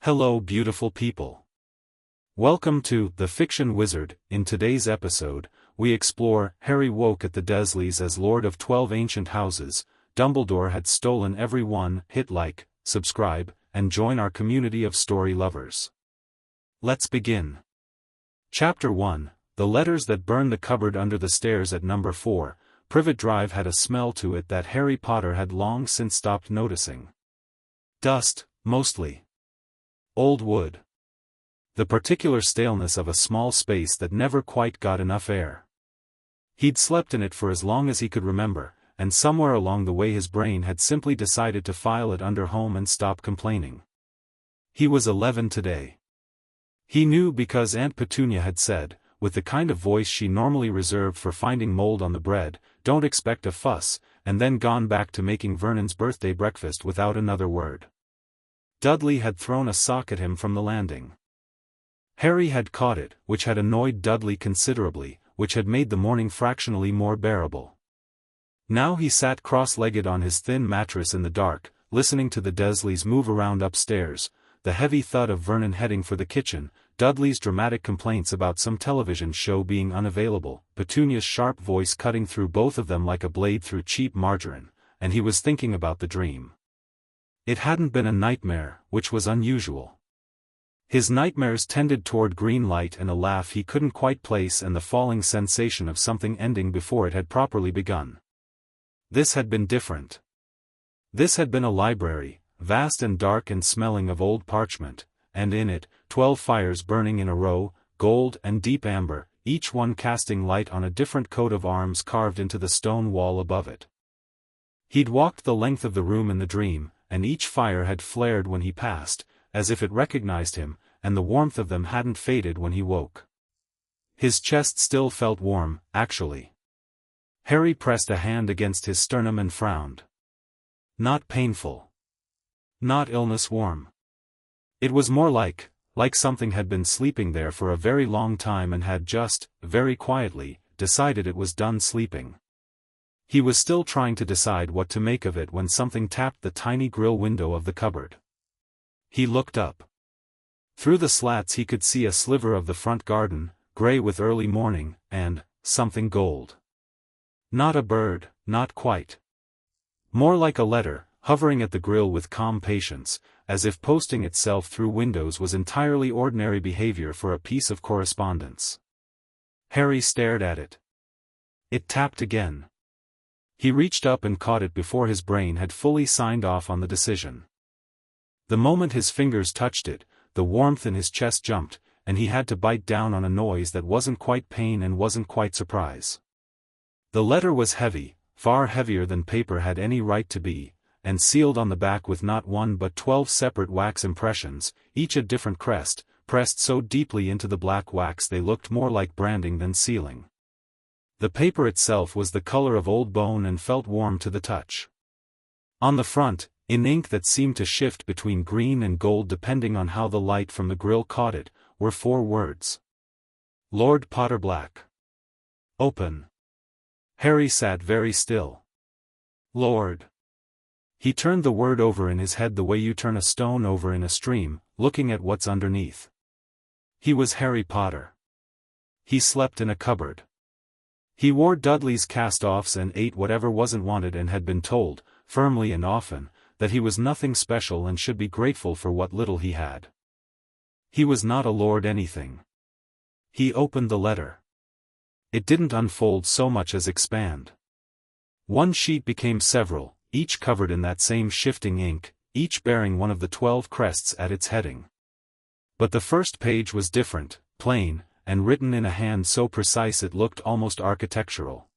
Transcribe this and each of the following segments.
Hello beautiful people. Welcome to The Fiction Wizard. In today's episode, we explore Harry woke at the Dursleys as Lord of 12 ancient houses. Dumbledore had stolen every one. Hit like, subscribe, and join our community of story lovers. Let's begin. Chapter 1, The Letters That Burn. The cupboard under the stairs at number 4, Privet Drive had a smell to it that Harry Potter had long since stopped noticing. Dust, mostly. Old wood. The particular staleness of a small space that never quite got enough air. He'd slept in it for as long as he could remember, and somewhere along the way his brain had simply decided to file it under home and stop complaining. He was 11 today. He knew because Aunt Petunia had said, with the kind of voice she normally reserved for finding mold on the bread, "Don't expect a fuss," and then gone back to making Vernon's birthday breakfast without another word. Dudley had thrown a sock at him from the landing. Harry had caught it, which had annoyed Dudley considerably, which had made the morning fractionally more bearable. Now he sat cross-legged on his thin mattress in the dark, listening to the Dursleys move around upstairs, the heavy thud of Vernon heading for the kitchen, Dudley's dramatic complaints about some television show being unavailable, Petunia's sharp voice cutting through both of them like a blade through cheap margarine, and he was thinking about the dream. It hadn't been a nightmare, which was unusual. His nightmares tended toward green light and a laugh he couldn't quite place and the falling sensation of something ending before it had properly begun. This had been different. This had been a library, vast and dark and smelling of old parchment, and in it, 12 fires burning in a row, gold and deep amber, each one casting light on a different coat of arms carved into the stone wall above it. He'd walked the length of the room in the dream, and each fire had flared when he passed, as if it recognized him, and the warmth of them hadn't faded when he woke. His chest still felt warm, actually. Harry pressed a hand against his sternum and frowned. Not painful. Not illness warm. It was more like something had been sleeping there for a very long time and had just, very quietly, decided it was done sleeping. He was still trying to decide what to make of it when something tapped the tiny grill window of the cupboard. He looked up. Through the slats he could see a sliver of the front garden, gray with early morning, and something gold. Not a bird, not quite. More like a letter, hovering at the grill with calm patience, as if posting itself through windows was entirely ordinary behavior for a piece of correspondence. Harry stared at it. It tapped again. He reached up and caught it before his brain had fully signed off on the decision. The moment his fingers touched it, the warmth in his chest jumped, and he had to bite down on a noise that wasn't quite pain and wasn't quite surprise. The letter was heavy, far heavier than paper had any right to be, and sealed on the back with not one but 12 separate wax impressions, each a different crest, pressed so deeply into the black wax they looked more like branding than sealing. The paper itself was the color of old bone and felt warm to the touch. On the front, in ink that seemed to shift between green and gold depending on how the light from the grill caught it, were 4 words. Lord Potter Black. Open. Harry sat very still. Lord. He turned the word over in his head the way you turn a stone over in a stream, looking at what's underneath. He was Harry Potter. He slept in a cupboard. He wore Dudley's cast-offs and ate whatever wasn't wanted and had been told, firmly and often, that he was nothing special and should be grateful for what little he had. He was not a lord anything. He opened the letter. It didn't unfold so much as expand. One sheet became several, each covered in that same shifting ink, each bearing one of the 12 crests at its heading. But the first page was different, plain, and written in a hand so precise it looked almost architectural.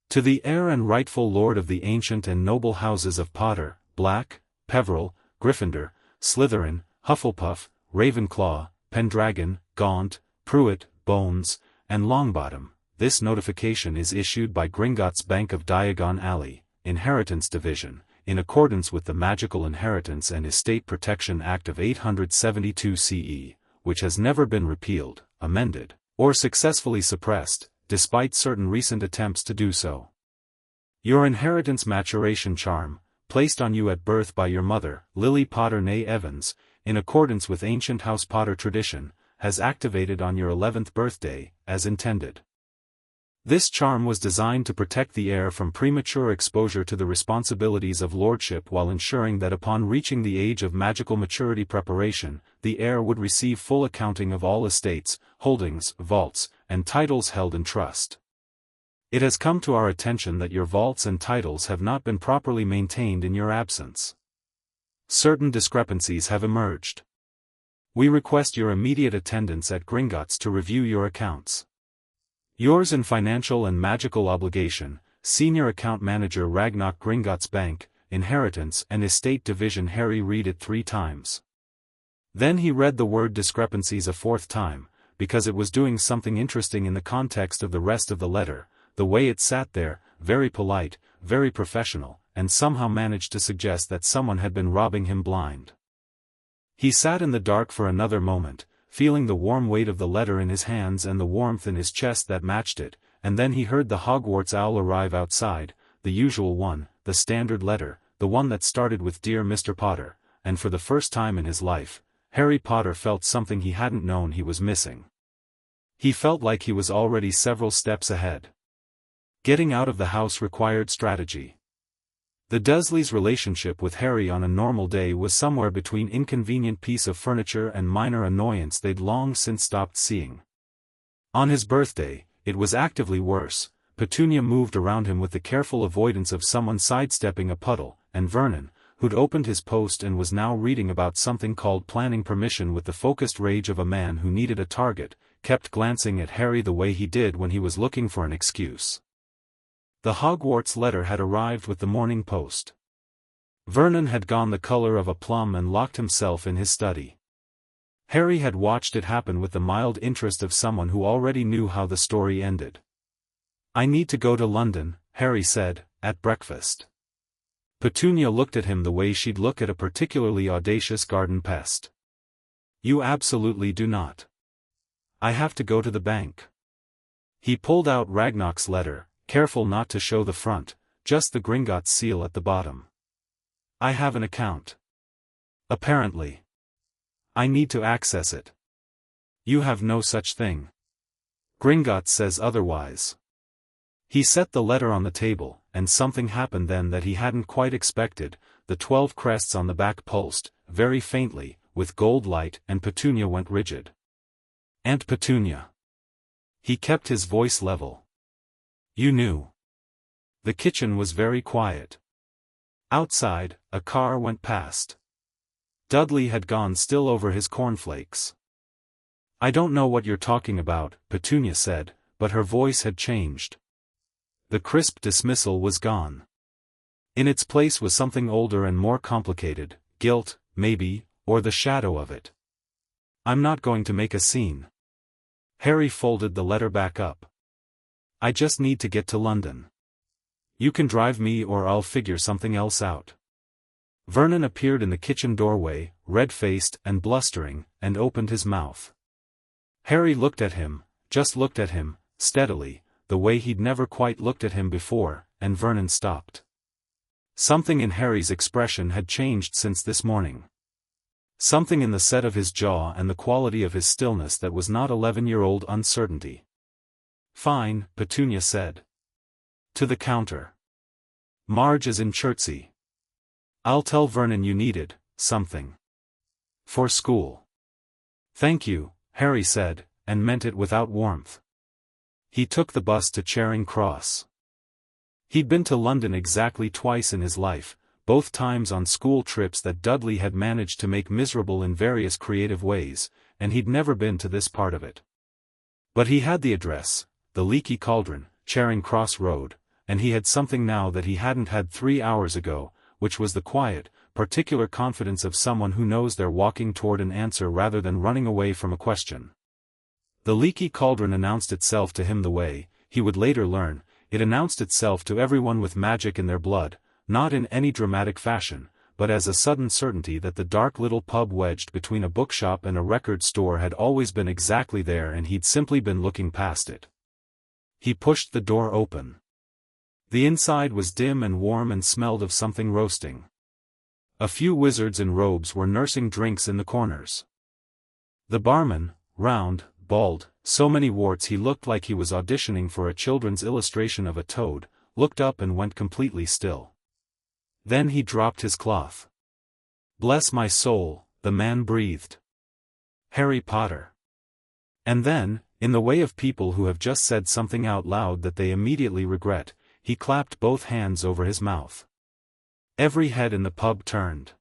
To the heir and rightful lord of the ancient and noble houses of Potter, Black, Peveril, Gryffindor, Slytherin, Hufflepuff, Ravenclaw, Pendragon, Gaunt, Pruitt, Bones, and Longbottom, this notification is issued by Gringotts Bank of Diagon Alley, Inheritance Division, in accordance with the Magical Inheritance and Estate Protection Act of 872 CE, which has never been repealed, amended, or successfully suppressed, despite certain recent attempts to do so. Your inheritance maturation charm, placed on you at birth by your mother, Lily Potter née Evans, in accordance with ancient House Potter tradition, has activated on your 11th birthday, as intended. This charm was designed to protect the heir from premature exposure to the responsibilities of lordship while ensuring that upon reaching the age of magical maturity preparation, the heir would receive full accounting of all estates, holdings, vaults, and titles held in trust. It has come to our attention that your vaults and titles have not been properly maintained in your absence. Certain discrepancies have emerged. We request your immediate attendance at Gringotts to review your accounts. Yours in financial and magical obligation, Senior Account Manager Ragnarok, Gringotts Bank, Inheritance and Estate Division. Harry read it 3 times. Then he read the word discrepancies a 4th time, because it was doing something interesting in the context of the rest of the letter, the way it sat there, very polite, very professional, and somehow managed to suggest that someone had been robbing him blind. He sat in the dark for another moment, feeling the warm weight of the letter in his hands and the warmth in his chest that matched it, and then he heard the Hogwarts owl arrive outside, the usual one, the standard letter, the one that started with Dear Mr. Potter, and for the first time in his life, Harry Potter felt something he hadn't known he was missing. He felt like he was already several steps ahead. Getting out of the house required strategy. The Dursleys' relationship with Harry on a normal day was somewhere between inconvenient piece of furniture and minor annoyance they'd long since stopped seeing. On his birthday, it was actively worse. Petunia moved around him with the careful avoidance of someone sidestepping a puddle, and Vernon, who'd opened his post and was now reading about something called planning permission with the focused rage of a man who needed a target, kept glancing at Harry the way he did when he was looking for an excuse. The Hogwarts letter had arrived with the morning post. Vernon had gone the color of a plum and locked himself in his study. Harry had watched it happen with the mild interest of someone who already knew how the story ended. "I need to go to London," Harry said, at breakfast. Petunia looked at him the way she'd look at a particularly audacious garden pest. "You absolutely do not." "I have to go to the bank." He pulled out Ragnarok's letter, careful not to show the front, just the Gringotts seal at the bottom. "I have an account." "Apparently. I need to access it." "You have no such thing. Gringotts says otherwise." He set the letter on the table, and something happened then that he hadn't quite expected. The 12 crests on the back pulsed, very faintly, with gold light, and Petunia went rigid. "Aunt Petunia." He kept his voice level. "You knew." The kitchen was very quiet. Outside, a car went past. Dudley had gone still over his cornflakes. "I don't know what you're talking about," Petunia said, but her voice had changed. The crisp dismissal was gone. In its place was something older and more complicated, guilt, maybe, or the shadow of it. "I'm not going to make a scene." Harry folded the letter back up. "I just need to get to London. You can drive me or I'll figure something else out." Vernon appeared in the kitchen doorway, red-faced and blustering, and opened his mouth. Harry looked at him, just looked at him, steadily, the way he'd never quite looked at him before, and Vernon stopped. Something in Harry's expression had changed since this morning. Something in the set of his jaw and the quality of his stillness that was not 11-year-old uncertainty. "Fine," Petunia said. "To the counter. Marge is in Chertsey. I'll tell Vernon you needed something. For school." "Thank you," Harry said, and meant it without warmth. He took the bus to Charing Cross. He'd been to London exactly twice in his life, both times on school trips that Dudley had managed to make miserable in various creative ways, and he'd never been to this part of it. But he had the address, the Leaky Cauldron, Charing Cross Road, and he had something now that he hadn't had 3 hours ago, which was the quiet, particular confidence of someone who knows they're walking toward an answer rather than running away from a question. The Leaky Cauldron announced itself to him the way, he would later learn, it announced itself to everyone with magic in their blood, not in any dramatic fashion, but as a sudden certainty that the dark little pub wedged between a bookshop and a record store had always been exactly there and he'd simply been looking past it. He pushed the door open. The inside was dim and warm and smelled of something roasting. A few wizards in robes were nursing drinks in the corners. The barman, round, bald, so many warts he looked like he was auditioning for a children's illustration of a toad, looked up and went completely still. Then he dropped his cloth. "Bless my soul," the man breathed. "Harry Potter." And then, in the way of people who have just said something out loud that they immediately regret, he clapped both hands over his mouth. Every head in the pub turned.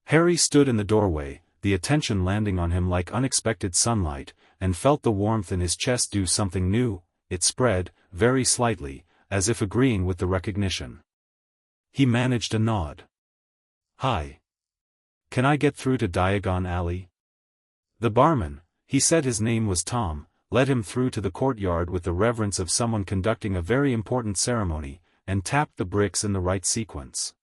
Harry stood in the doorway, the attention landing on him like unexpected sunlight, and felt the warmth in his chest do something new. It spread, very slightly, as if agreeing with the recognition. He managed a nod. "Hi. Can I get through to Diagon Alley?" The barman, he said his name was Tom, led him through to the courtyard with the reverence of someone conducting a very important ceremony, and tapped the bricks in the right sequence.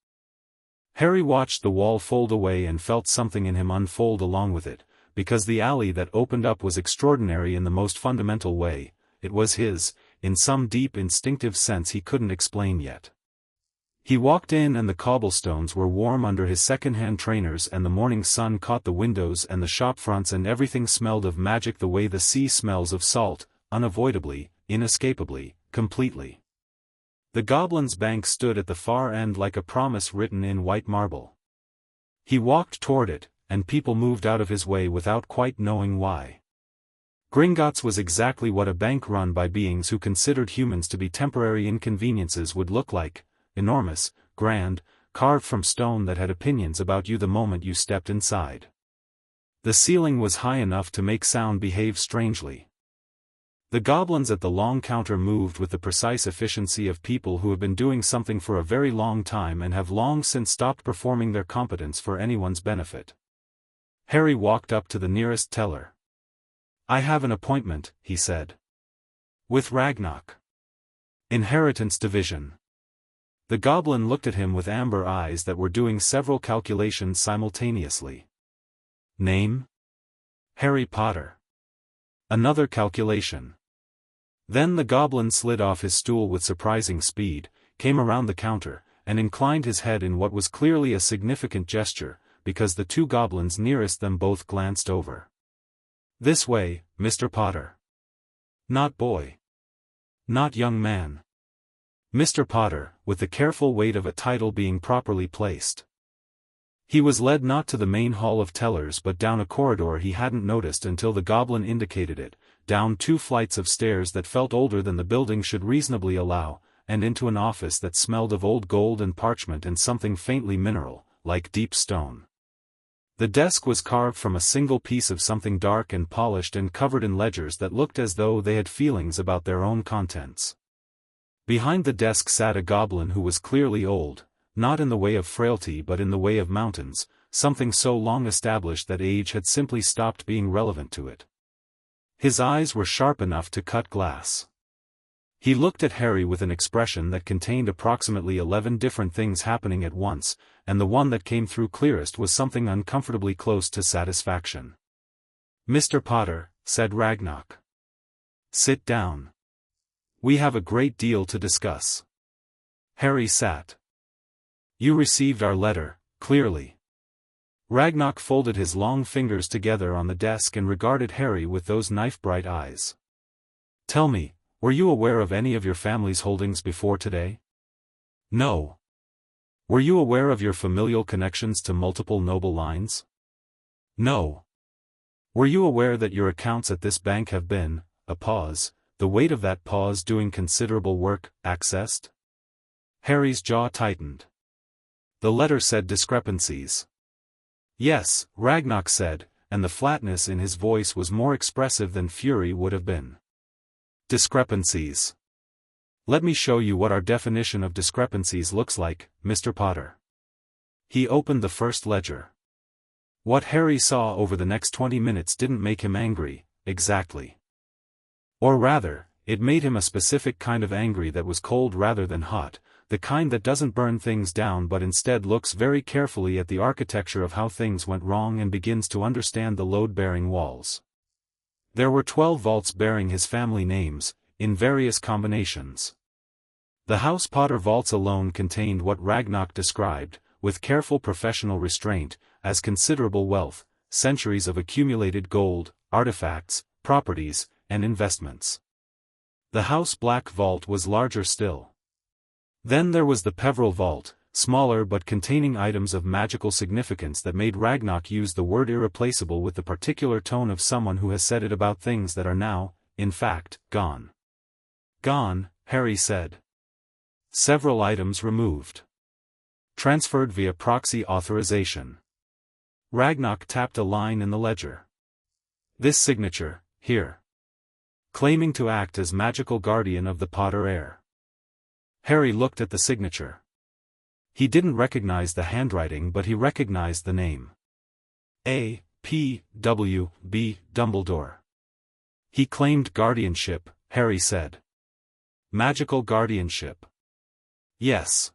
Harry watched the wall fold away and felt something in him unfold along with it, because the alley that opened up was extraordinary in the most fundamental way. It was his, in some deep instinctive sense he couldn't explain yet. He walked in and the cobblestones were warm under his second-hand trainers and the morning sun caught the windows and the shop fronts and everything smelled of magic the way the sea smells of salt, unavoidably, inescapably, completely. The Goblin's Bank stood at the far end like a promise written in white marble. He walked toward it, and people moved out of his way without quite knowing why. Gringotts was exactly what a bank run by beings who considered humans to be temporary inconveniences would look like: enormous, grand, carved from stone that had opinions about you the moment you stepped inside. The ceiling was high enough to make sound behave strangely. The goblins at the long counter moved with the precise efficiency of people who have been doing something for a very long time and have long since stopped performing their competence for anyone's benefit. Harry walked up to the nearest teller. "I have an appointment," he said. "With Ragnarok. Inheritance Division." The goblin looked at him with amber eyes that were doing several calculations simultaneously. "Name? Harry Potter." Another calculation. Then the goblin slid off his stool with surprising speed, came around the counter, and inclined his head in what was clearly a significant gesture, because the two goblins nearest them both glanced over. "This way, Mr. Potter." "Not boy. Not young man. Mr. Potter," with the careful weight of a title being properly placed. He was led not to the main hall of tellers but down a corridor he hadn't noticed until the goblin indicated it, down 2 flights of stairs that felt older than the building should reasonably allow, and into an office that smelled of old gold and parchment and something faintly mineral, like deep stone. The desk was carved from a single piece of something dark and polished and covered in ledgers that looked as though they had feelings about their own contents. Behind the desk sat a goblin who was clearly old, not in the way of frailty but in the way of mountains, something so long established that age had simply stopped being relevant to it. His eyes were sharp enough to cut glass. He looked at Harry with an expression that contained approximately 11 different things happening at once, and the one that came through clearest was something uncomfortably close to satisfaction. "Mr. Potter," said Ragnarok. "Sit down. We have a great deal to discuss." Harry sat. "You received our letter, clearly." Ragnarok folded his long fingers together on the desk and regarded Harry with those knife-bright eyes. "Tell me, were you aware of any of your family's holdings before today?" "No." "Were you aware of your familial connections to multiple noble lines?" "No." "Were you aware that your accounts at this bank have been," a pause, the weight of that pause doing considerable work, "accessed?" Harry's jaw tightened. The letter said discrepancies. "Yes," Ragnarok said, and the flatness in his voice was more expressive than fury would have been. "Discrepancies. Let me show you what our definition of discrepancies looks like, Mr. Potter." He opened the first ledger. What Harry saw over the next 20 minutes didn't make him angry, exactly. Or rather, it made him a specific kind of angry that was cold rather than hot, the kind that doesn't burn things down but instead looks very carefully at the architecture of how things went wrong and begins to understand the load-bearing walls. There were 12 vaults bearing his family names, in various combinations. The House Potter vaults alone contained what Ragnarok described, with careful professional restraint, as considerable wealth, centuries of accumulated gold, artifacts, properties, and investments. The House Black Vault was larger still. Then there was the Peveril Vault, smaller but containing items of magical significance that made Ragnarok use the word irreplaceable with the particular tone of someone who has said it about things that are now, in fact, gone. Gone, Harry said. Several items removed. Transferred via proxy authorization. Ragnarok tapped a line in the ledger. This signature, here. Claiming to act as magical guardian of the Potter heir. Harry looked at the signature. He didn't recognize the handwriting, but he recognized the name. A. P. W. B. Dumbledore. He claimed guardianship, Harry said. Magical guardianship. Yes.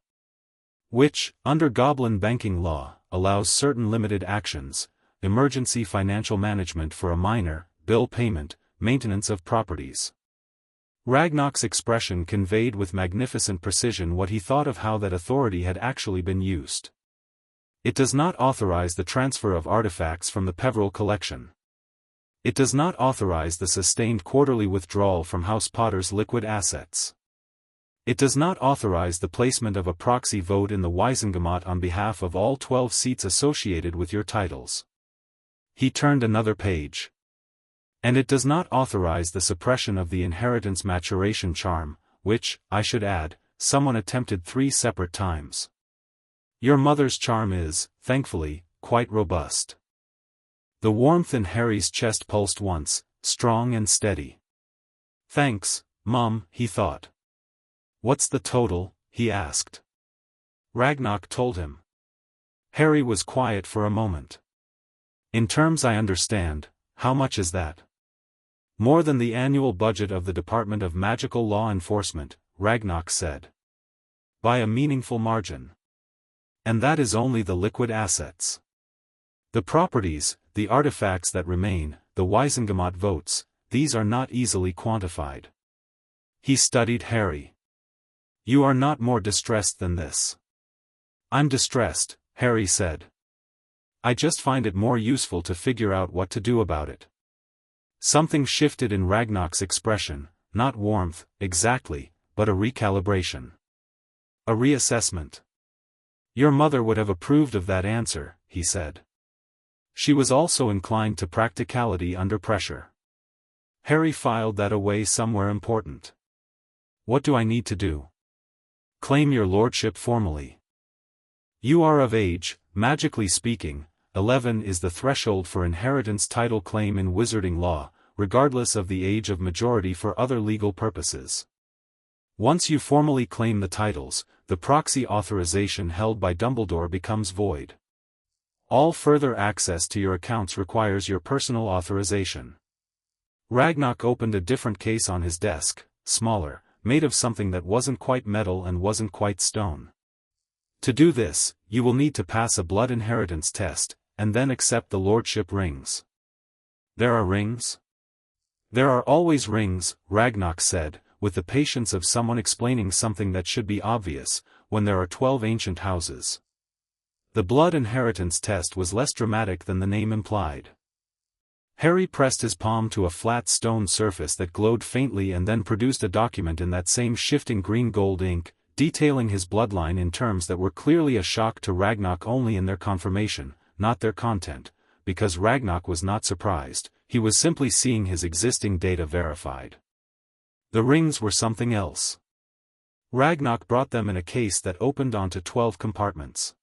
Which, under Goblin banking law, allows certain limited actions: emergency financial management for a minor, bill payment, maintenance of properties. Ragnarok's expression conveyed with magnificent precision what he thought of how that authority had actually been used. It does not authorize the transfer of artifacts from the Peveril collection. It does not authorize the sustained quarterly withdrawal from House Potter's liquid assets. It does not authorize the placement of a proxy vote in the Wizengamot on behalf of all 12 seats associated with your titles. He turned another page. And it does not authorize the suppression of the inheritance maturation charm, which, I should add, someone attempted 3 separate times. Your mother's charm is, thankfully, quite robust. The warmth in Harry's chest pulsed once, strong and steady. Thanks, Mum, he thought. What's the total? He asked. Ragnarok told him. Harry was quiet for a moment. In terms I understand, how much is that? More than the annual budget of the Department of Magical Law Enforcement, Ragnarok said. By a meaningful margin. And that is only the liquid assets. The properties, the artifacts that remain, the Wizengamot votes, these are not easily quantified. He studied Harry. You are not more distressed than this. I'm distressed, Harry said. I just find it more useful to figure out what to do about it. Something shifted in Ragnarok's expression, not warmth, exactly, but a recalibration. A reassessment. Your mother would have approved of that answer, he said. She was also inclined to practicality under pressure. Harry filed that away somewhere important. What do I need to do? Claim your lordship formally. You are of age, magically speaking. 11 is the threshold for inheritance title claim in wizarding law, regardless of the age of majority for other legal purposes. Once you formally claim the titles, the proxy authorization held by Dumbledore becomes void. All further access to your accounts requires your personal authorization. Ragnarok opened a different case on his desk, smaller, made of something that wasn't quite metal and wasn't quite stone. To do this, you will need to pass a blood inheritance test, and then accept the lordship rings. There are rings? There are always rings, Ragnarok said, with the patience of someone explaining something that should be obvious, when there are 12 ancient houses. The blood inheritance test was less dramatic than the name implied. Harry pressed his palm to a flat stone surface that glowed faintly and then produced a document in that same shifting green-gold ink, detailing his bloodline in terms that were clearly a shock to Ragnarok only in their confirmation, not their content, because Ragnarok was not surprised, he was simply seeing his existing data verified. The rings were something else. Ragnarok brought them in a case that opened onto 12 compartments.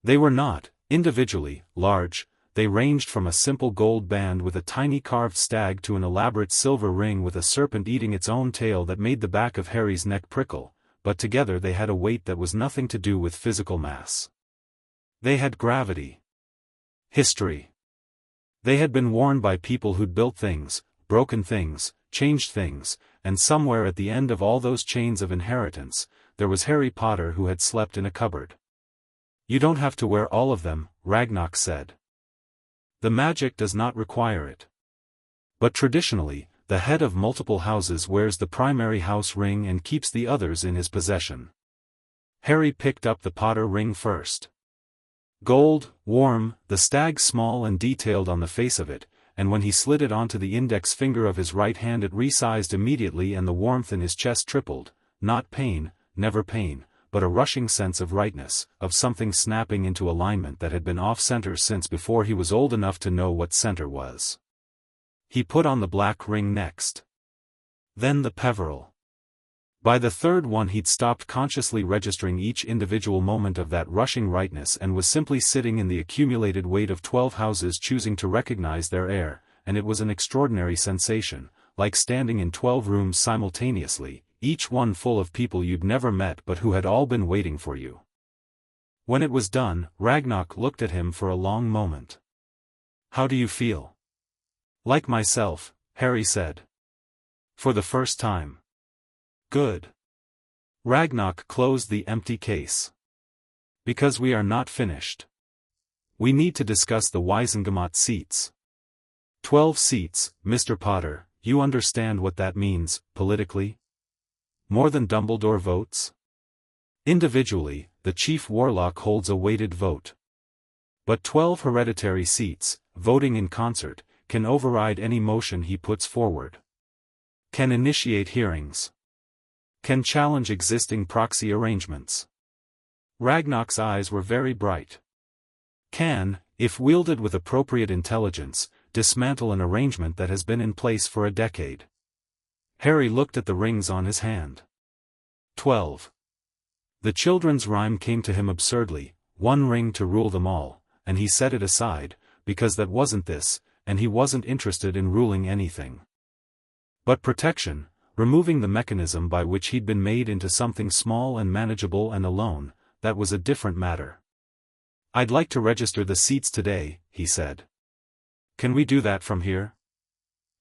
They were not, individually, large. They ranged from a simple gold band with a tiny carved stag to an elaborate silver ring with a serpent eating its own tail that made the back of Harry's neck prickle, but together they had a weight that was nothing to do with physical mass. They had gravity. History. They had been worn by people who'd built things, broken things, changed things, and somewhere at the end of all those chains of inheritance, there was Harry Potter who had slept in a cupboard. You don't have to wear all of them, Ragnarok said. The magic does not require it. But traditionally, the head of multiple houses wears the primary house ring and keeps the others in his possession. Harry picked up the Potter ring first. Gold, warm, the stag small and detailed on the face of it, and when he slid it onto the index finger of his right hand it resized immediately and the warmth in his chest tripled, not pain, never pain, but a rushing sense of rightness, of something snapping into alignment that had been off-center since before he was old enough to know what center was. He put on the black ring next. Then the Peveril. By the third one he'd stopped consciously registering each individual moment of that rushing rightness and was simply sitting in the accumulated weight of 12 houses choosing to recognize their heir, and it was an extraordinary sensation, like standing in 12 rooms simultaneously, each one full of people you'd never met but who had all been waiting for you. When it was done, Ragnarok looked at him for a long moment. "How do you feel?" "Like myself," Harry said. "For the first time." "Good." Ragnarok closed the empty case. "Because we are not finished. We need to discuss the Wizengamot seats." 12 seats, Mr. Potter, you understand what that means, politically? More than Dumbledore votes? Individually, the Chief Warlock holds a weighted vote. But 12 hereditary seats, voting in concert, can override any motion he puts forward. Can initiate hearings. Can challenge existing proxy arrangements. Ragnarok's eyes were very bright. Can, if wielded with appropriate intelligence, dismantle an arrangement that has been in place for a decade. Harry looked at the rings on his hand. 12. The children's rhyme came to him absurdly, one ring to rule them all, and he set it aside, because that wasn't this, and he wasn't interested in ruling anything. But protection, removing the mechanism by which he'd been made into something small and manageable and alone, that was a different matter. "I'd like to register the seats today," he said. "Can we do that from here?"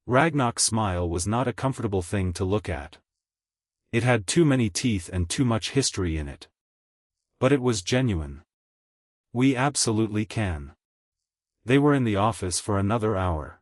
Ragnarok's smile was not a comfortable thing to look at. It had too many teeth and too much history in it. But it was genuine. "We absolutely can." They were in the office for another hour.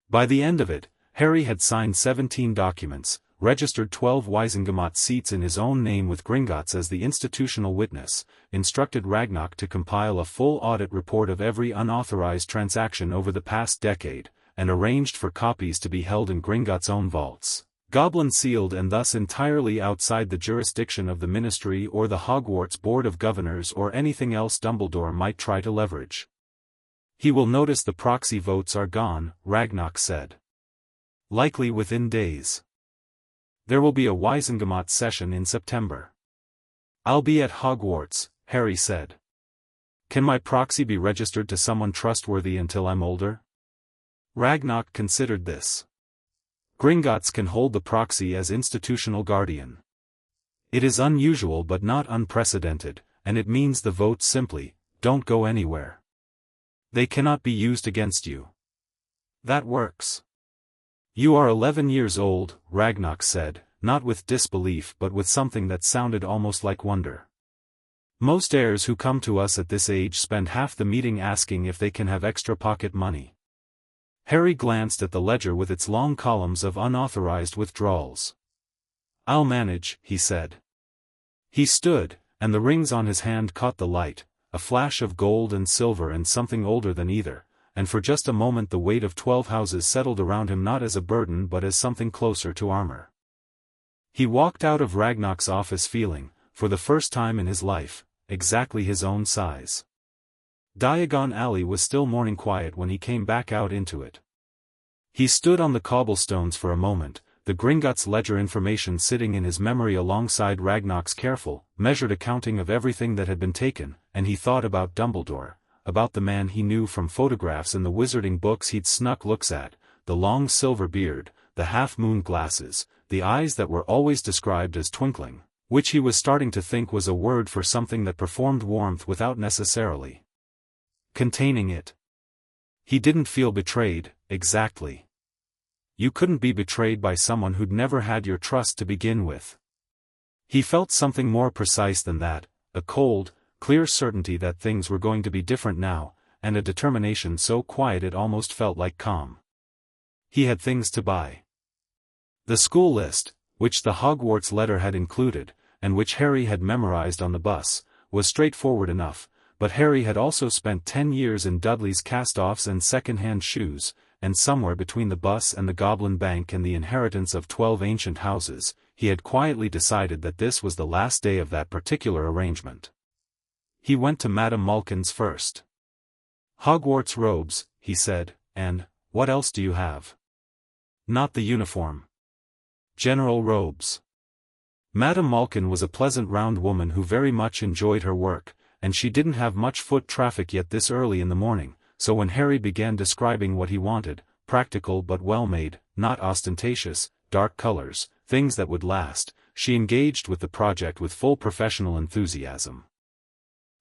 By the end of it, Harry had signed 17 documents, registered 12 Wizengamot seats in his own name with Gringotts as the institutional witness, instructed Ragnarok to compile a full audit report of every unauthorized transaction over the past decade, and arranged for copies to be held in Gringotts' own vaults, goblin-sealed and thus entirely outside the jurisdiction of the Ministry or the Hogwarts Board of Governors or anything else Dumbledore might try to leverage. "He will notice the proxy votes are gone," Ragnarok said. "Likely within days. There will be a Wizengamot session in September." "I'll be at Hogwarts," Harry said. "Can my proxy be registered to someone trustworthy until I'm older?" Ragnarok considered this. "Gringotts can hold the proxy as institutional guardian. It is unusual but not unprecedented, and it means the votes simply don't go anywhere. They cannot be used against you." "That works." "You are 11 years old," Ragnarok said, not with disbelief but with something that sounded almost like wonder. "Most heirs who come to us at this age spend half the meeting asking if they can have extra pocket money." Harry glanced at the ledger with its long columns of unauthorized withdrawals. "I'll manage," he said. He stood, and the rings on his hand caught the light, a flash of gold and silver and something older than either, and for just a moment the weight of 12 houses settled around him not as a burden but as something closer to armor. He walked out of Ragnarok's office feeling, for the first time in his life, exactly his own size. Diagon Alley was still morning quiet when he came back out into it. He stood on the cobblestones for a moment, the Gringotts ledger information sitting in his memory alongside Ragnarok's careful, measured accounting of everything that had been taken, and he thought about Dumbledore, about the man he knew from photographs in the wizarding books he'd snuck looks at, the long silver beard, the half-moon glasses, the eyes that were always described as twinkling, which he was starting to think was a word for something that performed warmth without necessarily containing it. He didn't feel betrayed, exactly. You couldn't be betrayed by someone who'd never had your trust to begin with. He felt something more precise than that, a cold, clear certainty that things were going to be different now, and a determination so quiet it almost felt like calm. He had things to buy. The school list, which the Hogwarts letter had included, and which Harry had memorized on the bus, was straightforward enough, but Harry had also spent 10 years in Dudley's cast-offs and second-hand shoes, and somewhere between the bus and the Goblin Bank and the inheritance of 12 ancient houses, he had quietly decided that this was the last day of that particular arrangement. He went to Madame Malkin's first. "Hogwarts robes," he said, "and, what else do you have?" "Not the uniform. General robes." Madame Malkin was a pleasant round woman who very much enjoyed her work, and she didn't have much foot traffic yet this early in the morning, so when Harry began describing what he wanted, practical but well-made, not ostentatious, dark colors, things that would last, she engaged with the project with full professional enthusiasm.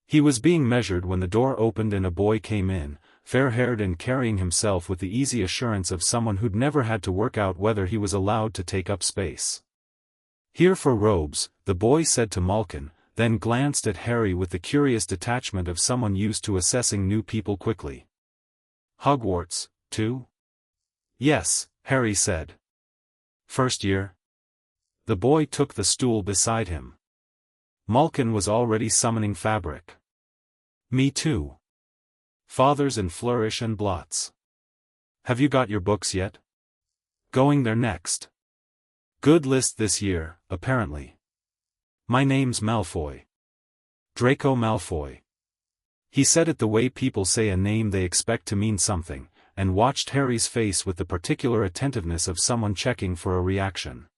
He was being measured when the door opened and a boy came in, fair-haired and carrying himself with the easy assurance of someone who'd never had to work out whether he was allowed to take up space. "Here for robes," the boy said to Malkin, then glanced at Harry with the curious detachment of someone used to assessing new people quickly. "Hogwarts, too?" "Yes," Harry said. "First year?" The boy took the stool beside him. Malkin was already summoning fabric. "Me too. Fathers in flourish and blots. Have you got your books yet?" "Going there next. Good list this year, apparently. My name's Malfoy. Draco Malfoy." He said it the way people say a name they expect to mean something, and watched Harry's face with the particular attentiveness of someone checking for a reaction.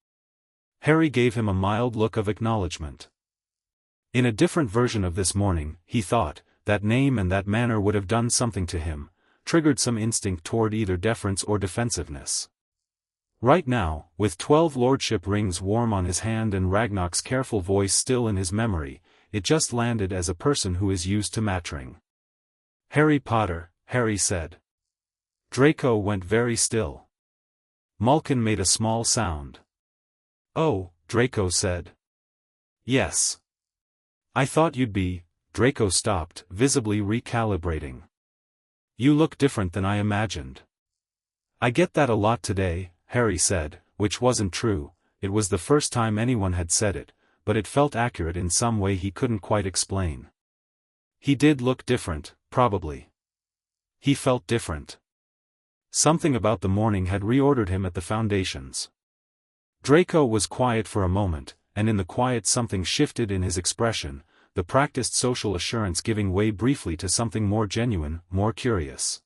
Harry gave him a mild look of acknowledgement. In a different version of this morning, he thought, that name and that manner would have done something to him, triggered some instinct toward either deference or defensiveness. Right now, with 12 lordship rings warm on his hand and Ragnarok's careful voice still in his memory, it just landed as a person who is used to mattering. "Harry Potter," Harry said. Draco went very still. Malkin made a small sound. "Oh," Draco said. "Yes. I thought you'd be." Draco stopped, visibly recalibrating. "You look different than I imagined." "I get that a lot today," Harry said, which wasn't true. It was the first time anyone had said it, but it felt accurate in some way he couldn't quite explain. He did look different, probably. He felt different. Something about the morning had reordered him at the foundations. Draco was quiet for a moment, and in the quiet something shifted in his expression, the practiced social assurance giving way briefly to something more genuine, more curious.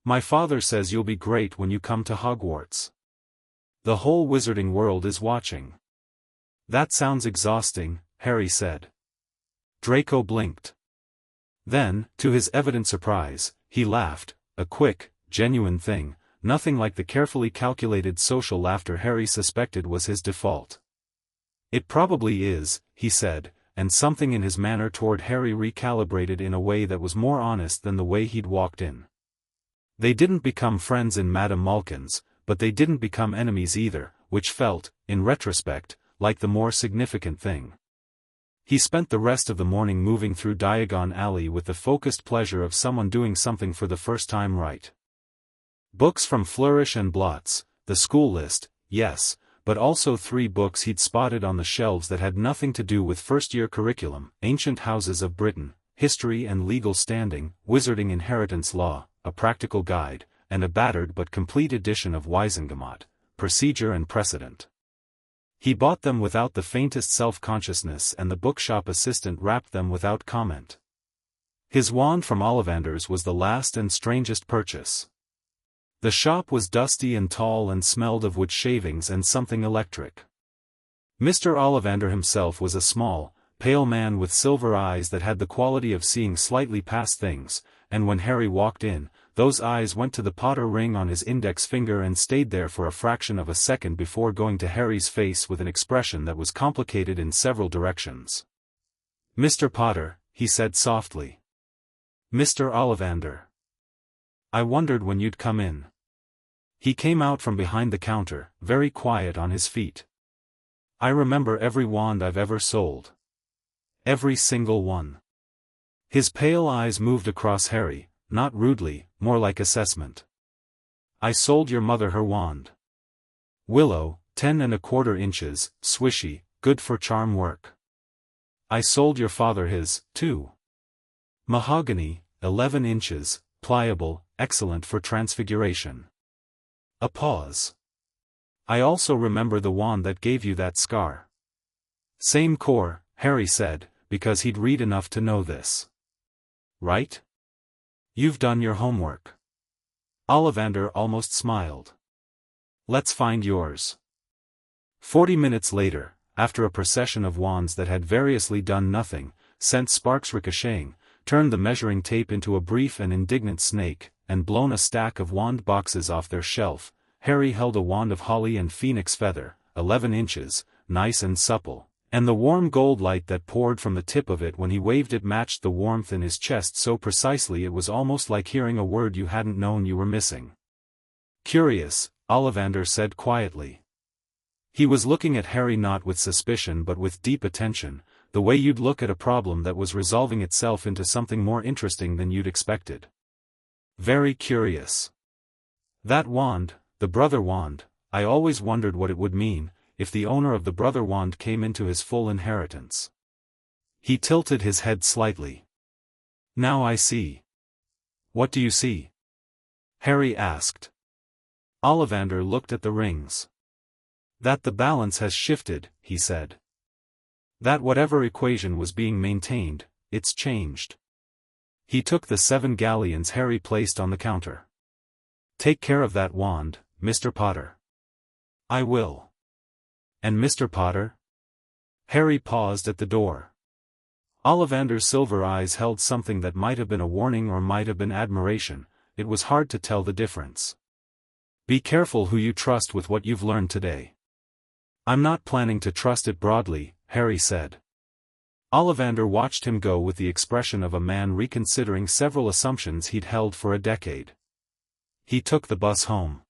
"My father says you'll be great when you come to Hogwarts. The whole wizarding world is watching." "That sounds exhausting," Harry said. Draco blinked. Then, to his evident surprise, he laughed, a quick, genuine thing, nothing like the carefully calculated social laughter Harry suspected was his default. "It probably is," he said, and something in his manner toward Harry recalibrated in a way that was more honest than the way he'd walked in. They didn't become friends in Madame Malkin's, but they didn't become enemies either, which felt, in retrospect, like the more significant thing. He spent the rest of the morning moving through Diagon Alley with the focused pleasure of someone doing something for the first time right. Books from Flourish and Blots, the school list, yes, but also 3 books he'd spotted on the shelves that had nothing to do with first-year curriculum: Ancient Houses of Britain, History and Legal Standing, Wizarding Inheritance Law, a Practical Guide, and a battered but complete edition of Wizengamot, Procedure and Precedent. He bought them without the faintest self-consciousness and the bookshop assistant wrapped them without comment. His wand from Ollivander's was the last and strangest purchase. The shop was dusty and tall and smelled of wood shavings and something electric. Mr. Ollivander himself was a small, pale man with silver eyes that had the quality of seeing slightly past things, and when Harry walked in, those eyes went to the Potter ring on his index finger and stayed there for a fraction of a second before going to Harry's face with an expression that was complicated in several directions. "Mr. Potter," he said softly. "Mr. Ollivander. I wondered when you'd come in." He came out from behind the counter, very quiet on his feet. "I remember every wand I've ever sold. Every single one." His pale eyes moved across Harry, not rudely, more like assessment. "I sold your mother her wand. Willow, 10¼ inches, swishy, good for charm work. I sold your father his, too. Mahogany, 11 inches, pliable, excellent for transfiguration. A pause. I also remember the wand that gave you that scar. Same core, Harry said, because he'd read enough to know this. Right? You've done your homework. Ollivander almost smiled. Let's find yours. 40 minutes later, after a procession of wands that had variously done nothing, sent sparks ricocheting, turned the measuring tape into a brief and indignant snake, and blown a stack of wand boxes off their shelf, Harry held a wand of holly and phoenix feather, 11 inches, nice and supple, and the warm gold light that poured from the tip of it when he waved it matched the warmth in his chest so precisely it was almost like hearing a word you hadn't known you were missing. Curious, Ollivander said quietly. He was looking at Harry not with suspicion but with deep attention, the way you'd look at a problem that was resolving itself into something more interesting than you'd expected. Very curious. That wand, the brother wand, I always wondered what it would mean, if the owner of the brother wand came into his full inheritance. He tilted his head slightly. Now I see. What do you see? Harry asked. Ollivander looked at the rings. That the balance has shifted, he said. That whatever equation was being maintained, it's changed. He took the 7 galleons Harry placed on the counter. Take care of that wand, Mr. Potter. I will. And Mr. Potter? Harry paused at the door. Ollivander's silver eyes held something that might have been a warning or might have been admiration, it was hard to tell the difference. Be careful who you trust with what you've learned today. I'm not planning to trust it broadly, Harry said. Ollivander watched him go with the expression of a man reconsidering several assumptions he'd held for a decade. He took the bus home.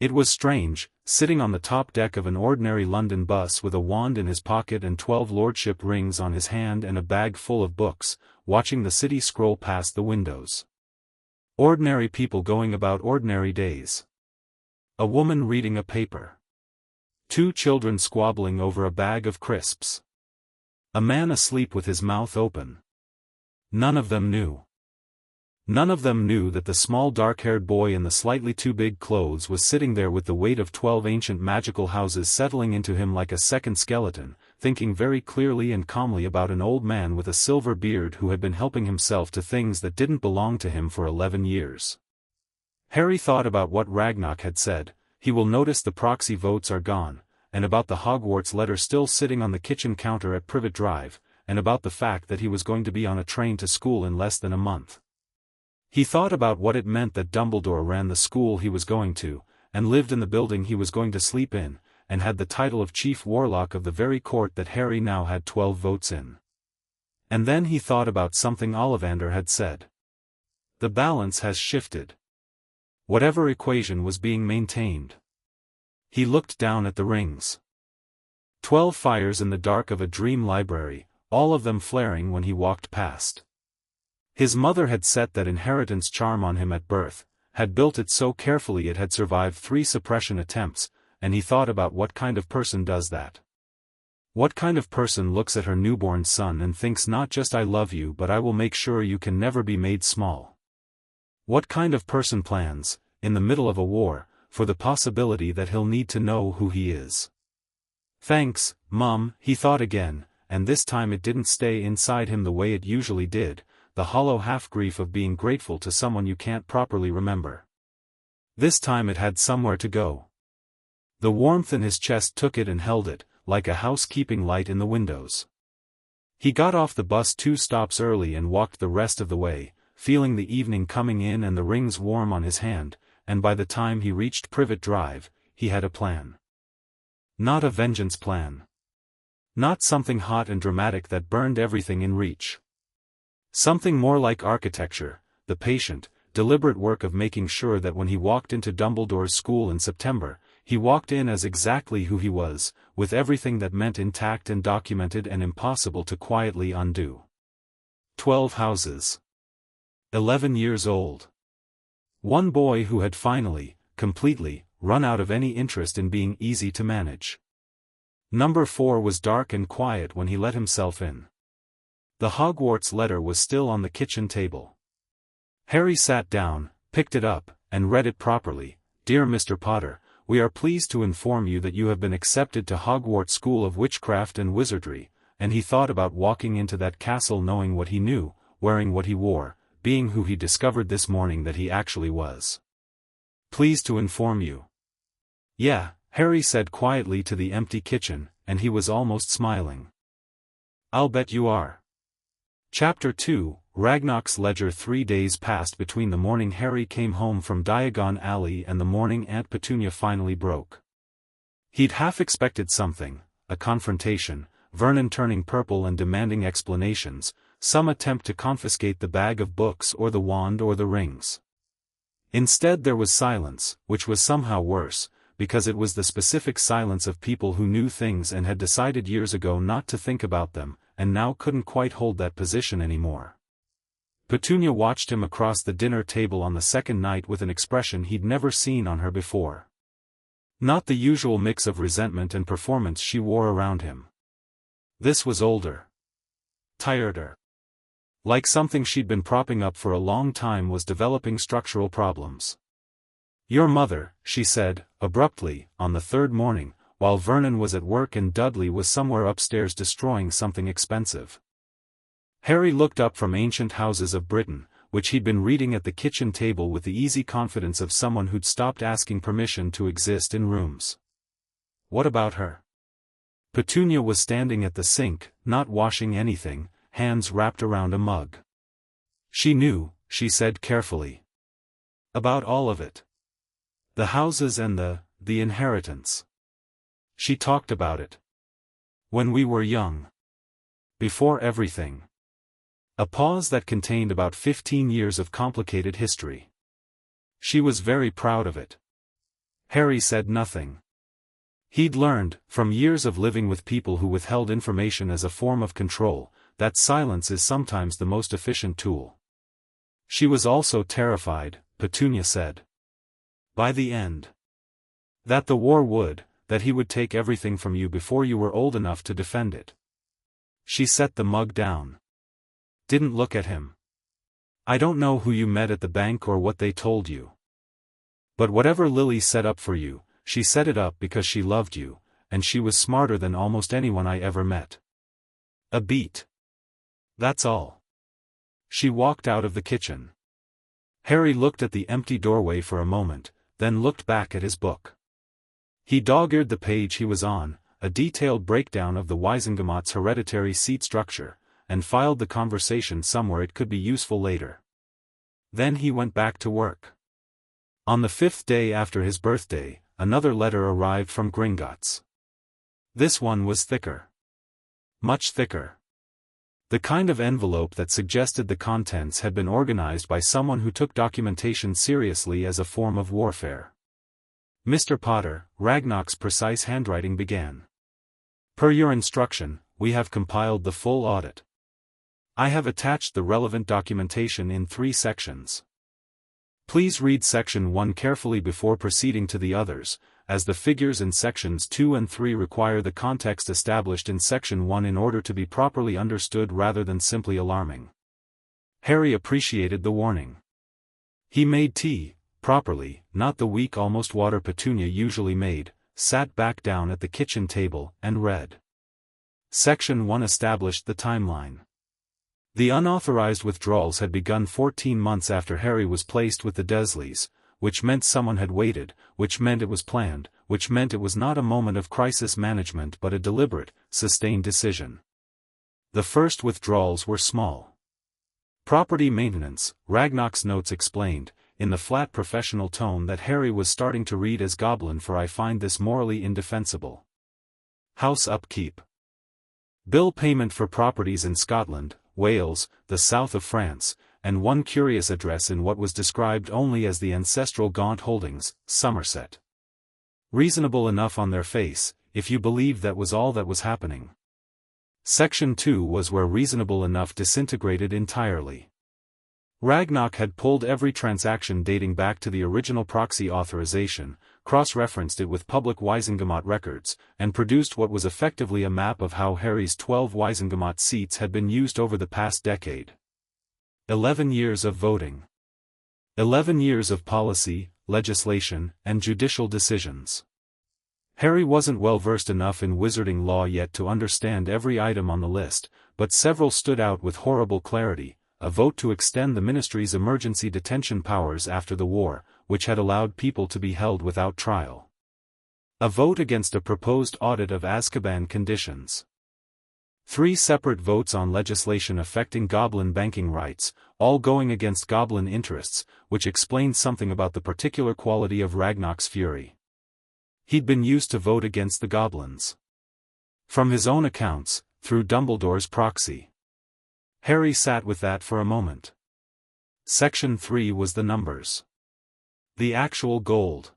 It was strange, sitting on the top deck of an ordinary London bus with a wand in his pocket and 12 lordship rings on his hand and a bag full of books, watching the city scroll past the windows. Ordinary people going about ordinary days. A woman reading a paper. 2 children squabbling over a bag of crisps. A man asleep with his mouth open. None of them knew. None of them knew that the small dark-haired boy in the slightly too big clothes was sitting there with the weight of 12 ancient magical houses settling into him like a second skeleton, thinking very clearly and calmly about an old man with a silver beard who had been helping himself to things that didn't belong to him for 11 years. Harry thought about what Ragnarok had said, he will notice the proxy votes are gone, and about the Hogwarts letter still sitting on the kitchen counter at Privet Drive, and about the fact that he was going to be on a train to school in less than a month. He thought about what it meant that Dumbledore ran the school he was going to, and lived in the building he was going to sleep in, and had the title of Chief Warlock of the very court that Harry now had 12 votes in. And then he thought about something Ollivander had said. The balance has shifted. Whatever equation was being maintained. He looked down at the rings. 12 fires in the dark of a dream library, all of them flaring when he walked past. His mother had set that inheritance charm on him at birth, had built it so carefully it had survived 3 suppression attempts, and he thought about what kind of person does that. What kind of person looks at her newborn son and thinks not just I love you but I will make sure you can never be made small. What kind of person plans, in the middle of a war, for the possibility that he'll need to know who he is. Thanks, Mum, he thought again, and this time it didn't stay inside him the way it usually did, the hollow half-grief of being grateful to someone you can't properly remember. This time it had somewhere to go. The warmth in his chest took it and held it, like a housekeeping light in the windows. He got off the bus 2 stops early and walked the rest of the way, feeling the evening coming in and the rings warm on his hand, and by the time he reached Privet Drive, he had a plan. Not a vengeance plan. Not something hot and dramatic that burned everything in reach. Something more like architecture, the patient, deliberate work of making sure that when he walked into Dumbledore's school in September, he walked in as exactly who he was, with everything that meant intact and documented and impossible to quietly undo. 12 houses. 11 years old. One boy who had finally, completely, run out of any interest in being easy to manage. Number 4 was dark and quiet when he let himself in. The Hogwarts letter was still on the kitchen table. Harry sat down, picked it up, and read it properly. "Dear Mr. Potter, we are pleased to inform you that you have been accepted to Hogwarts School of Witchcraft and Wizardry," and he thought about walking into that castle knowing what he knew, wearing what he wore, being who he discovered this morning that he actually was. "Pleased to inform you." "Yeah," Harry said quietly to the empty kitchen, and he was almost smiling. "I'll bet you are." Chapter 2, Ragnarok's Ledger. 3 days passed between the morning Harry came home from Diagon Alley and the morning Aunt Petunia finally broke. He'd half expected something, a confrontation, Vernon turning purple and demanding explanations, some attempt to confiscate the bag of books or the wand or the rings. Instead there was silence, which was somehow worse, because it was the specific silence of people who knew things and had decided years ago not to think about them, and now couldn't quite hold that position anymore. Petunia watched him across the dinner table on the second night with an expression he'd never seen on her before. Not the usual mix of resentment and performance she wore around him. This was older. Tireder. Like something she'd been propping up for a long time was developing structural problems. "Your mother," she said, abruptly, on the third morning, while Vernon was at work and Dudley was somewhere upstairs destroying something expensive. Harry looked up from Ancient Houses of Britain, which he'd been reading at the kitchen table with the easy confidence of someone who'd stopped asking permission to exist in rooms. "What about her?" Petunia was standing at the sink, not washing anything, hands wrapped around a mug. "She knew," she said carefully. "About all of it. The houses and the inheritance. She talked about it. When we were young. Before everything." A pause that contained about 15 years of complicated history. "She was very proud of it." Harry said nothing. He'd learned, from years of living with people who withheld information as a form of control, that silence is sometimes the most efficient tool. "She was also terrified," Petunia said. "By the end. That the war would, that he would take everything from you before you were old enough to defend it." She set the mug down. Didn't look at him. "I don't know who you met at the bank or what they told you. But whatever Lily set up for you, she set it up because she loved you, and she was smarter than almost anyone I ever met. A beat. That's all." She walked out of the kitchen. Harry looked at the empty doorway for a moment, then looked back at his book. He dog-eared the page he was on, a detailed breakdown of the Wizengamot's hereditary seat structure, and filed the conversation somewhere it could be useful later. Then he went back to work. On the 5th day after his birthday, another letter arrived from Gringotts. This one was thicker. Much thicker. The kind of envelope that suggested the contents had been organized by someone who took documentation seriously as a form of warfare. "Mr. Potter," Ragnarok's precise handwriting began. "Per your instruction, we have compiled the full audit. I have attached the relevant documentation in 3 sections. Please read Section 1 carefully before proceeding to the others, as the figures in Sections 2 and 3 require the context established in Section 1 in order to be properly understood rather than simply alarming." Harry appreciated the warning. He made tea, properly, not the weak almost water Petunia usually made, sat back down at the kitchen table, and read. Section 1 established the timeline. The unauthorized withdrawals had begun 14 months after Harry was placed with the Dursleys, which meant someone had waited, which meant it was planned, which meant it was not a moment of crisis management but a deliberate, sustained decision. The first withdrawals were small. Property maintenance, Ragnarok's notes explained, in the flat professional tone that Harry was starting to read as Goblin, for I find this morally indefensible. House upkeep. Bill payment for properties in Scotland, Wales, the south of France, and one curious address in what was described only as the ancestral Gaunt Holdings, Somerset. Reasonable enough on their face, if you believed that was all that was happening. Section 2 was where reasonable enough disintegrated entirely. Ragnarok had pulled every transaction dating back to the original proxy authorization, cross-referenced it with public Wizengamot records, and produced what was effectively a map of how Harry's 12 Wizengamot seats had been used over the past decade. 11 years of voting. 11 years of policy, legislation, and judicial decisions. Harry wasn't well versed enough in wizarding law yet to understand every item on the list, but several stood out with horrible clarity: a vote to extend the Ministry's emergency detention powers after the war, which had allowed people to be held without trial. A vote against a proposed audit of Azkaban conditions. 3 separate votes on legislation affecting Goblin banking rights, all going against Goblin interests, which explained something about the particular quality of Ragnarok's fury. He'd been used to vote against the Goblins. From his own accounts, through Dumbledore's proxy. Harry sat with that for a moment. Section 3 was the numbers. The actual gold.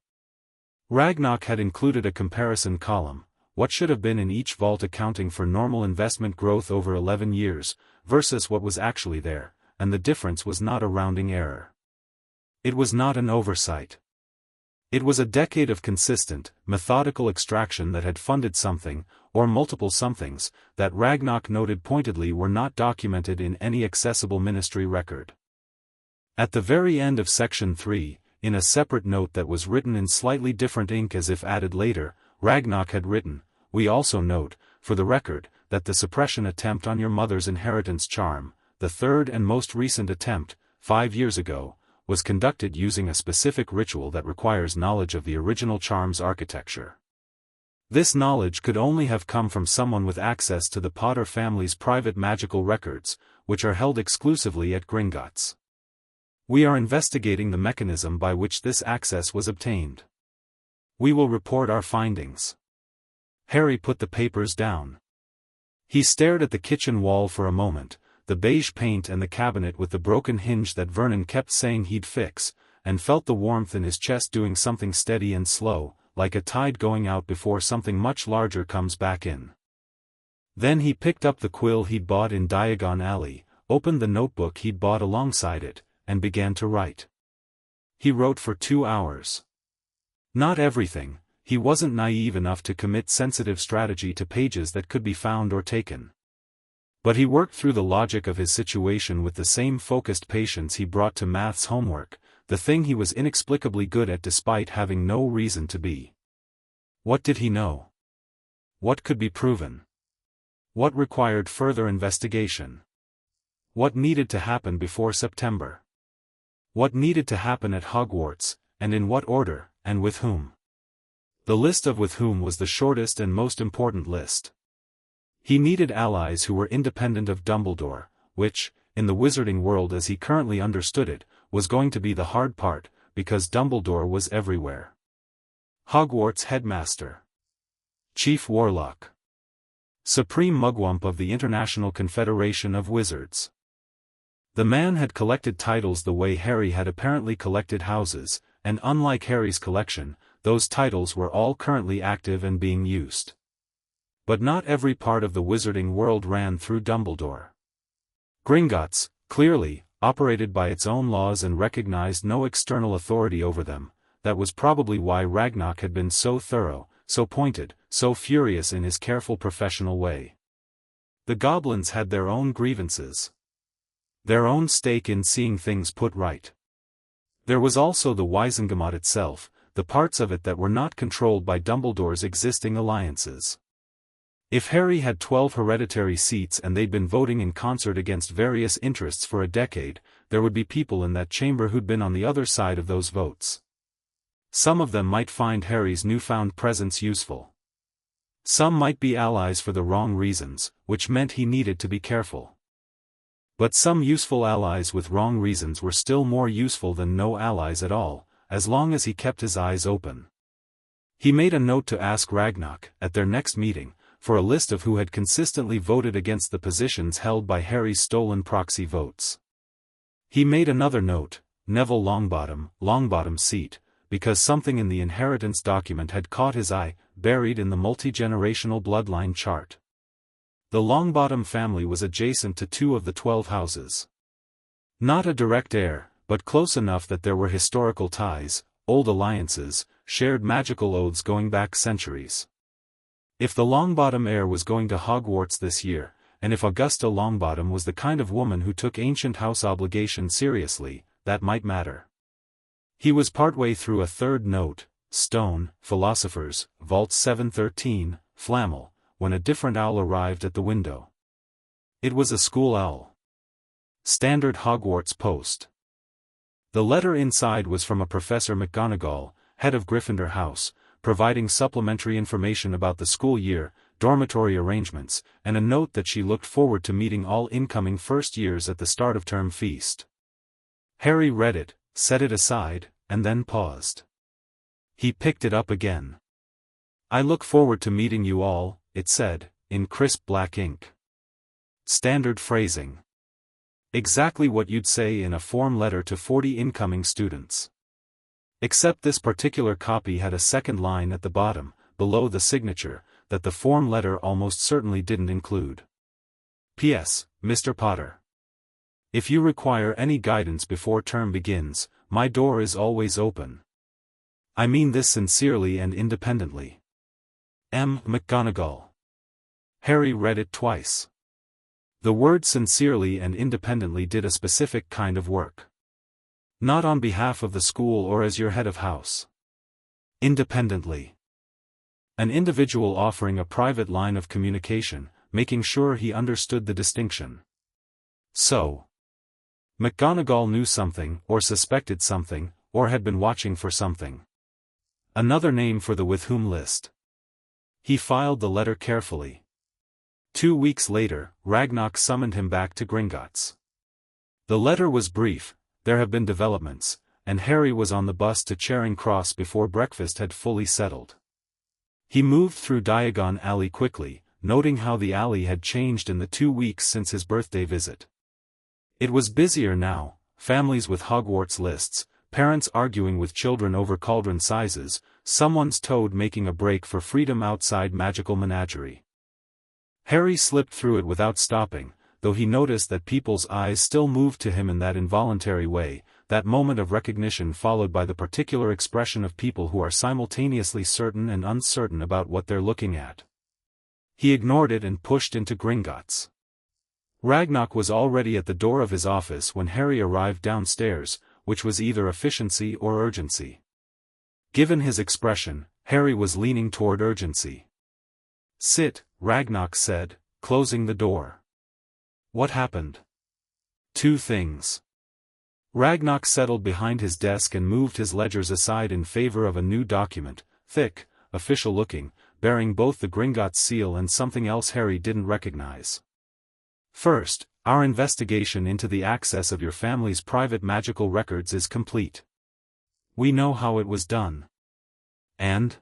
Ragnarok had included a comparison column, what should have been in each vault accounting for normal investment growth over 11 years, versus what was actually there, and the difference was not a rounding error. It was not an oversight. It was a decade of consistent, methodical extraction that had funded something, or multiple somethings, that Ragnarok noted pointedly were not documented in any accessible ministry record. At the very end of Section 3, in a separate note that was written in slightly different ink as if added later, Ragnarok had written, "We also note, for the record, that the suppression attempt on your mother's inheritance charm, the third and most recent attempt, 5 years ago, was conducted using a specific ritual that requires knowledge of the original charm's architecture. This knowledge could only have come from someone with access to the Potter family's private magical records, which are held exclusively at Gringotts. We are investigating the mechanism by which this access was obtained. We will report our findings." Harry put the papers down. He stared at the kitchen wall for a moment, the beige paint and the cabinet with the broken hinge that Vernon kept saying he'd fix, and felt the warmth in his chest doing something steady and slow, like a tide going out before something much larger comes back in. Then he picked up the quill he'd bought in Diagon Alley, opened the notebook he'd bought alongside it, and began to write. He wrote for 2 hours. Not everything, he wasn't naive enough to commit sensitive strategy to pages that could be found or taken. But he worked through the logic of his situation with the same focused patience he brought to maths homework, the thing he was inexplicably good at despite having no reason to be. What did he know? What could be proven? What required further investigation? What needed to happen before September? What needed to happen at Hogwarts, and in what order, and with whom? The list of with whom was the shortest and most important list. He needed allies who were independent of Dumbledore, which, in the wizarding world as he currently understood it, was going to be the hard part, because Dumbledore was everywhere. Hogwarts headmaster. Chief warlock. Supreme mugwump of the International Confederation of Wizards. The man had collected titles the way Harry had apparently collected houses, and unlike Harry's collection, those titles were all currently active and being used. But not every part of the wizarding world ran through Dumbledore. Gringotts, clearly, operated by its own laws and recognized no external authority over them. That was probably why Ragnarok had been so thorough, so pointed, so furious in his careful professional way. The goblins had their own grievances. Their own stake in seeing things put right. There was also the Wizengamot itself, the parts of it that were not controlled by Dumbledore's existing alliances. If Harry had 12 hereditary seats and they'd been voting in concert against various interests for a decade, there would be people in that chamber who'd been on the other side of those votes. Some of them might find Harry's newfound presence useful. Some might be allies for the wrong reasons, which meant he needed to be careful. But some useful allies with wrong reasons were still more useful than no allies at all, as long as he kept his eyes open. He made a note to ask Ragnarok, at their next meeting, for a list of who had consistently voted against the positions held by Harry's stolen proxy votes. He made another note, Neville Longbottom's seat, because something in the inheritance document had caught his eye, buried in the multi-generational bloodline chart. The Longbottom family was adjacent to 2 of the 12 houses. Not a direct heir, but close enough that there were historical ties, old alliances, shared magical oaths going back centuries. If the Longbottom heir was going to Hogwarts this year, and if Augusta Longbottom was the kind of woman who took ancient house obligation seriously, that might matter. He was partway through a third note, stone, philosophers, vault 713, flannel, when a different owl arrived at the window. It was a school owl. Standard Hogwarts post. The letter inside was from a Professor McGonagall, head of Gryffindor House, providing supplementary information about the school year, dormitory arrangements, and a note that she looked forward to meeting all incoming first years at the start of term feast. Harry read it, set it aside, and then paused. He picked it up again. "I look forward to meeting you all," it said, in crisp black ink. Standard phrasing. Exactly what you'd say in a form letter to 40 incoming students. Except this particular copy had a second line at the bottom, below the signature, that the form letter almost certainly didn't include. P.S. Mr. Potter. If you require any guidance before term begins, my door is always open. I mean this sincerely and independently. M. McGonagall. Harry read it twice. The word sincerely and independently did a specific kind of work. Not on behalf of the school or as your head of house. Independently. An individual offering a private line of communication, making sure he understood the distinction. So, McGonagall knew something, or suspected something, or had been watching for something. Another name for the with whom list. He filed the letter carefully. 2 weeks later, Ragnarok summoned him back to Gringotts. The letter was brief. There have been developments, and Harry was on the bus to Charing Cross before breakfast had fully settled. He moved through Diagon Alley quickly, noting how the alley had changed in the 2 weeks since his birthday visit. It was busier now, families with Hogwarts lists, parents arguing with children over cauldron sizes, someone's toad making a break for freedom outside magical menagerie. Harry slipped through it without stopping, though he noticed that people's eyes still moved to him in that involuntary way, that moment of recognition followed by the particular expression of people who are simultaneously certain and uncertain about what they're looking at. He ignored it and pushed into Gringotts. Ragnarok was already at the door of his office when Harry arrived downstairs, which was either efficiency or urgency. Given his expression, Harry was leaning toward urgency. "Sit," Ragnarok said, closing the door. "What happened?" "Two things." Ragnarok settled behind his desk and moved his ledgers aside in favor of a new document, thick, official-looking, bearing both the Gringotts seal and something else Harry didn't recognize. "First, our investigation into the access of your family's private magical records is complete. We know how it was done. And?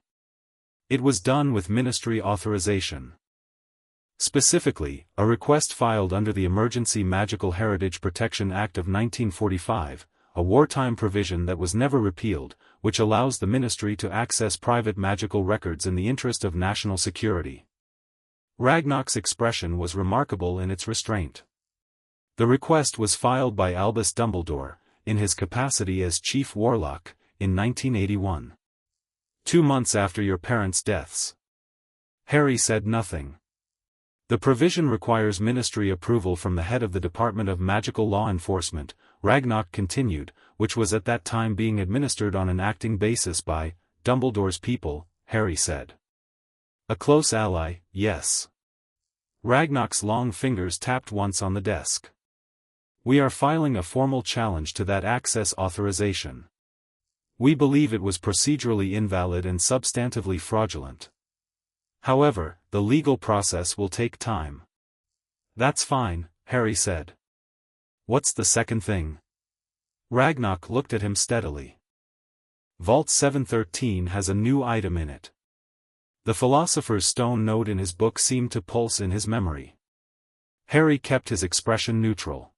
It was done with ministry authorization. Specifically, a request filed under the Emergency Magical Heritage Protection Act of 1945, a wartime provision that was never repealed, which allows the ministry to access private magical records in the interest of national security." Ragnarok's expression was remarkable in its restraint. The request was filed by Albus Dumbledore, in his capacity as Chief Warlock, in 1981. 2 months after your parents' deaths. Harry said nothing. The provision requires ministry approval from the head of the Department of Magical Law Enforcement, Ragnarok continued, which was at that time being administered on an acting basis by Dumbledore's people, Harry said. "A close ally, yes." Ragnarok's long fingers tapped once on the desk. "We are filing a formal challenge to that access authorization. We believe it was procedurally invalid and substantively fraudulent. However, the legal process will take time." "That's fine," Harry said. "What's the second thing?" Ragnarok looked at him steadily. "Vault 713 has a new item in it." The philosopher's stone note in his book seemed to pulse in his memory. Harry kept his expression neutral.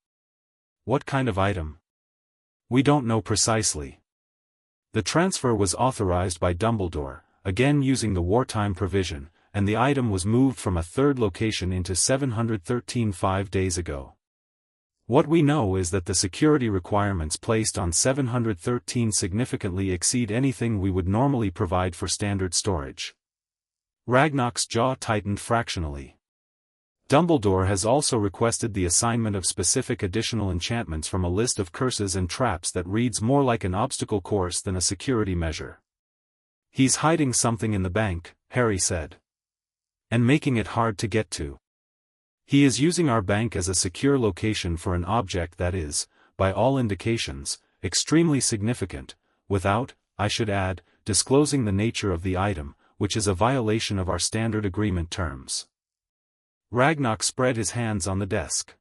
"What kind of item?" "We don't know precisely. The transfer was authorized by Dumbledore, again using the wartime provision, and the item was moved from a third location into 713 5 days ago." What we know is that the security requirements placed on 713 significantly exceed anything we would normally provide for standard storage. Ragnar's jaw tightened fractionally. Dumbledore has also requested the assignment of specific additional enchantments from a list of curses and traps that reads more like an obstacle course than a security measure. He's hiding something in the bank, Harry said. And making it hard to get to. He is using our bank as a secure location for an object that is, by all indications, extremely significant, without, I should add, disclosing the nature of the item, which is a violation of our standard agreement terms. Ragnar spread his hands on the desk.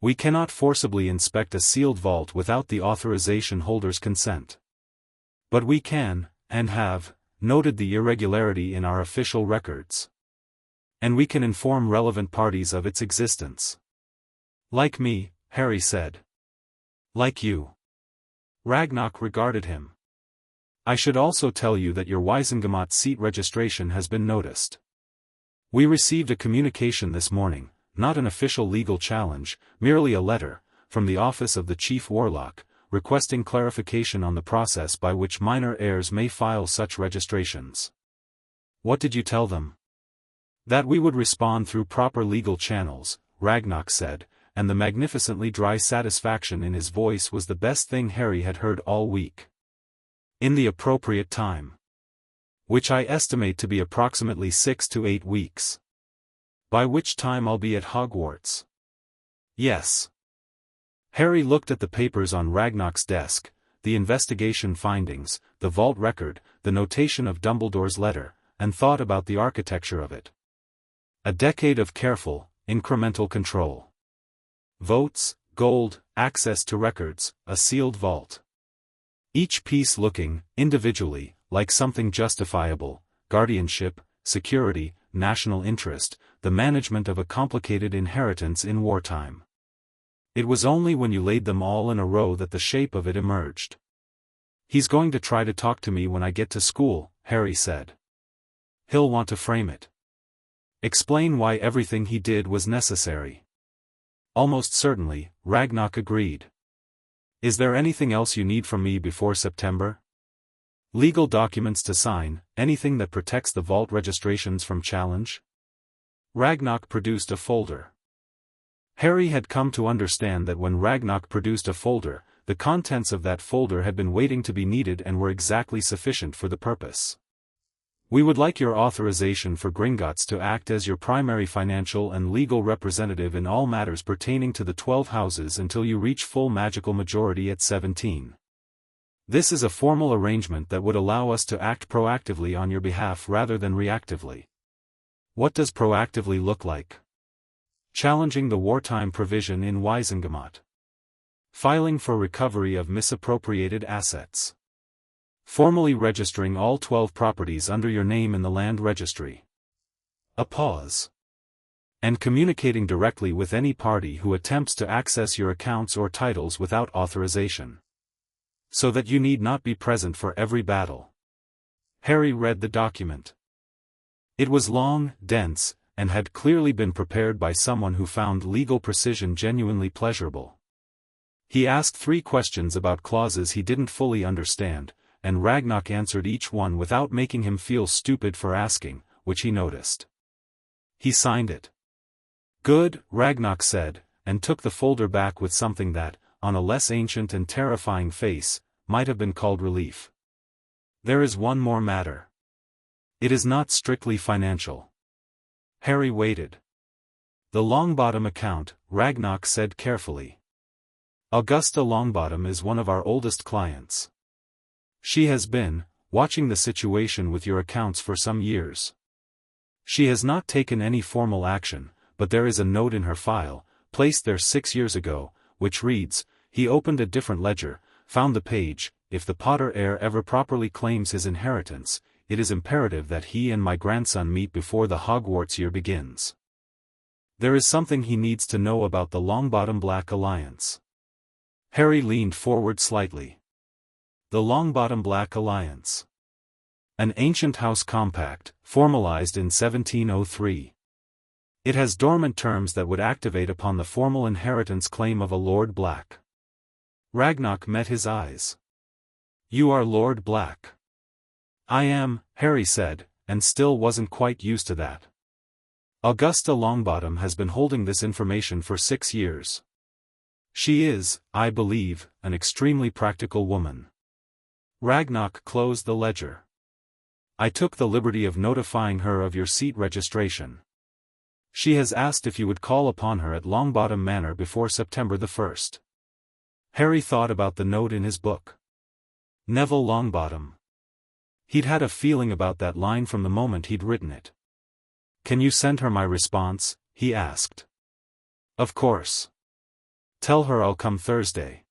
We cannot forcibly inspect a sealed vault without the authorization holder's consent. But we can, and have, noted the irregularity in our official records. And we can inform relevant parties of its existence. Like me, Harry said. Like you. Ragnar regarded him. I should also tell you that your Wizengamot seat registration has been noticed. We received a communication this morning, not an official legal challenge, merely a letter, from the office of the Chief Warlock, requesting clarification on the process by which minor heirs may file such registrations. What did you tell them? That we would respond through proper legal channels, Ragnar said, and the magnificently dry satisfaction in his voice was the best thing Harry had heard all week. In the appropriate time. Which I estimate to be approximately 6 to 8 weeks. By which time I'll be at Hogwarts. Yes. Harry looked at the papers on Ragnar's desk, the investigation findings, the vault record, the notation of Dumbledore's letter, and thought about the architecture of it. A decade of careful, incremental control. Votes, gold, access to records, a sealed vault. Each piece looking, individually, like something justifiable: guardianship, security, national interest, the management of a complicated inheritance in wartime. It was only when you laid them all in a row that the shape of it emerged. He's going to try to talk to me when I get to school, Harry said. He'll want to frame it. Explain why everything he did was necessary. Almost certainly, Ragnar agreed. Is there anything else you need from me before September? Legal documents to sign, anything that protects the vault registrations from challenge? Ragnar produced a folder. Harry had come to understand that when Ragnar produced a folder, the contents of that folder had been waiting to be needed and were exactly sufficient for the purpose. We would like your authorization for Gringotts to act as your primary financial and legal representative in all matters pertaining to the 12 houses until you reach full magical majority at 17. This is a formal arrangement that would allow us to act proactively on your behalf rather than reactively. What does proactively look like? Challenging the wartime provision in Wizengamot. Filing for recovery of misappropriated assets. Formally registering all 12 properties under your name in the land registry. A pause. And communicating directly with any party who attempts to access your accounts or titles without authorization. So that you need not be present for every battle. Harry read the document. It was long, dense, and had clearly been prepared by someone who found legal precision genuinely pleasurable. He asked 3 questions about clauses he didn't fully understand, and Ragnar answered each one without making him feel stupid for asking, which he noticed. He signed it. Good, Ragnar said, and took the folder back with something that, on a less ancient and terrifying face, might have been called relief. There is one more matter. It is not strictly financial. Harry waited. The Longbottom account, Ragnar said carefully. Augusta Longbottom is one of our oldest clients. She has been, watching the situation with your accounts for some years. She has not taken any formal action, but there is a note in her file, placed there 6 years ago, which reads, he opened a different ledger, found the page, if the Potter heir ever properly claims his inheritance, it is imperative that he and my grandson meet before the Hogwarts year begins. There is something he needs to know about the Longbottom Black Alliance. Harry leaned forward slightly. The Longbottom Black Alliance. An ancient house compact, formalized in 1703. It has dormant terms that would activate upon the formal inheritance claim of a Lord Black. Ragnarok met his eyes. You are Lord Black. I am, Harry said, and still wasn't quite used to that. Augusta Longbottom has been holding this information for 6 years. She is, I believe, an extremely practical woman. Ragnarok closed the ledger. I took the liberty of notifying her of your seat registration. She has asked if you would call upon her at Longbottom Manor before September the 1st. Harry thought about the note in his book. Neville Longbottom. He'd had a feeling about that line from the moment he'd written it. Can you send her my response? He asked. Of course. Tell her I'll come Thursday.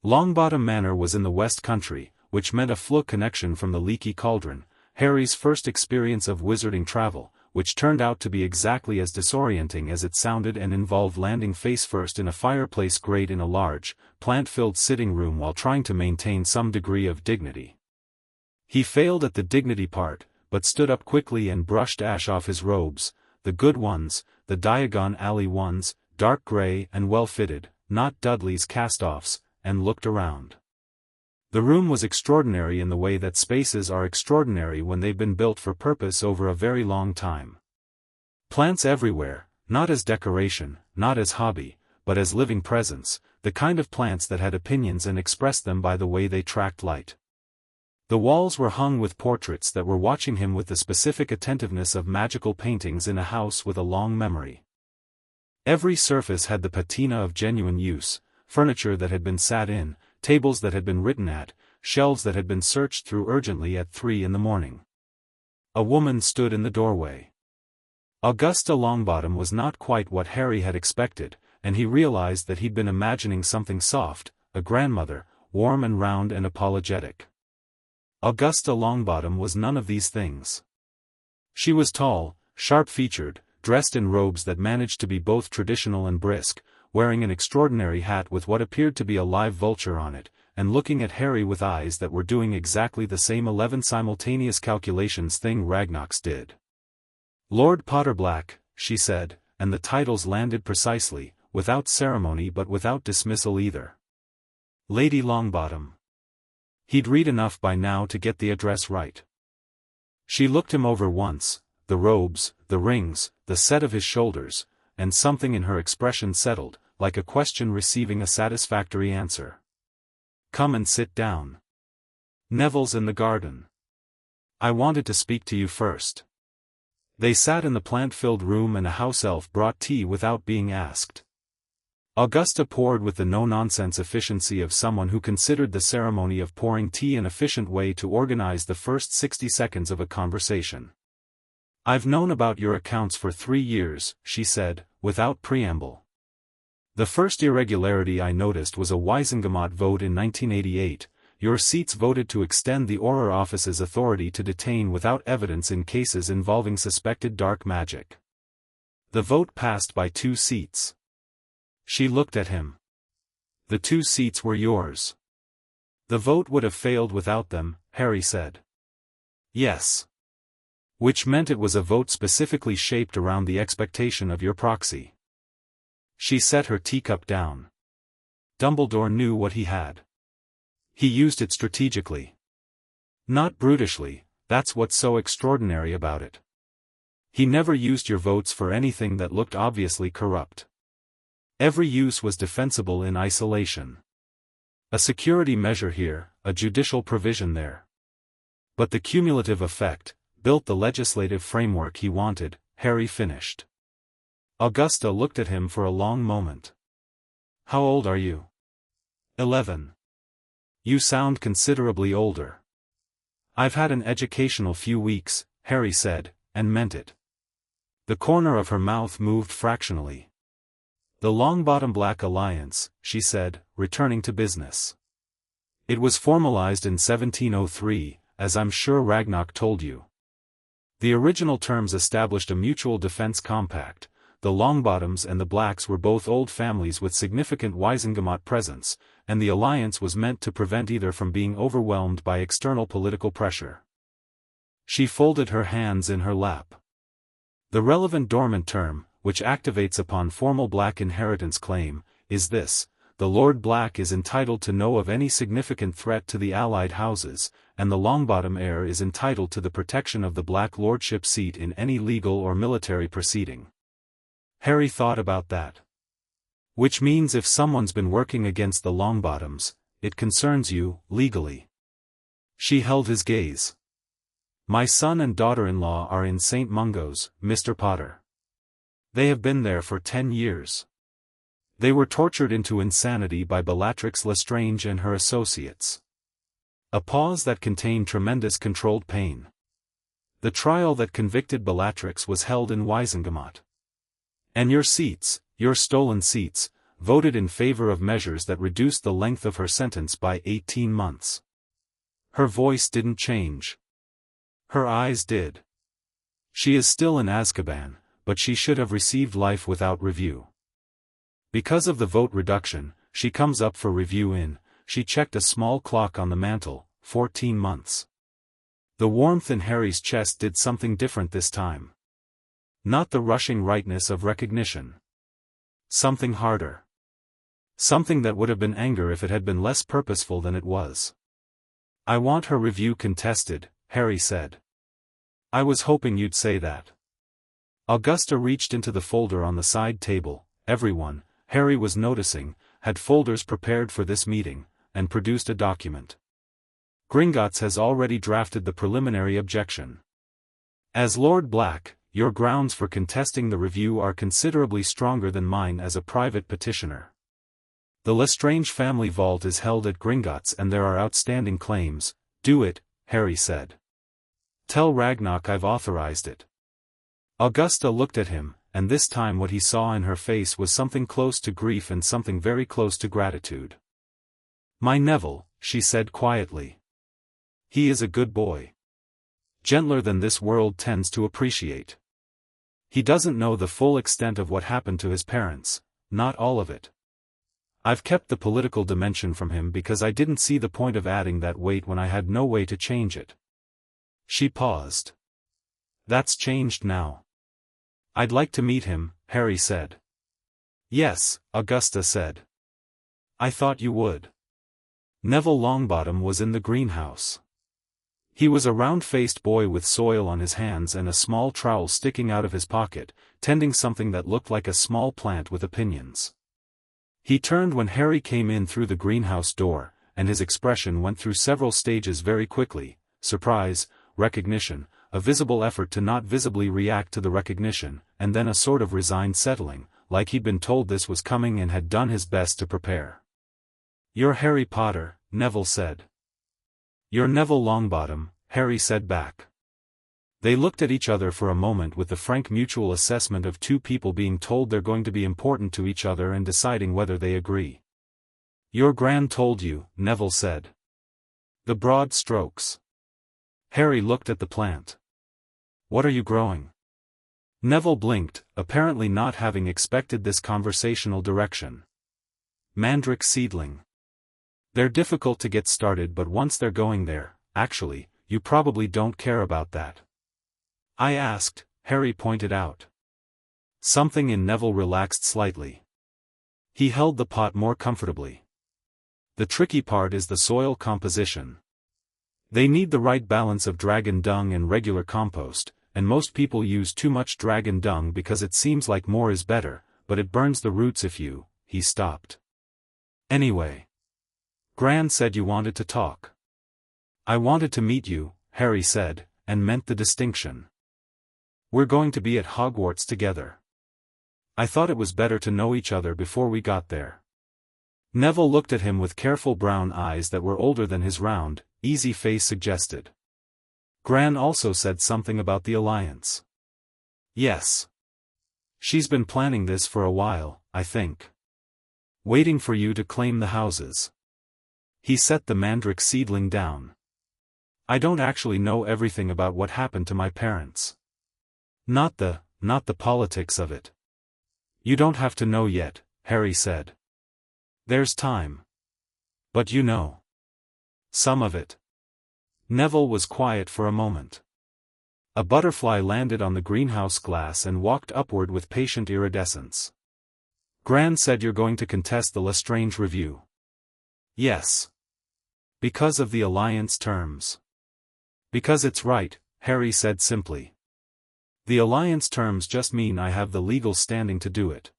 Longbottom Manor was in the West Country, which meant a fluke connection from the Leaky Cauldron, Harry's first experience of wizarding travel, which turned out to be exactly as disorienting as it sounded and involved landing face-first in a fireplace grate in a large, plant-filled sitting room while trying to maintain some degree of dignity. He failed at the dignity part, but stood up quickly and brushed ash off his robes, the good ones, the Diagon Alley ones, dark gray and well-fitted, not Dudley's cast-offs, and looked around. The room was extraordinary in the way that spaces are extraordinary when they've been built for purpose over a very long time. Plants everywhere, not as decoration, not as hobby, but as living presence, the kind of plants that had opinions and expressed them by the way they tracked light. The walls were hung with portraits that were watching him with the specific attentiveness of magical paintings in a house with a long memory. Every surface had the patina of genuine use, furniture that had been sat in, tables that had been written at, shelves that had been searched through urgently at 3 in the morning. A woman stood in the doorway. Augusta Longbottom was not quite what Harry had expected, and he realized that he'd been imagining something soft, a grandmother, warm and round and apologetic. Augusta Longbottom was none of these things. She was tall, sharp-featured, dressed in robes that managed to be both traditional and brisk, wearing an extraordinary hat with what appeared to be a live vulture on it, and looking at Harry with eyes that were doing exactly the same 11 simultaneous calculations thing Ragnarok's did. Lord Potterblack, she said, and the titles landed precisely, without ceremony but without dismissal either. Lady Longbottom. He'd read enough by now to get the address right. She looked him over once, the robes, the rings, the set of his shoulders, and something in her expression settled, like a question receiving a satisfactory answer. Come and sit down. Neville's in the garden. I wanted to speak to you first. They sat in the plant-filled room and a house elf brought tea without being asked. Augusta poured with the no-nonsense efficiency of someone who considered the ceremony of pouring tea an efficient way to organize the first 60 seconds of a conversation. I've known about your accounts for 3 years, she said, without preamble. The first irregularity I noticed was a Wizengamot vote in 1988. Your seats voted to extend the Auror Office's authority to detain without evidence in cases involving suspected dark magic. The vote passed by 2 seats. She looked at him. The 2 seats were yours. The vote would have failed without them, Harry said. Yes. Which meant it was a vote specifically shaped around the expectation of your proxy. She set her teacup down. Dumbledore knew what he had. He used it strategically. Not brutishly, that's what's so extraordinary about it. He never used your votes for anything that looked obviously corrupt. Every use was defensible in isolation. A security measure here, a judicial provision there. But the cumulative effect built the legislative framework he wanted, Harry finished. Augusta looked at him for a long moment. How old are you? 11. You sound considerably older. I've had an educational few weeks, Harry said, and meant it. The corner of her mouth moved fractionally. The Longbottom Black Alliance, she said, returning to business. It was formalized in 1703, as I'm sure Ragnarok told you. The original terms established a mutual defense compact. The Longbottoms and the Blacks were both old families with significant Wizengamot presence, and the alliance was meant to prevent either from being overwhelmed by external political pressure. She folded her hands in her lap. The relevant dormant term, which activates upon formal Black inheritance claim, is this: the Lord Black is entitled to know of any significant threat to the allied houses, and the Longbottom heir is entitled to the protection of the Black lordship seat in any legal or military proceeding. Harry thought about that. Which means if someone's been working against the Longbottoms, it concerns you, legally. She held his gaze. My son and daughter-in-law are in St. Mungo's, Mr. Potter. They have been there for 10 years. They were tortured into insanity by Bellatrix Lestrange and her associates. A pause that contained tremendous controlled pain. The trial that convicted Bellatrix was held in Wizengamot. And your seats, your stolen seats, voted in favor of measures that reduced the length of her sentence by 18 months. Her voice didn't change. Her eyes did. She is still in Azkaban, but she should have received life without review. Because of the vote reduction, she comes up for review in, she checked a small clock on the mantel, 14 months. The warmth in Harry's chest did something different this time. Not the rushing rightness of recognition. Something harder. Something that would have been anger if it had been less purposeful than it was. I want her review contested, Harry said. I was hoping you'd say that. Augusta reached into the folder on the side table. Everyone, Harry was noticing, had folders prepared for this meeting, and produced a document. Gringotts has already drafted the preliminary objection. As Lord Black, your grounds for contesting the review are considerably stronger than mine as a private petitioner. The Lestrange family vault is held at Gringotts and there are outstanding claims. Do it, Harry said. Tell Ragnarok I've authorized it. Augusta looked at him, and this time what he saw in her face was something close to grief and something very close to gratitude. My Neville, she said quietly. He is a good boy. Gentler than this world tends to appreciate. He doesn't know the full extent of what happened to his parents, not all of it. I've kept the political dimension from him because I didn't see the point of adding that weight when I had no way to change it. She paused. That's changed now. I'd like to meet him, Harry said. Yes, Augusta said. I thought you would. Neville Longbottom was in the greenhouse. He was a round-faced boy with soil on his hands and a small trowel sticking out of his pocket, tending something that looked like a small plant with opinions. He turned when Harry came in through the greenhouse door, and his expression went through several stages very quickly: surprise, recognition, a visible effort to not visibly react to the recognition, and then a sort of resigned settling, like he'd been told this was coming and had done his best to prepare. You're Harry Potter, Neville said. You're Neville Longbottom, Harry said back. They looked at each other for a moment with the frank mutual assessment of two people being told they're going to be important to each other and deciding whether they agree. Your Gran told you, Neville said. The broad strokes. Harry looked at the plant. What are you growing? Neville blinked, apparently not having expected this conversational direction. Mandrake seedling. They're difficult to get started, but once they're going there, actually, you probably don't care about that. I asked, Harry pointed out. Something in Neville relaxed slightly. He held the pot more comfortably. The tricky part is the soil composition. They need the right balance of dragon dung and regular compost, and most people use too much dragon dung because it seems like more is better, but it burns the roots if you. He stopped. Anyway. Gran said you wanted to talk. I wanted to meet you, Harry said, and meant the distinction. We're going to be at Hogwarts together. I thought it was better to know each other before we got there. Neville looked at him with careful brown eyes that were older than his round, easy face suggested. Gran also said something about the alliance. Yes. She's been planning this for a while, I think. Waiting for you to claim the houses. He set the mandrake seedling down. I don't actually know everything about what happened to my parents. Not the politics of it. You don't have to know yet, Harry said. There's time. But you know. Some of it. Neville was quiet for a moment. A butterfly landed on the greenhouse glass and walked upward with patient iridescence. Gran said, "You're going to contest the Lestrange review?" "Yes. Because of the alliance terms." "Because it's right," Harry said simply. "The alliance terms just mean I have the legal standing to do it."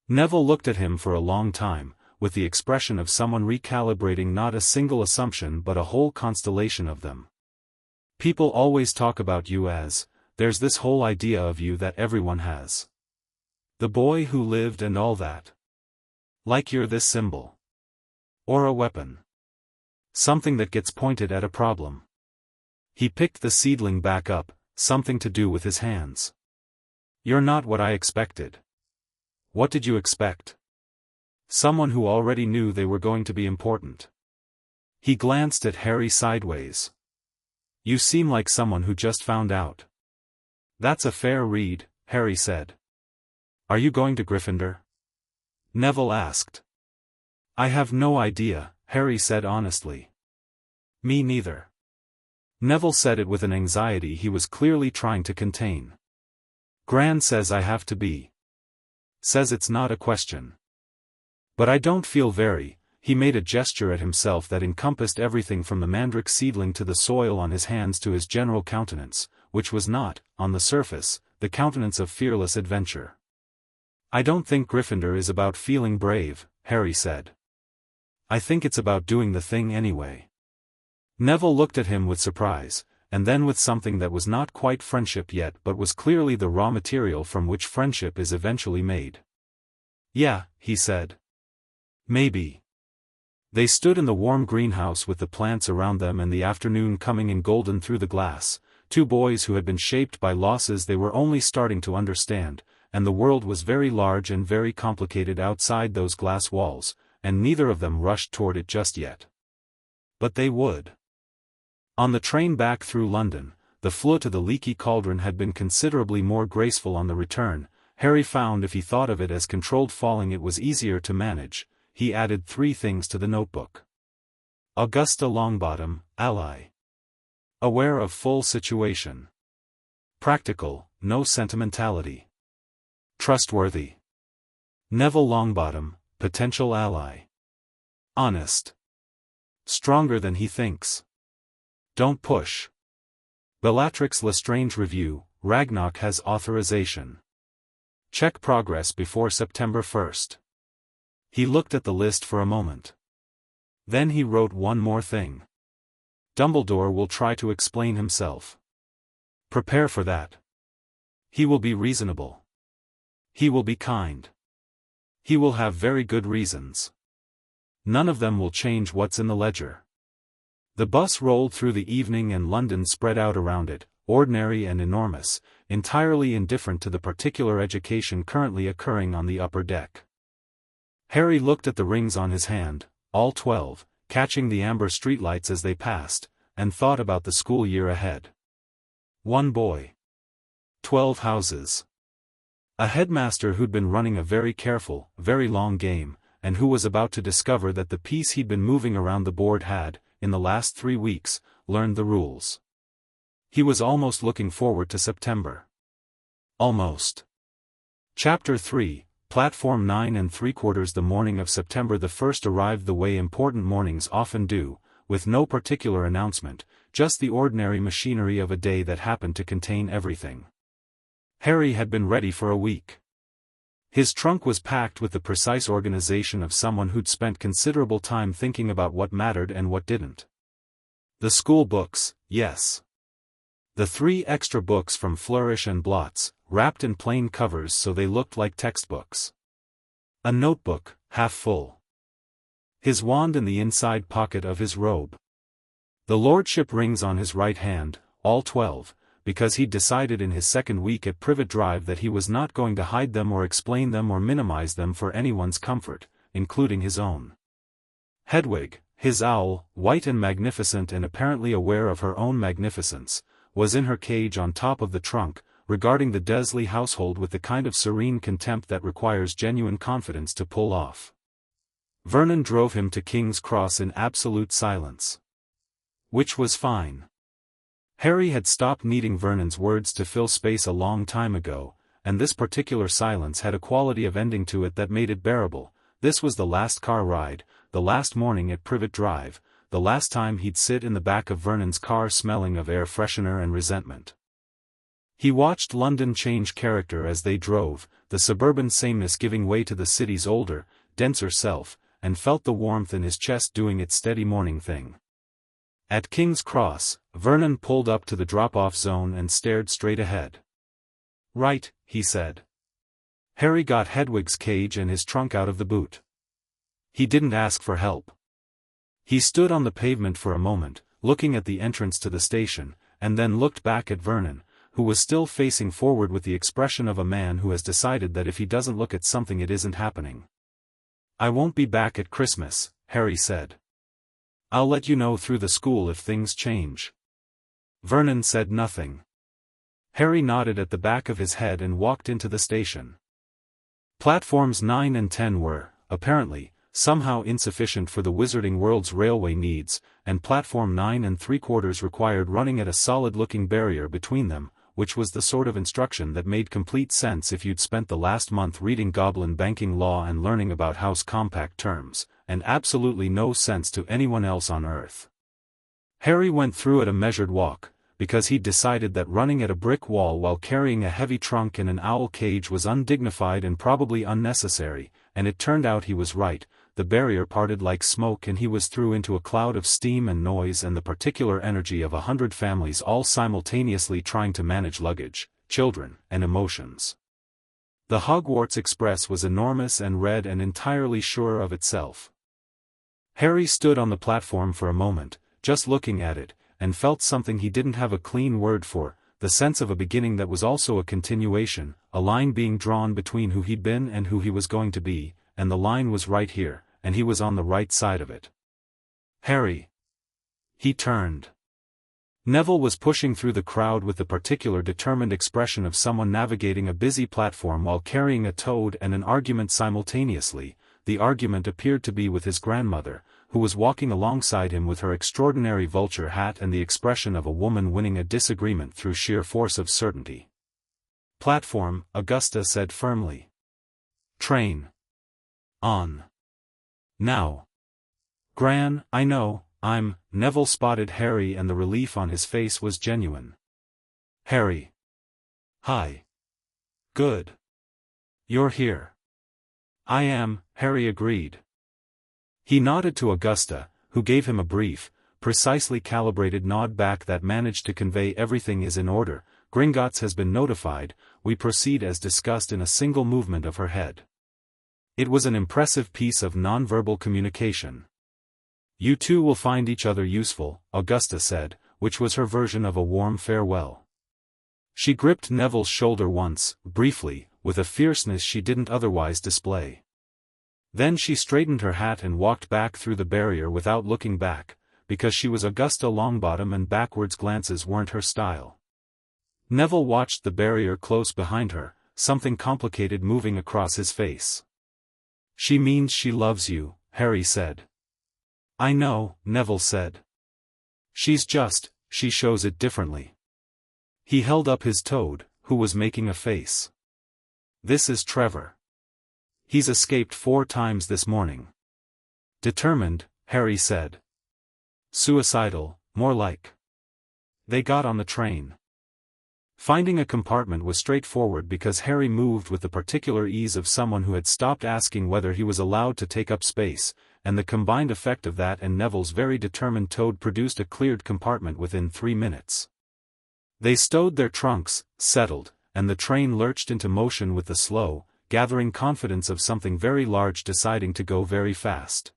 Neville looked at him for a long time, with the expression of someone recalibrating not a single assumption but a whole constellation of them. "People always talk about you as, there's this whole idea of you that everyone has. The boy who lived and all that. Like you're this symbol. Or a weapon. Something that gets pointed at a problem." He picked the seedling back up, "Something to do with his hands." "You're not what I expected." "What did you expect?" "Someone who already knew they were going to be important." He glanced at Harry sideways. "You seem like someone who just found out." "That's a fair read," Harry said. "Are you going to Gryffindor?" Neville asked. "I have no idea," Harry said honestly. "Me neither." Neville said it with an anxiety he was clearly trying to contain. "Gran says I have to be. Says it's not a question. But I don't feel very." He made a gesture at himself that encompassed everything from the mandrake seedling to the soil on his hands to his general countenance, which was not, on the surface, the countenance of fearless adventure. "I don't think Gryffindor is about feeling brave," Harry said. "I think it's about doing the thing anyway." Neville looked at him with surprise, and then with something that was not quite friendship yet but was clearly the raw material from which friendship is eventually made. "Yeah," he said. "Maybe." They stood in the warm greenhouse with the plants around them and the afternoon coming in golden through the glass, two boys who had been shaped by losses they were only starting to understand, and the world was very large and very complicated outside those glass walls, and neither of them rushed toward it just yet. But they would. On the train back through London, the flow to the leaky cauldron had been considerably more graceful on the return. Harry found if he thought of it as controlled falling it was easier to manage. He added 3 things to the notebook. Augusta Longbottom, ally. Aware of full situation. Practical, no sentimentality. Trustworthy. Neville Longbottom, potential ally. Honest. Stronger than he thinks. Don't push. Bellatrix Lestrange Review, Ragnarok has authorization. Check progress before September 1st. He looked at the list for a moment. Then he wrote one more thing. Dumbledore will try to explain himself. Prepare for that. He will be reasonable. He will be kind. He will have very good reasons. None of them will change what's in the ledger. The bus rolled through the evening and London spread out around it, ordinary and enormous, entirely indifferent to the particular education currently occurring on the upper deck. Harry looked at the rings on his hand, all 12, catching the amber streetlights as they passed, and thought about the school year ahead. 1 boy. 12 houses. A headmaster who'd been running a very careful, very long game, and who was about to discover that the piece he'd been moving around the board had, in the last 3 weeks, learned the rules. He was almost looking forward to September. Almost. Chapter 3, Platform 9 3/4. The morning of September the 1st arrived the way important mornings often do, with no particular announcement, just the ordinary machinery of a day that happened to contain everything. Harry had been ready for a week. His trunk was packed with the precise organization of someone who'd spent considerable time thinking about what mattered and what didn't. The school books, yes. The 3 extra books from Flourish and Blots, wrapped in plain covers so they looked like textbooks. A notebook, half full. His wand in the inside pocket of his robe. The lordship rings on his right hand, all 12, because he'd decided in his second week at Privet Drive that he was not going to hide them or explain them or minimize them for anyone's comfort, including his own. Hedwig, his owl, white and magnificent and apparently aware of her own magnificence, was in her cage on top of the trunk, regarding the Dursley household with the kind of serene contempt that requires genuine confidence to pull off. Vernon drove him to King's Cross in absolute silence. Which was fine. Harry had stopped needing Vernon's words to fill space a long time ago, and this particular silence had a quality of ending to it that made it bearable. This was the last car ride, the last morning at Privet Drive, the last time he'd sit in the back of Vernon's car smelling of air freshener and resentment. He watched London change character as they drove, the suburban sameness giving way to the city's older, denser self, and felt the warmth in his chest doing its steady morning thing. At King's Cross, Vernon pulled up to the drop-off zone and stared straight ahead. "Right," he said. Harry got Hedwig's cage and his trunk out of the boot. He didn't ask for help. He stood on the pavement for a moment, looking at the entrance to the station, and then looked back at Vernon, who was still facing forward with the expression of a man who has decided that if he doesn't look at something it isn't happening. "I won't be back at Christmas," Harry said. "I'll let you know through the school if things change." Vernon said nothing. Harry nodded at the back of his head and walked into the station. Platforms 9 and 10 were, apparently, somehow insufficient for the Wizarding World's railway needs, and platform 9 3/4 required running at a solid-looking barrier between them, which was the sort of instruction that made complete sense if you'd spent the last month reading Goblin banking law and learning about house compact terms, and absolutely no sense to anyone else on Earth. Harry went through at a measured walk, because he'd decided that running at a brick wall while carrying a heavy trunk in an owl cage was undignified and probably unnecessary, and it turned out he was right. The barrier parted like smoke and he was through into a cloud of steam and noise and the particular energy of 100 families all simultaneously trying to manage luggage, children, and emotions. The Hogwarts Express was enormous and red and entirely sure of itself. Harry stood on the platform for a moment, just looking at it, and felt something he didn't have a clean word for, the sense of a beginning that was also a continuation, a line being drawn between who he'd been and who he was going to be, and the line was right here, and he was on the right side of it. "Harry." He turned. Neville was pushing through the crowd with the particular determined expression of someone navigating a busy platform while carrying a toad and an argument simultaneously. The argument appeared to be with his grandmother, who was walking alongside him with her extraordinary vulture hat and the expression of a woman winning a disagreement through sheer force of certainty. "Platform," Augusta said firmly. "Train. On. Now." "Gran, I know, Neville spotted Harry and the relief on his face was genuine. "Harry." "Hi." "Good. You're here." "I am," Harry agreed. He nodded to Augusta, who gave him a brief, precisely calibrated nod back that managed to convey everything is in order. "Gringotts has been notified, we proceed as discussed," in a single movement of her head. It was an impressive piece of nonverbal communication. "You two will find each other useful," Augusta said, which was her version of a warm farewell. She gripped Neville's shoulder once, briefly, with a fierceness she didn't otherwise display. Then she straightened her hat and walked back through the barrier without looking back, because she was Augusta Longbottom and backwards glances weren't her style. Neville watched the barrier close behind her, something complicated moving across his face. "She means she loves you," Harry said. "I know," Neville said. She shows it differently." He held up his toad, who was making a face. "This is Trevor. He's escaped 4 times this morning." "Determined," Harry said. "Suicidal, more like." They got on the train. Finding a compartment was straightforward because Harry moved with the particular ease of someone who had stopped asking whether he was allowed to take up space, and the combined effect of that and Neville's very determined toad produced a cleared compartment within 3 minutes. They stowed their trunks, settled, and the train lurched into motion with the slow, gathering confidence of something very large deciding to go very fast.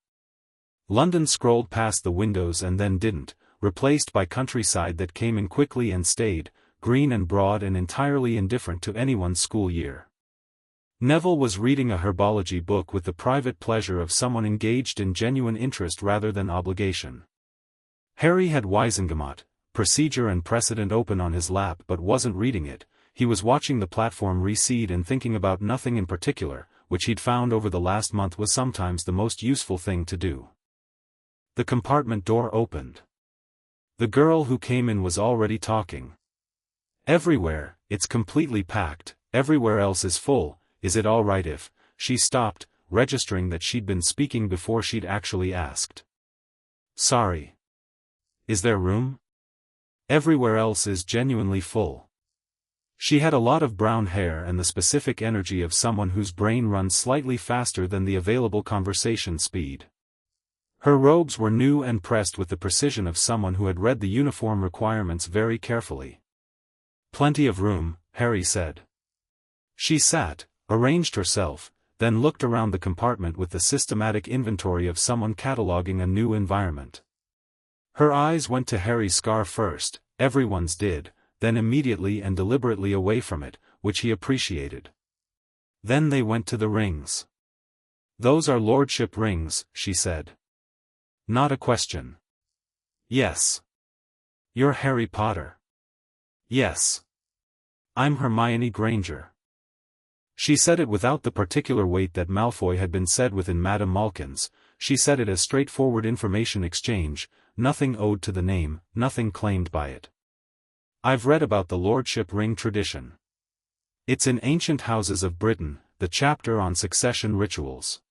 London scrolled past the windows and then didn't, replaced by countryside that came in quickly and stayed, green and broad and entirely indifferent to anyone's school year. Neville was reading a herbology book with the private pleasure of someone engaged in genuine interest rather than obligation. Harry had Wizengamot, Procedure and Precedent open on his lap but wasn't reading it. He was watching the platform recede and thinking about nothing in particular, which he'd found over the last month was sometimes the most useful thing to do. The compartment door opened. The girl who came in was already talking. "Everywhere, it's completely packed, everywhere else is full, is it all right if—" She stopped, registering that she'd been speaking before she'd actually asked. "Sorry. Is there room? Everywhere else is genuinely full." She had a lot of brown hair and the specific energy of someone whose brain runs slightly faster than the available conversation speed. Her robes were new and pressed with the precision of someone who had read the uniform requirements very carefully. "Plenty of room," Harry said. She sat, arranged herself, then looked around the compartment with the systematic inventory of someone cataloging a new environment. Her eyes went to Harry's scar first, everyone's did, then immediately and deliberately away from it, which he appreciated. Then they went to the rings. "Those are lordship rings," she said. "Not a question." "Yes." "You're Harry Potter." "Yes." "I'm Hermione Granger." She said it without the particular weight that Malfoy had been said with in Madame Malkin's. She said it as straightforward information exchange, nothing owed to the name, nothing claimed by it. "I've read about the lordship ring tradition. It's in Ancient Houses of Britain, the chapter on succession rituals.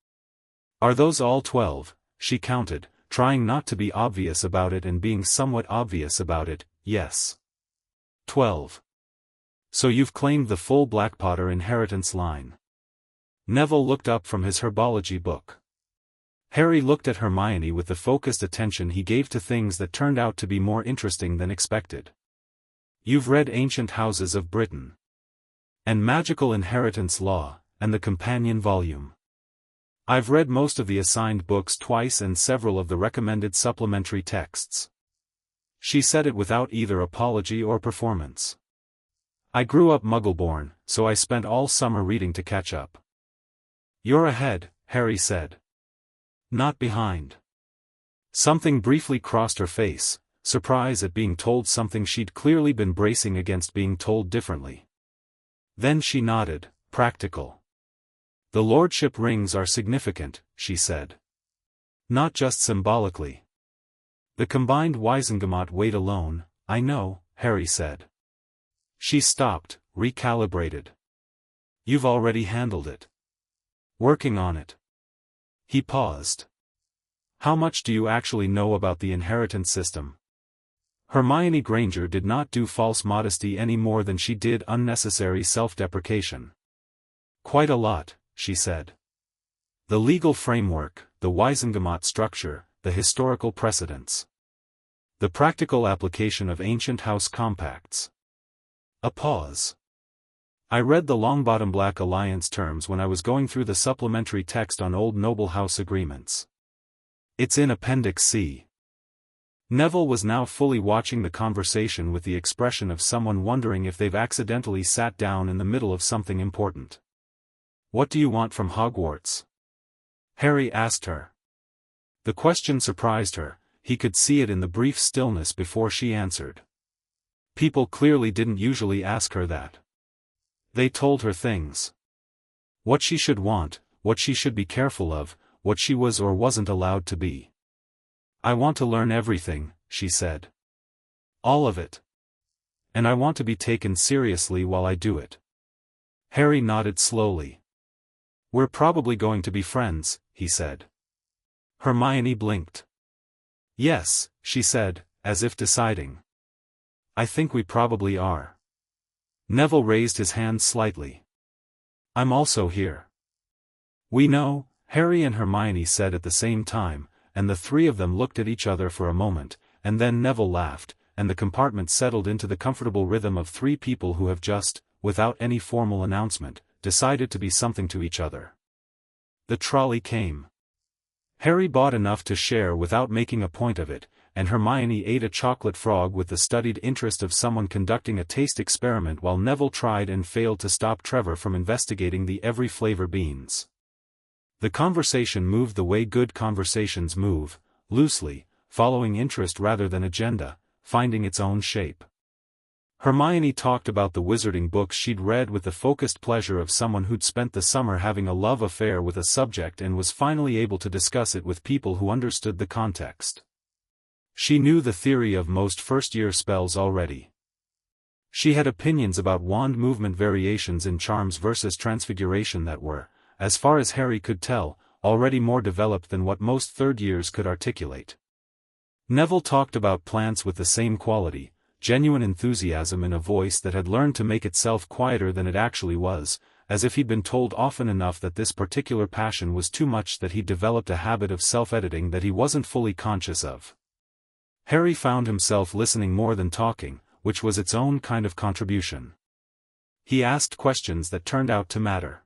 Are those all 12, she counted, trying not to be obvious about it and being somewhat obvious about it. "Yes. 12. So you've claimed the full Blackpotter inheritance line." Neville looked up from his herbology book. Harry looked at Hermione with the focused attention he gave to things that turned out to be more interesting than expected. "You've read Ancient Houses of Britain. And Magical Inheritance Law, and the companion volume. I've read most of the assigned books twice and several of the recommended supplementary texts." She said it without either apology or performance. "I grew up Muggle-born, so I spent all summer reading to catch up." "You're ahead," Harry said. "Not behind." Something briefly crossed her face, surprise at being told something she'd clearly been bracing against being told differently. Then she nodded, practical. "The lordship rings are significant," she said. "Not just symbolically. The combined Wizengamot weight alone." "I know," Harry said. She stopped, recalibrated. "You've already handled it." "Working on it." He paused. "How much do you actually know about the inheritance system?" Hermione Granger did not do false modesty any more than she did unnecessary self-deprecation. "Quite a lot," she said. "The legal framework, the Wizengamot structure, the historical precedents. The practical application of ancient house compacts." A pause. "I read the Longbottom Black Alliance terms when I was going through the supplementary text on old noble house agreements. It's in Appendix C." Neville was now fully watching the conversation with the expression of someone wondering if they've accidentally sat down in the middle of something important. "What do you want from Hogwarts?" Harry asked her. The question surprised her, he could see it in the brief stillness before she answered. People clearly didn't usually ask her that. They told her things. What she should want, what she should be careful of, what she was or wasn't allowed to be. "I want to learn everything," she said. "All of it. And I want to be taken seriously while I do it." Harry nodded slowly. "We're probably going to be friends," he said. Hermione blinked. "Yes," she said, as if deciding. "I think we probably are." Neville raised his hand slightly. "I'm also here." "We know," Harry and Hermione said at the same time, and the three of them looked at each other for a moment, and then Neville laughed, and the compartment settled into the comfortable rhythm of three people who have just, without any formal announcement, decided to be something to each other. The trolley came. Harry bought enough to share without making a point of it, and Hermione ate a chocolate frog with the studied interest of someone conducting a taste experiment while Neville tried and failed to stop Trevor from investigating the every flavor beans. The conversation moved the way good conversations move, loosely, following interest rather than agenda, finding its own shape. Hermione talked about the wizarding books she'd read with the focused pleasure of someone who'd spent the summer having a love affair with a subject and was finally able to discuss it with people who understood the context. She knew the theory of most first-year spells already. She had opinions about wand movement variations in charms versus transfiguration that were, as far as Harry could tell, already more developed than what most third-years could articulate. Neville talked about plants with the same quality, genuine enthusiasm in a voice that had learned to make itself quieter than it actually was, as if he'd been told often enough that this particular passion was too much that he'd developed a habit of self-editing that he wasn't fully conscious of. Harry found himself listening more than talking, which was its own kind of contribution. He asked questions that turned out to matter.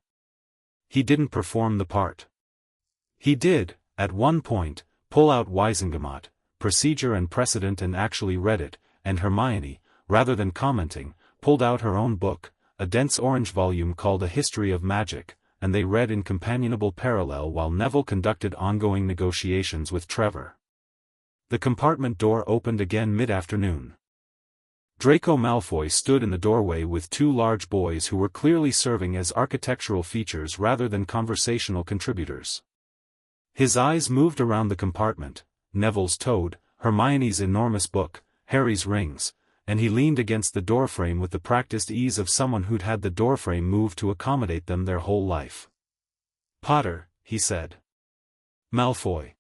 He didn't perform the part. He did, at one point, pull out Wizengamot, procedure and precedent, and actually read it, and Hermione, rather than commenting, pulled out her own book, a dense orange volume called A History of Magic, and they read in companionable parallel while Neville conducted ongoing negotiations with Trevor. The compartment door opened again mid-afternoon. Draco Malfoy stood in the doorway with two large boys who were clearly serving as architectural features rather than conversational contributors. His eyes moved around the compartment, Neville's toad, Hermione's enormous book, Harry's rings, and he leaned against the doorframe with the practiced ease of someone who'd had the doorframe moved to accommodate them their whole life. "Potter," he said. "Malfoy."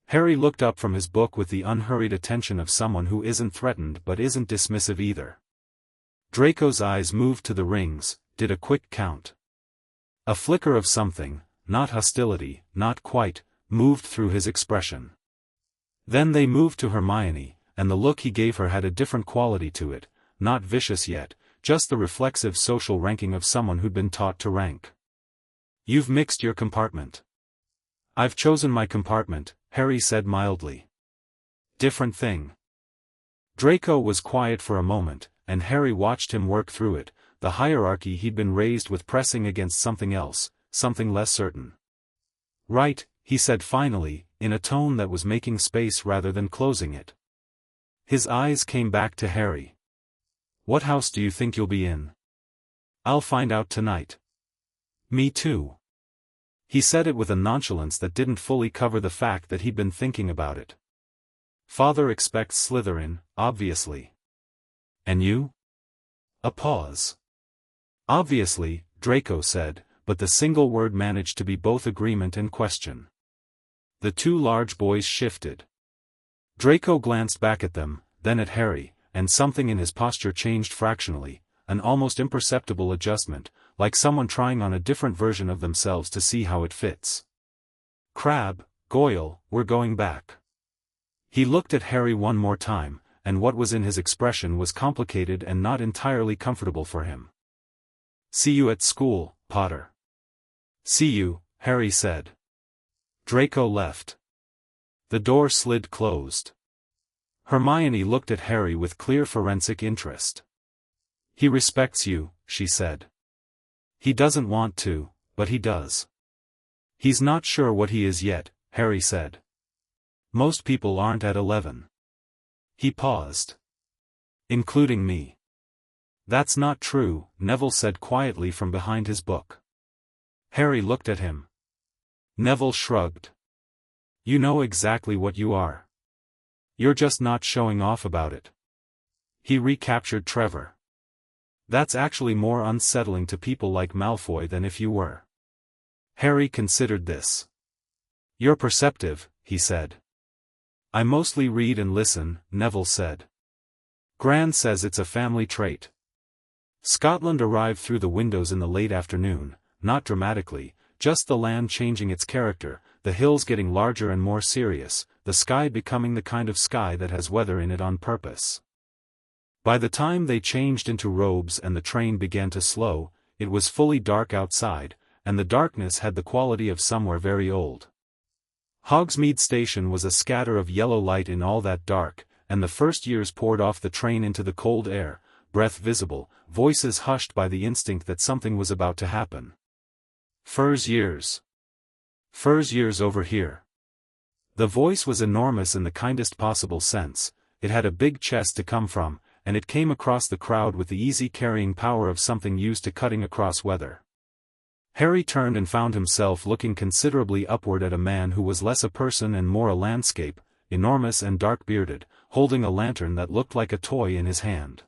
Harry looked up from his book with the unhurried attention of someone who isn't threatened but isn't dismissive either. Draco's eyes moved to the rings, did a quick count. A flicker of something, not hostility, not quite, moved through his expression. Then they moved to Hermione, and the look he gave her had a different quality to it, not vicious yet, just the reflexive social ranking of someone who'd been taught to rank. "You've mixed your compartment." "I've chosen my compartment," Harry said mildly. "Different thing." Draco was quiet for a moment, and Harry watched him work through it, the hierarchy he'd been raised with pressing against something else, something less certain. "Right," he said finally, in a tone that was making space rather than closing it. His eyes came back to Harry. "What house do you think you'll be in?" "I'll find out tonight." "Me too." He said it with a nonchalance that didn't fully cover the fact that he'd been thinking about it. "Father expects Slytherin, obviously." "And you?" A pause. "Obviously," Draco said, but the single word managed to be both agreement and question. The two large boys shifted. Draco glanced back at them, then at Harry, and something in his posture changed fractionally, an almost imperceptible adjustment, like someone trying on a different version of themselves to see how it fits. "Crabbe, Goyle, we're going back." He looked at Harry one more time, and what was in his expression was complicated and not entirely comfortable for him. "See you at school, Potter." "See you," Harry said. Draco left. The door slid closed. Hermione looked at Harry with clear forensic interest. "He respects you," she said. "He doesn't want to, but he does." "He's not sure what he is yet," Harry said. "Most people aren't at 11. He paused. "Including me." "That's not true," Neville said quietly from behind his book. Harry looked at him. Neville shrugged. "You know exactly what you are. You're just not showing off about it." He recaptured Trevor. "That's actually more unsettling to people like Malfoy than if you were." Harry considered this. "You're perceptive," he said. "I mostly read and listen," Neville said. "Gran says it's a family trait." Scotland arrived through the windows in the late afternoon, not dramatically, just the land changing its character, the hills getting larger and more serious, the sky becoming the kind of sky that has weather in it on purpose. By the time they changed into robes and the train began to slow, it was fully dark outside, and the darkness had the quality of somewhere very old. Hogsmeade Station was a scatter of yellow light in all that dark, and the first years poured off the train into the cold air, breath visible, voices hushed by the instinct that something was about to happen. "Furs years. Furs years over here." The voice was enormous in the kindest possible sense, it had a big chest to come from, and it came across the crowd with the easy carrying power of something used to cutting across weather. Harry turned and found himself looking considerably upward at a man who was less a person and more a landscape, enormous and dark-bearded, holding a lantern that looked like a toy in his hand.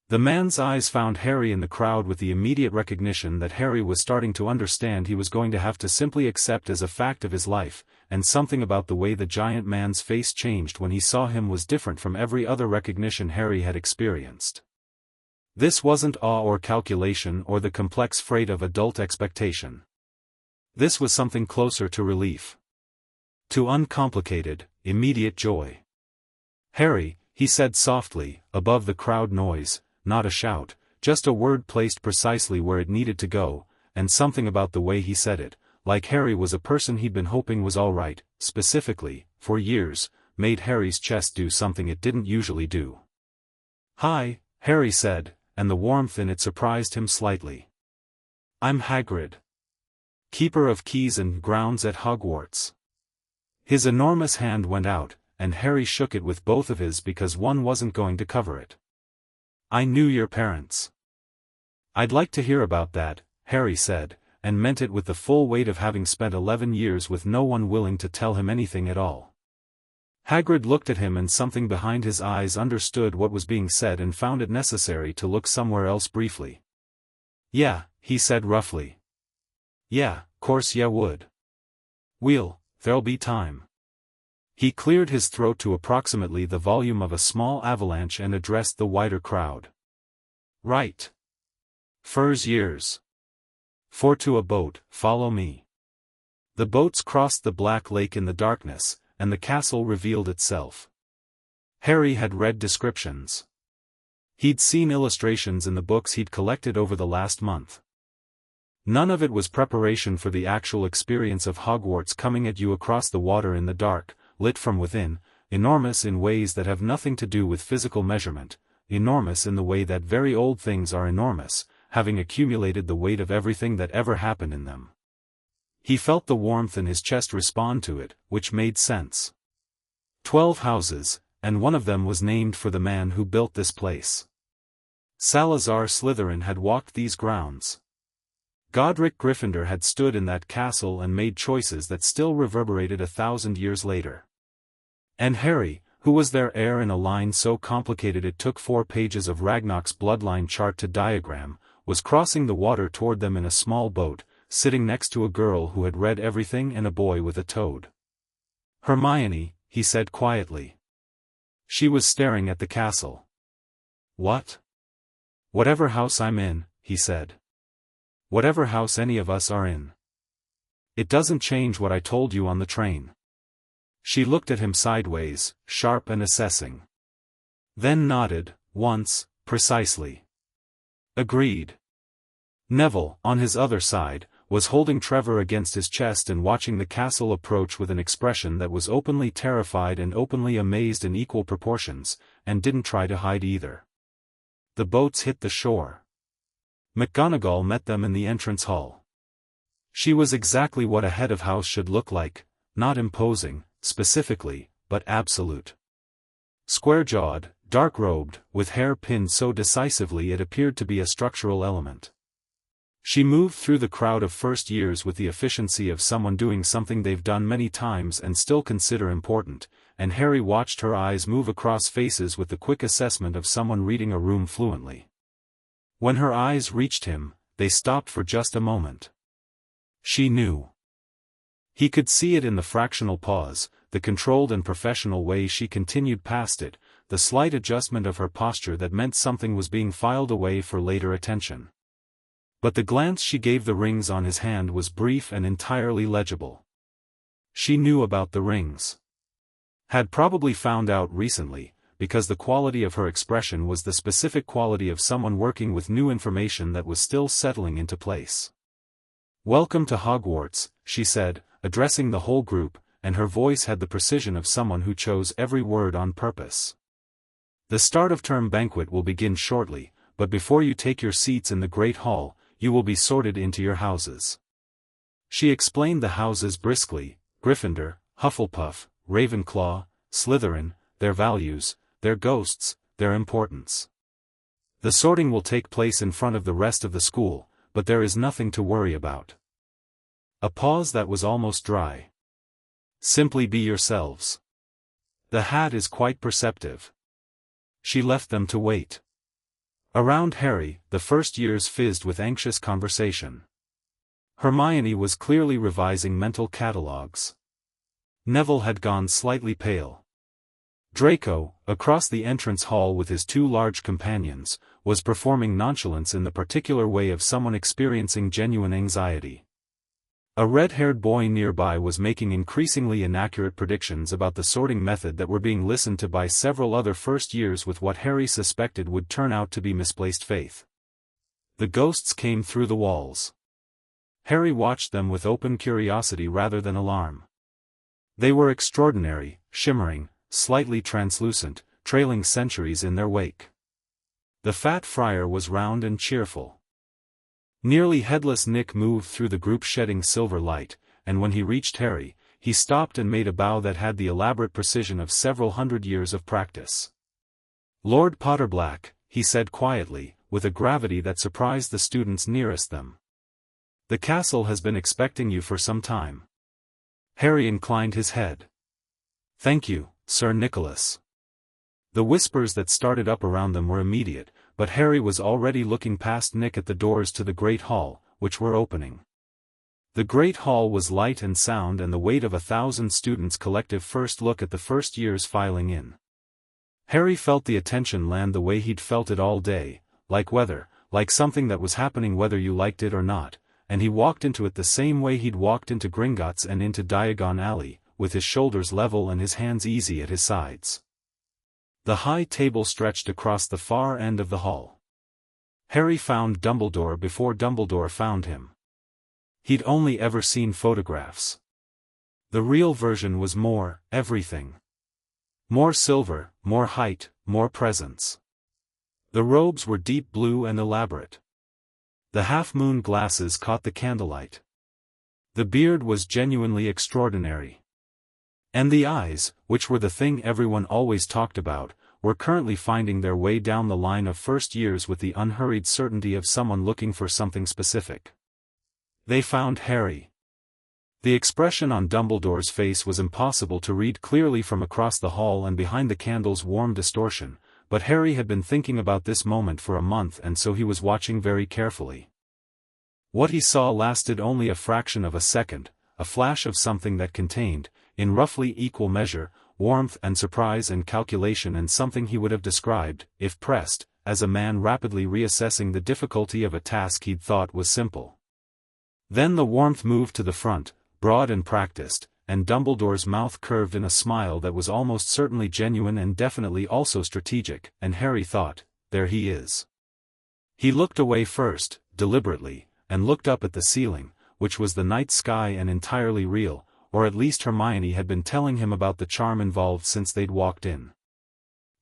The man's eyes found Harry in the crowd with the immediate recognition that Harry was starting to understand he was going to have to simply accept as a fact of his life, and something about the way the giant man's face changed when he saw him was different from every other recognition Harry had experienced. This wasn't awe or calculation or the complex freight of adult expectation. This was something closer to relief. To uncomplicated, immediate joy. "Harry," he said softly, above the crowd noise. Not a shout, just a word placed precisely where it needed to go, and something about the way he said it, like Harry was a person he'd been hoping was alright, specifically, for years, made Harry's chest do something it didn't usually do. "Hi," Harry said, and the warmth in it surprised him slightly. "I'm Hagrid. Keeper of keys and grounds at Hogwarts." His enormous hand went out, and Harry shook it with both of his because one wasn't going to cover it. "I knew your parents." "I'd like to hear about that," Harry said, and meant it with the full weight of having spent 11 years with no one willing to tell him anything at all. Hagrid looked at him and something behind his eyes understood what was being said and found it necessary to look somewhere else briefly. "Yeah," he said roughly. "Yeah, course ya would. There'll be time." He cleared his throat to approximately the volume of a small avalanche and addressed the wider crowd. "Right. Furs years. For to a boat, follow me." The boats crossed the black lake in the darkness, and the castle revealed itself. Harry had read descriptions. He'd seen illustrations in the books he'd collected over the last month. None of it was preparation for the actual experience of Hogwarts coming at you across the water in the dark, lit from within, enormous in ways that have nothing to do with physical measurement, enormous in the way that very old things are enormous, having accumulated the weight of everything that ever happened in them. He felt the warmth in his chest respond to it, which made sense. 12 houses, and one of them was named for the man who built this place. Salazar Slytherin had walked these grounds. Godric Gryffindor had stood in that castle and made choices that still reverberated 1,000 years later. And Harry, who was their heir in a line so complicated it took 4 pages of Ragnarok's bloodline chart to diagram, was crossing the water toward them in a small boat, sitting next to a girl who had read everything and a boy with a toad. "Hermione," he said quietly. She was staring at the castle. "What?" "Whatever house I'm in," he said. "Whatever house any of us are in. It doesn't change what I told you on the train." She looked at him sideways, sharp and assessing. Then nodded, once, precisely. "Agreed." Neville, on his other side, was holding Trevor against his chest and watching the castle approach with an expression that was openly terrified and openly amazed in equal proportions, and didn't try to hide either. The boats hit the shore. McGonagall met them in the entrance hall. She was exactly what a head of house should look like, not imposing, specifically, but absolute. Square-jawed, dark-robed, with hair pinned so decisively it appeared to be a structural element. She moved through the crowd of first years with the efficiency of someone doing something they've done many times and still consider important, and Harry watched her eyes move across faces with the quick assessment of someone reading a room fluently. When her eyes reached him, they stopped for just a moment. She knew. He could see it in the fractional pause, the controlled and professional way she continued past it, the slight adjustment of her posture that meant something was being filed away for later attention. But the glance she gave the rings on his hand was brief and entirely legible. She knew about the rings. Had probably found out recently, because the quality of her expression was the specific quality of someone working with new information that was still settling into place. "Welcome to Hogwarts," she said, addressing the whole group, and her voice had the precision of someone who chose every word on purpose. "The start of term banquet will begin shortly, but before you take your seats in the Great Hall, you will be sorted into your houses." She explained the houses briskly: Gryffindor, Hufflepuff, Ravenclaw, Slytherin, their values, their ghosts, their importance. "The sorting will take place in front of the rest of the school, but there is nothing to worry about." A pause that was almost dry. "Simply be yourselves. The hat is quite perceptive. She left them to wait. Around Harry, the first years fizzed with anxious conversation. Hermione was clearly revising mental catalogues. Neville had gone slightly pale. Draco, across the entrance hall with his two large companions, was performing nonchalance in the particular way of someone experiencing genuine anxiety. A red-haired boy nearby was making increasingly inaccurate predictions about the sorting method that were being listened to by several other first years with what Harry suspected would turn out to be misplaced faith. The ghosts came through the walls. Harry watched them with open curiosity rather than alarm. They were extraordinary, shimmering, slightly translucent, trailing centuries in their wake. The fat friar was round and cheerful. Nearly headless Nick moved through the group shedding silver light, and when he reached Harry, he stopped and made a bow that had the elaborate precision of several hundred years of practice. "Lord Potterblack," he said quietly, with a gravity that surprised the students nearest them. "The castle has been expecting you for some time." Harry inclined his head. "Thank you, Sir Nicholas." The whispers that started up around them were immediate, but Harry was already looking past Nick at the doors to the Great Hall, which were opening. The Great Hall was light and sound and the weight of 1,000 students' collective first look at the first years filing in. Harry felt the attention land the way he'd felt it all day, like weather, like something that was happening whether you liked it or not, and he walked into it the same way he'd walked into Gringotts and into Diagon Alley, with his shoulders level and his hands easy at his sides. The high table stretched across the far end of the hall. Harry found Dumbledore before Dumbledore found him. He'd only ever seen photographs. The real version was more, everything. More silver, more height, more presence. The robes were deep blue and elaborate. The half-moon glasses caught the candlelight. The beard was genuinely extraordinary. And the eyes, which were the thing everyone always talked about, were currently finding their way down the line of first years with the unhurried certainty of someone looking for something specific. They found Harry. The expression on Dumbledore's face was impossible to read clearly from across the hall and behind the candle's warm distortion, but Harry had been thinking about this moment for a month and so he was watching very carefully. What he saw lasted only a fraction of a second, a flash of something that contained, in roughly equal measure, warmth and surprise and calculation and something he would have described, if pressed, as a man rapidly reassessing the difficulty of a task he'd thought was simple. Then the warmth moved to the front, broad and practiced, and Dumbledore's mouth curved in a smile that was almost certainly genuine and definitely also strategic, and Harry thought, there he is. He looked away first, deliberately, and looked up at the ceiling, which was the night sky and entirely real, or at least Hermione had been telling him about the charm involved since they'd walked in.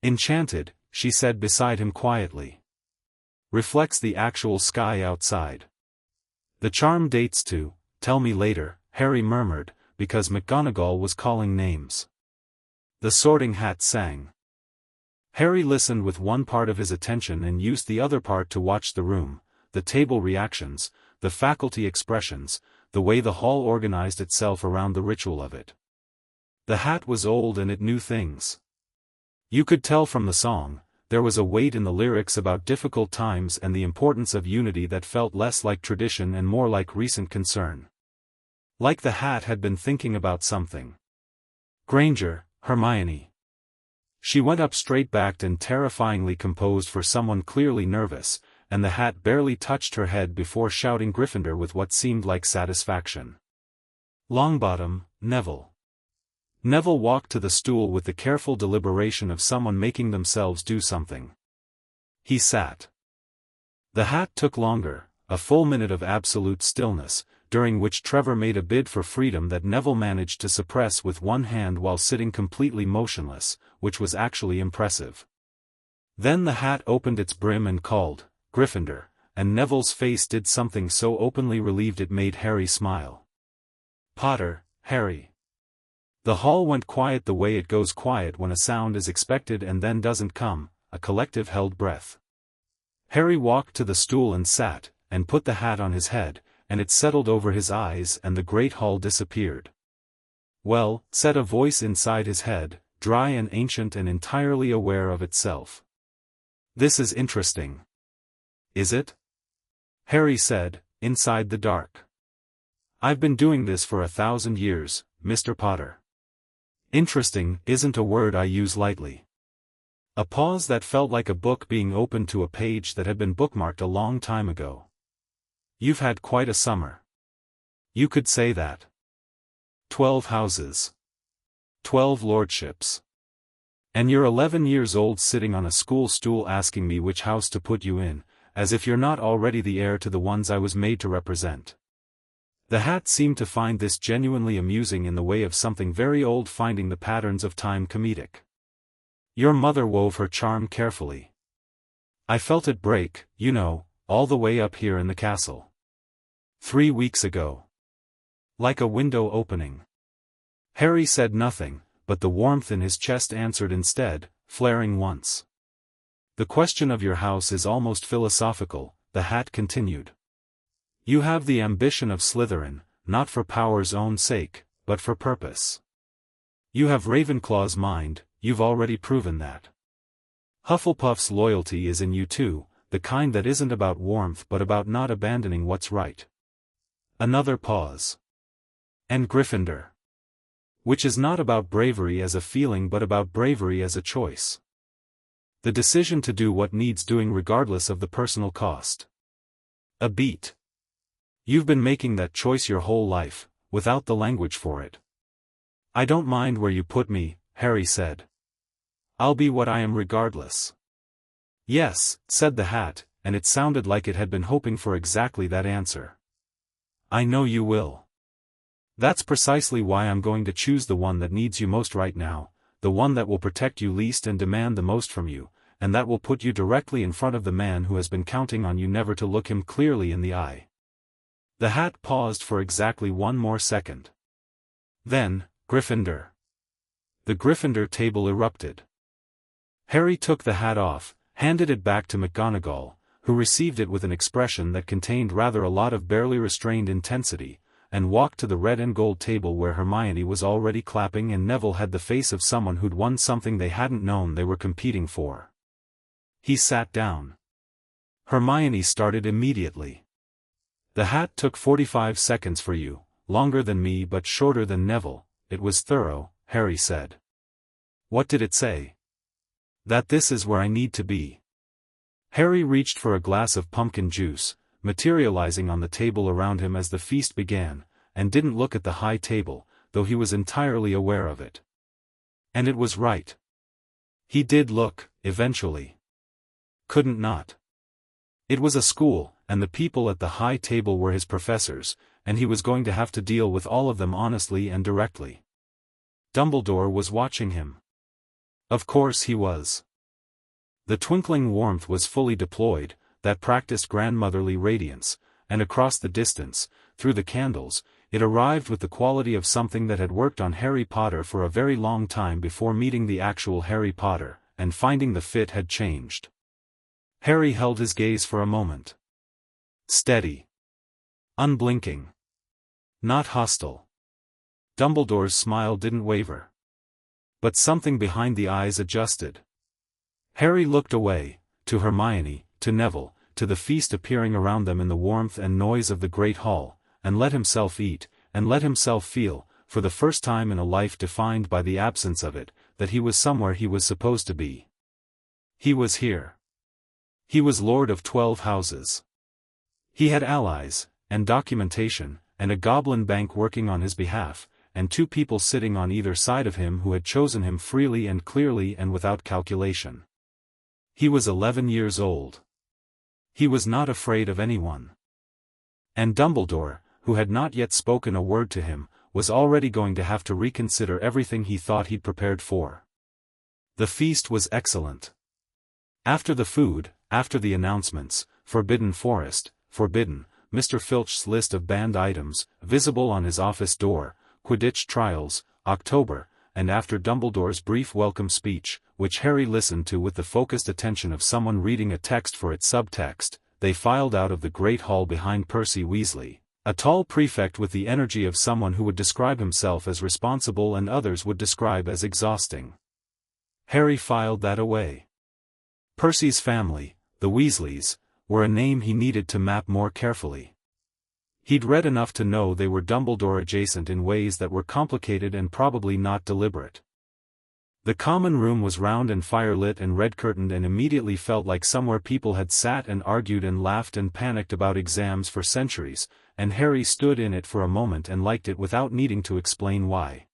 "Enchanted," she said beside him quietly. "Reflects the actual sky outside." "The charm dates to, tell me later," Harry murmured, because McGonagall was calling names. The Sorting Hat sang. Harry listened with one part of his attention and used the other part to watch the room, the table reactions, the faculty expressions, the way the hall organized itself around the ritual of it. The hat was old and it knew things. You could tell from the song, there was a weight in the lyrics about difficult times and the importance of unity that felt less like tradition and more like recent concern. Like the hat had been thinking about something. Granger, Hermione. She went up straight-backed and terrifyingly composed for someone clearly nervous, and the hat barely touched her head before shouting Gryffindor with what seemed like satisfaction. Longbottom, Neville. Neville walked to the stool with the careful deliberation of someone making themselves do something. He sat. The hat took longer, a full minute of absolute stillness, during which Trevor made a bid for freedom that Neville managed to suppress with one hand while sitting completely motionless, which was actually impressive. Then the hat opened its brim and called, Gryffindor, and Neville's face did something so openly relieved it made Harry smile. Potter, Harry. The hall went quiet the way it goes quiet when a sound is expected and then doesn't come, a collective held breath. Harry walked to the stool and sat, and put the hat on his head, and it settled over his eyes and the great hall disappeared. Well, said a voice inside his head, dry and ancient and entirely aware of itself. "This is interesting." "Is it?" Harry said, inside the dark. "I've been doing this for 1,000 years, Mr. Potter." "Interesting" isn't a word I use lightly. A pause that felt like a book being opened to a page that had been bookmarked a long time ago. "You've had quite a summer." "You could say that." 12 houses. 12 lordships. And you're 11 years old sitting on a school stool asking me which house to put you in, as if you're not already the heir to the ones I was made to represent. The hat seemed to find this genuinely amusing in the way of something very old finding the patterns of time comedic. "Your mother wove her charm carefully. I felt it break, you know, all the way up here in the castle. 3 weeks ago. Like a window opening." Harry said nothing, but the warmth in his chest answered instead, flaring once. "The question of your house is almost philosophical," the hat continued. "You have the ambition of Slytherin, not for power's own sake, but for purpose. You have Ravenclaw's mind, you've already proven that. Hufflepuff's loyalty is in you too, the kind that isn't about warmth but about not abandoning what's right." Another pause. "And Gryffindor. Which is not about bravery as a feeling but about bravery as a choice. The decision to do what needs doing regardless of the personal cost. A beat. You've been making that choice your whole life, without the language for it." "I don't mind where you put me," Harry said. "I'll be what I am regardless." "Yes," said the hat, and it sounded like it had been hoping for exactly that answer. "I know you will. That's precisely why I'm going to choose the one that needs you most right now, the one that will protect you least and demand the most from you, and that will put you directly in front of the man who has been counting on you never to look him clearly in the eye." The hat paused for exactly one more second. Then, "Gryffindor." The Gryffindor table erupted. Harry took the hat off, handed it back to McGonagall, who received it with an expression that contained rather a lot of barely restrained intensity, and walked to the red and gold table where Hermione was already clapping and Neville had the face of someone who'd won something they hadn't known they were competing for. He sat down. Hermione started immediately. "The hat took 45 seconds for you, longer than me but shorter than Neville. It was thorough," Harry said. "What did it say?" "That this is where I need to be." Harry reached for a glass of pumpkin juice, materializing on the table around him as the feast began, and didn't look at the high table, though he was entirely aware of it. And it was right. He did look, eventually. Couldn't not. It was a school, and the people at the high table were his professors, and he was going to have to deal with all of them honestly and directly. Dumbledore was watching him. Of course he was. The twinkling warmth was fully deployed, that practiced grandmotherly radiance, and across the distance, through the candles, it arrived with the quality of something that had worked on Harry Potter for a very long time before meeting the actual Harry Potter, and finding the fit had changed. Harry held his gaze for a moment. Steady. Unblinking. Not hostile. Dumbledore's smile didn't waver. But something behind the eyes adjusted. Harry looked away, to Hermione, to Neville, to the feast appearing around them in the warmth and noise of the great hall, and let himself eat, and let himself feel, for the first time in a life defined by the absence of it, that he was somewhere he was supposed to be. He was here. He was Lord of 12 houses. He had allies, and documentation, and a goblin bank working on his behalf, and 2 people sitting on either side of him who had chosen him freely and clearly and without calculation. He was 11 years old. He was not afraid of anyone. And Dumbledore, who had not yet spoken a word to him, was already going to have to reconsider everything he thought he'd prepared for. The feast was excellent. After the food, after the announcements, Forbidden Forest, Forbidden, Mr. Filch's list of banned items, visible on his office door, Quidditch trials, October, and after Dumbledore's brief welcome speech, which Harry listened to with the focused attention of someone reading a text for its subtext, they filed out of the great hall behind Percy Weasley, a tall prefect with the energy of someone who would describe himself as responsible and others would describe as exhausting. Harry filed that away. Percy's family, the Weasleys, were a name he needed to map more carefully. He'd read enough to know they were Dumbledore adjacent in ways that were complicated and probably not deliberate. The common room was round and firelit and red-curtained and immediately felt like somewhere people had sat and argued and laughed and panicked about exams for centuries, and Harry stood in it for a moment and liked it without needing to explain why.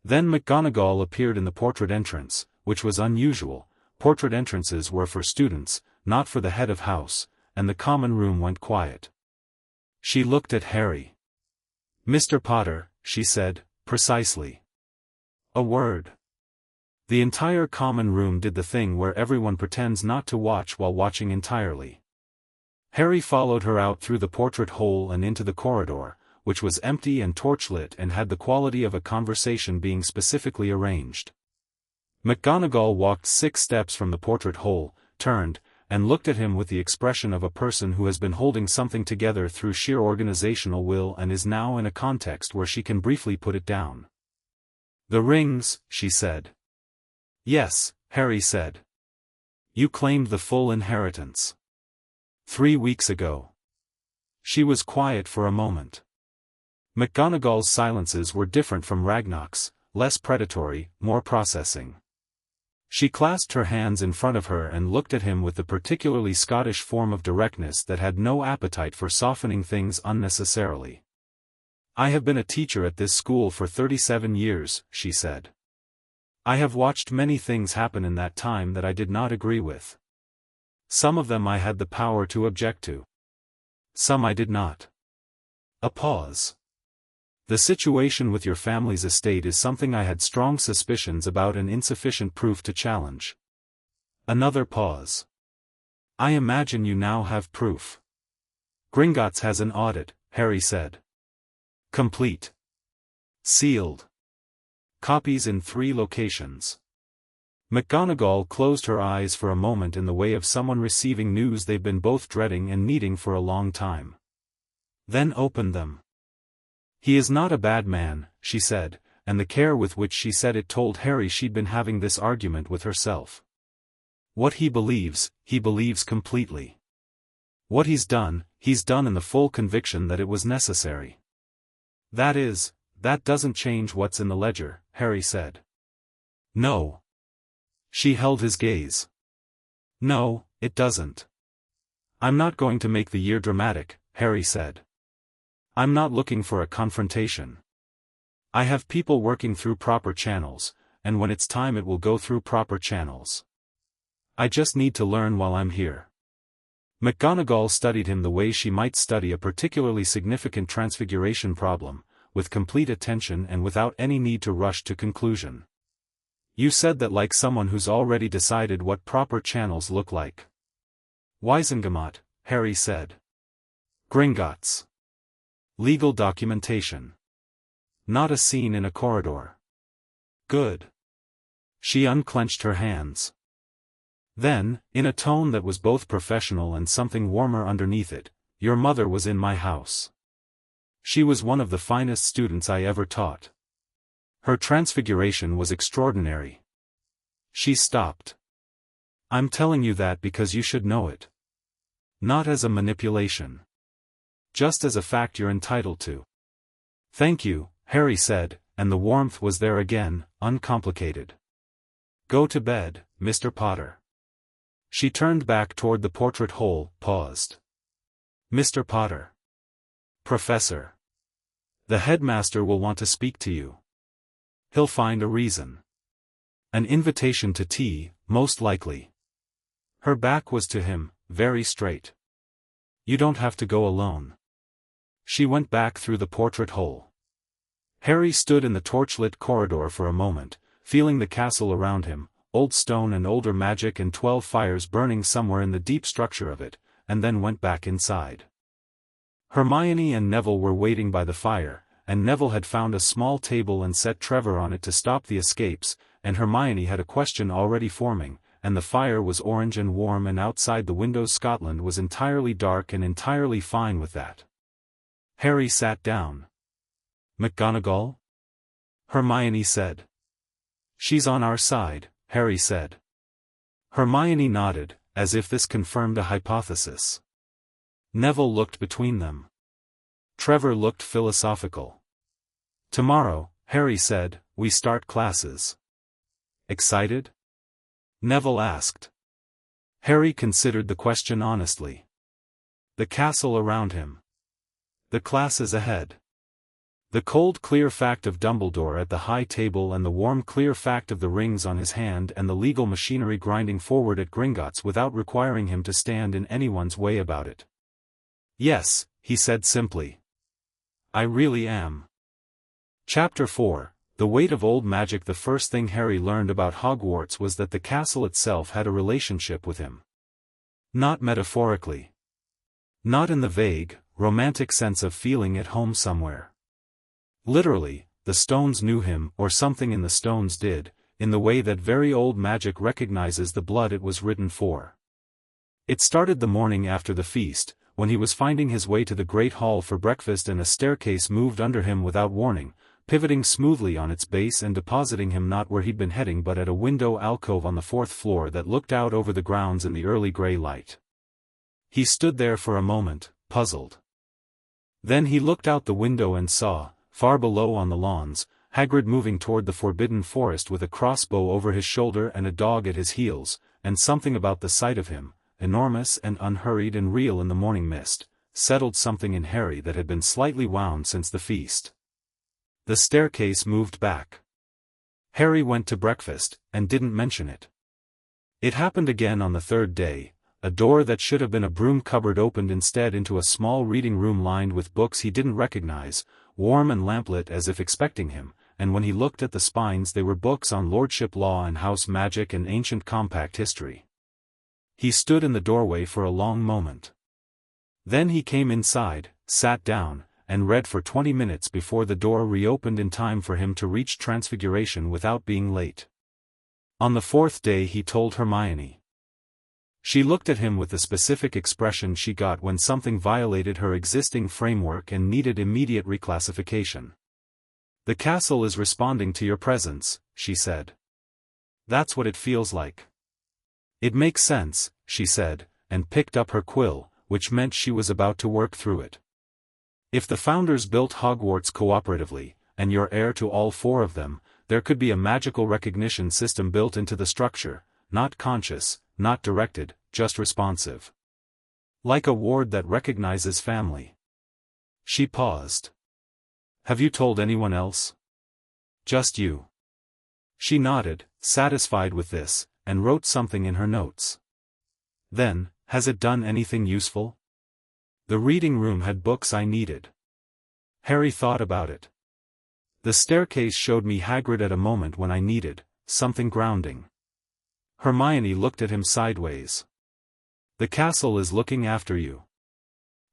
Then McGonagall appeared in the portrait entrance, which was unusual. Portrait entrances were for students, not for the head of house, and the common room went quiet. She looked at Harry. "Mr. Potter," she said, "precisely. A word." The entire common room did the thing where everyone pretends not to watch while watching entirely. Harry followed her out through the portrait hole and into the corridor, which was empty and torchlit and had the quality of a conversation being specifically arranged. McGonagall walked 6 steps from the portrait hole, turned, and looked at him with the expression of a person who has been holding something together through sheer organizational will and is now in a context where she can briefly put it down. "The rings," she said. "Yes," Harry said. "You claimed the full inheritance. 3 weeks ago." She was quiet for a moment. McGonagall's silences were different from Ragnarok's, less predatory, more processing. She clasped her hands in front of her and looked at him with the particularly Scottish form of directness that had no appetite for softening things unnecessarily. "I have been a teacher at this school for 37 years, she said. "I have watched many things happen in that time that I did not agree with. Some of them I had the power to object to. Some I did not." A pause. "The situation with your family's estate is something I had strong suspicions about and insufficient proof to challenge." Another pause. "I imagine you now have proof." "Gringotts has an audit," Harry said. "Complete. Sealed. Copies in 3 locations." McGonagall closed her eyes for a moment in the way of someone receiving news they've been both dreading and needing for a long time. Then opened them. "He is not a bad man," she said, and the care with which she said it told Harry she'd been having this argument with herself. "What he believes completely. What he's done in the full conviction that it was necessary. That doesn't change what's in the ledger," Harry said. "No." She held his gaze. "No, it doesn't. I'm not going to make the year dramatic," Harry said. "I'm not looking for a confrontation. I have people working through proper channels, and when it's time it will go through proper channels. I just need to learn while I'm here." McGonagall studied him the way she might study a particularly significant transfiguration problem, with complete attention and without any need to rush to conclusion. "You said that like someone who's already decided what proper channels look like." "Wizengamot," Harry said. "Gringotts. Legal documentation. Not a scene in a corridor." "Good." She unclenched her hands. Then, in a tone that was both professional and something warmer underneath it, "Your mother was in my house. She was one of the finest students I ever taught. Her transfiguration was extraordinary." She stopped. "I'm telling you that because you should know it. Not as a manipulation. Just as a fact you're entitled to." "Thank you," Harry said, and the warmth was there again, uncomplicated. "Go to bed, Mr. Potter." She turned back toward the portrait hole, paused. "Mr. Potter. Professor. The headmaster will want to speak to you. He'll find a reason. An invitation to tea, most likely." Her back was to him, very straight. "You don't have to go alone." She went back through the portrait hole. Harry stood in the torchlit corridor for a moment, feeling the castle around him, old stone and older magic and 12 fires burning somewhere in the deep structure of it, and then went back inside. Hermione and Neville were waiting by the fire, and Neville had found a small table and set Trevor on it to stop the escapes, and Hermione had a question already forming, and the fire was orange and warm and outside the windows Scotland was entirely dark and entirely fine with that. Harry sat down. "McGonagall?" Hermione said. "She's on our side," Harry said. Hermione nodded, as if this confirmed a hypothesis. Neville looked between them. Trevor looked philosophical. Tomorrow, Harry said, we start classes. Excited? Neville asked. Harry considered the question honestly. The castle around him. The classes ahead. The cold clear fact of Dumbledore at the high table and the warm clear fact of the rings on his hand and the legal machinery grinding forward at Gringotts without requiring him to stand in anyone's way about it. Yes, he said simply. I really am. Chapter 4, The Weight of Old Magic. The first thing Harry learned about Hogwarts was that the castle itself had a relationship with him. Not metaphorically. Not in the vague, romantic sense of feeling at home somewhere. Literally, the stones knew him, or something in the stones did, in the way that very old magic recognizes the blood it was written for. It started the morning after the feast, when he was finding his way to the great hall for breakfast and a staircase moved under him without warning, pivoting smoothly on its base and depositing him not where he'd been heading but at a window alcove on the 4th floor that looked out over the grounds in the early gray light. He stood there for a moment, puzzled. Then he looked out the window and saw, far below on the lawns, Hagrid moving toward the forbidden forest with a crossbow over his shoulder and a dog at his heels, and something about the sight of him, enormous and unhurried and real in the morning mist, settled something in Harry that had been slightly wound since the feast. The staircase moved back. Harry went to breakfast, and didn't mention it. It happened again on the 3rd day. A door that should have been a broom cupboard opened instead into a small reading room lined with books he didn't recognize, warm and lamplit as if expecting him, and when he looked at the spines they were books on lordship law and house magic and ancient compact history. He stood in the doorway for a long moment. Then he came inside, sat down, and read for 20 minutes before the door reopened in time for him to reach Transfiguration without being late. On the 4th day he told Hermione. She looked at him with the specific expression she got when something violated her existing framework and needed immediate reclassification. The castle is responding to your presence, she said. That's what it feels like. It makes sense, she said, and picked up her quill, which meant she was about to work through it. If the founders built Hogwarts cooperatively, and you're heir to all 4 of them, there could be a magical recognition system built into the structure, not conscious, not directed, just responsive. Like a ward that recognizes family. She paused. Have you told anyone else? Just you. She nodded, satisfied with this, and wrote something in her notes. Then, has it done anything useful? The reading room had books I needed. Harry thought about it. The staircase showed me Hagrid at a moment when I needed something grounding. Hermione looked at him sideways. The castle is looking after you.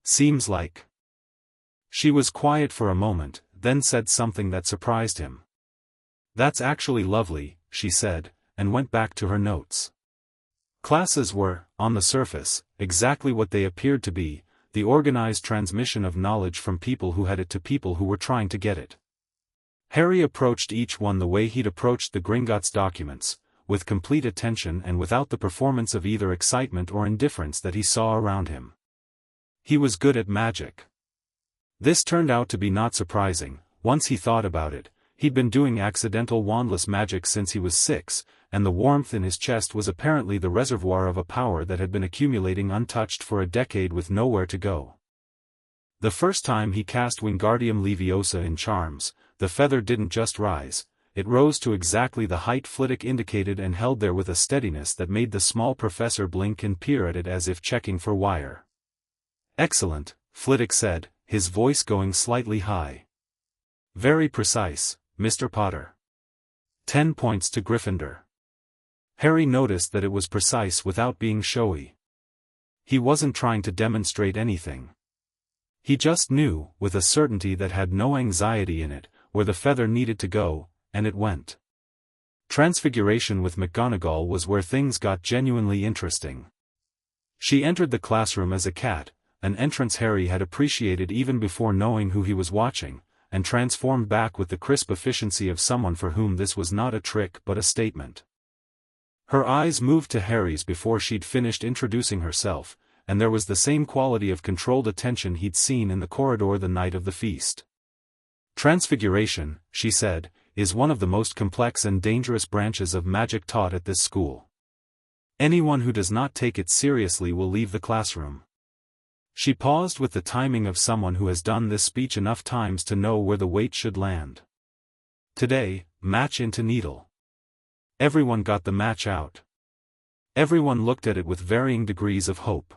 Seems like. She was quiet for a moment, then said something that surprised him. That's actually lovely, she said, and went back to her notes. Classes were, on the surface, exactly what they appeared to be, the organized transmission of knowledge from people who had it to people who were trying to get it. Harry approached each one the way he'd approached the Gringotts documents, with complete attention and without the performance of either excitement or indifference that he saw around him. He was good at magic. This turned out to be not surprising. Once he thought about it, he'd been doing accidental wandless magic since he was 6, and the warmth in his chest was apparently the reservoir of a power that had been accumulating untouched for a decade with nowhere to go. The first time he cast Wingardium Leviosa in Charms, the feather didn't just rise, it rose to exactly the height Flitwick indicated and held there with a steadiness that made the small professor blink and peer at it as if checking for wire. Excellent, Flitwick said, his voice going slightly high. Very precise, Mr. Potter. 10 points to Gryffindor. Harry noticed that it was precise without being showy. He wasn't trying to demonstrate anything. He just knew, with a certainty that had no anxiety in it, where the feather needed to go, and it went. Transfiguration with McGonagall was where things got genuinely interesting. She entered the classroom as a cat, an entrance Harry had appreciated even before knowing who he was watching, and transformed back with the crisp efficiency of someone for whom this was not a trick but a statement. Her eyes moved to Harry's before she'd finished introducing herself, and there was the same quality of controlled attention he'd seen in the corridor the night of the feast. "Transfiguration," she said, "is one of the most complex and dangerous branches of magic taught at this school. Anyone who does not take it seriously will leave the classroom." She paused with the timing of someone who has done this speech enough times to know where the weight should land. "Today, match into needle." Everyone got the match out. Everyone looked at it with varying degrees of hope.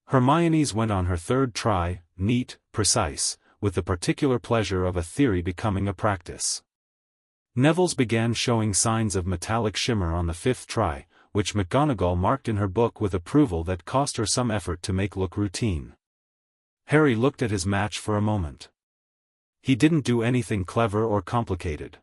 Hermione's went on her third try, neat, precise, with the particular pleasure of a theory becoming a practice. Neville's began showing signs of metallic shimmer on the fifth try, which McGonagall marked in her book with approval that cost her some effort to make look routine. Harry looked at his match for a moment. He didn't do anything clever or complicated.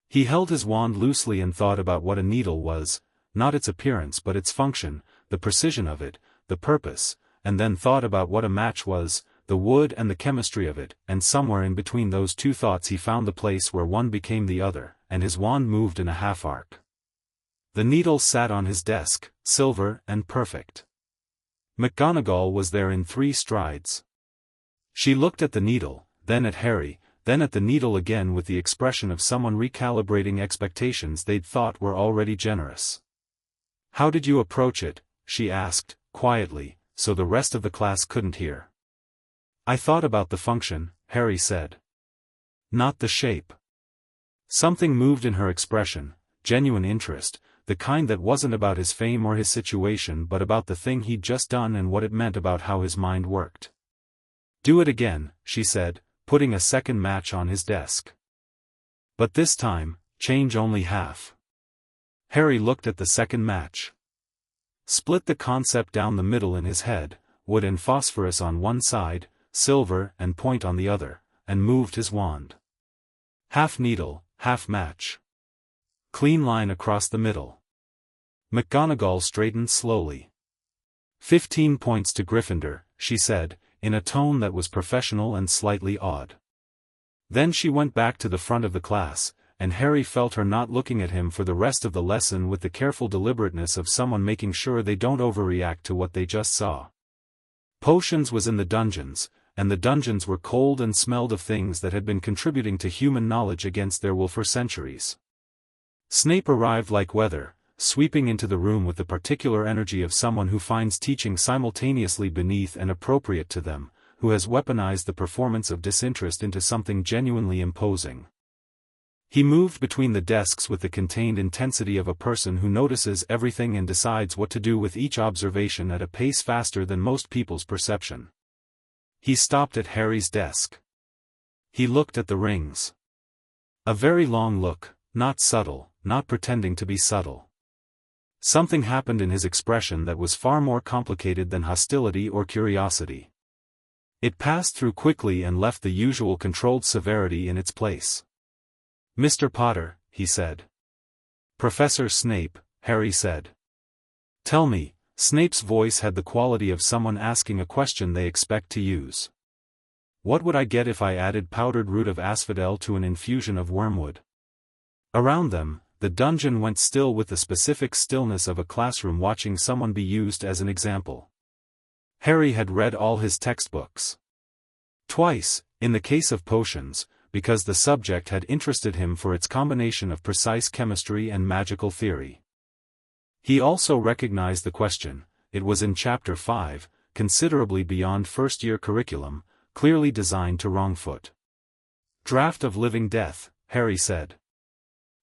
He held his wand loosely and thought about what a needle was, not its appearance but its function, the precision of it, the purpose, and then thought about what a match was, the wood and the chemistry of it, and somewhere in between those two thoughts he found the place where one became the other, and his wand moved in a half-arc. The needle sat on his desk, silver and perfect. McGonagall was there in 3 strides. She looked at the needle, then at Harry, then at the needle again with the expression of someone recalibrating expectations they'd thought were already generous. "How did you approach it?" she asked, quietly, so the rest of the class couldn't hear. "I thought about the function," Harry said. "Not the shape." Something moved in her expression, genuine interest, the kind that wasn't about his fame or his situation but about the thing he'd just done and what it meant about how his mind worked. "Do it again," she said, putting a second match on his desk. "But this time, change only half." Harry looked at the second match. Split the concept down the middle in his head, wood and phosphorus on one side, silver and point on the other, and moved his wand. Half needle, half match. Clean line across the middle. McGonagall straightened slowly. 15 points to Gryffindor, she said, in a tone that was professional and slightly awed. Then she went back to the front of the class, and Harry felt her not looking at him for the rest of the lesson with the careful deliberateness of someone making sure they don't overreact to what they just saw. Potions was in the dungeons, and the dungeons were cold and smelled of things that had been contributing to human knowledge against their will for centuries. Snape arrived like weather, sweeping into the room with the particular energy of someone who finds teaching simultaneously beneath and appropriate to them, who has weaponized the performance of disinterest into something genuinely imposing. He moved between the desks with the contained intensity of a person who notices everything and decides what to do with each observation at a pace faster than most people's perception. He stopped at Harry's desk. He looked at the rings. A very long look, not subtle, not pretending to be subtle. Something happened in his expression that was far more complicated than hostility or curiosity. It passed through quickly and left the usual controlled severity in its place. "Mr. Potter," he said. "Professor Snape," Harry said. "Tell me," Snape's voice had the quality of someone asking a question they expect to use. "What would I get if I added powdered root of asphodel to an infusion of wormwood?" Around them, the dungeon went still with the specific stillness of a classroom watching someone be used as an example. Harry had read all his textbooks. Twice, in the case of potions, because the subject had interested him for its combination of precise chemistry and magical theory. He also recognized the question, it was in Chapter 5, considerably beyond first-year curriculum, clearly designed to wrongfoot. "Draught of living death," Harry said.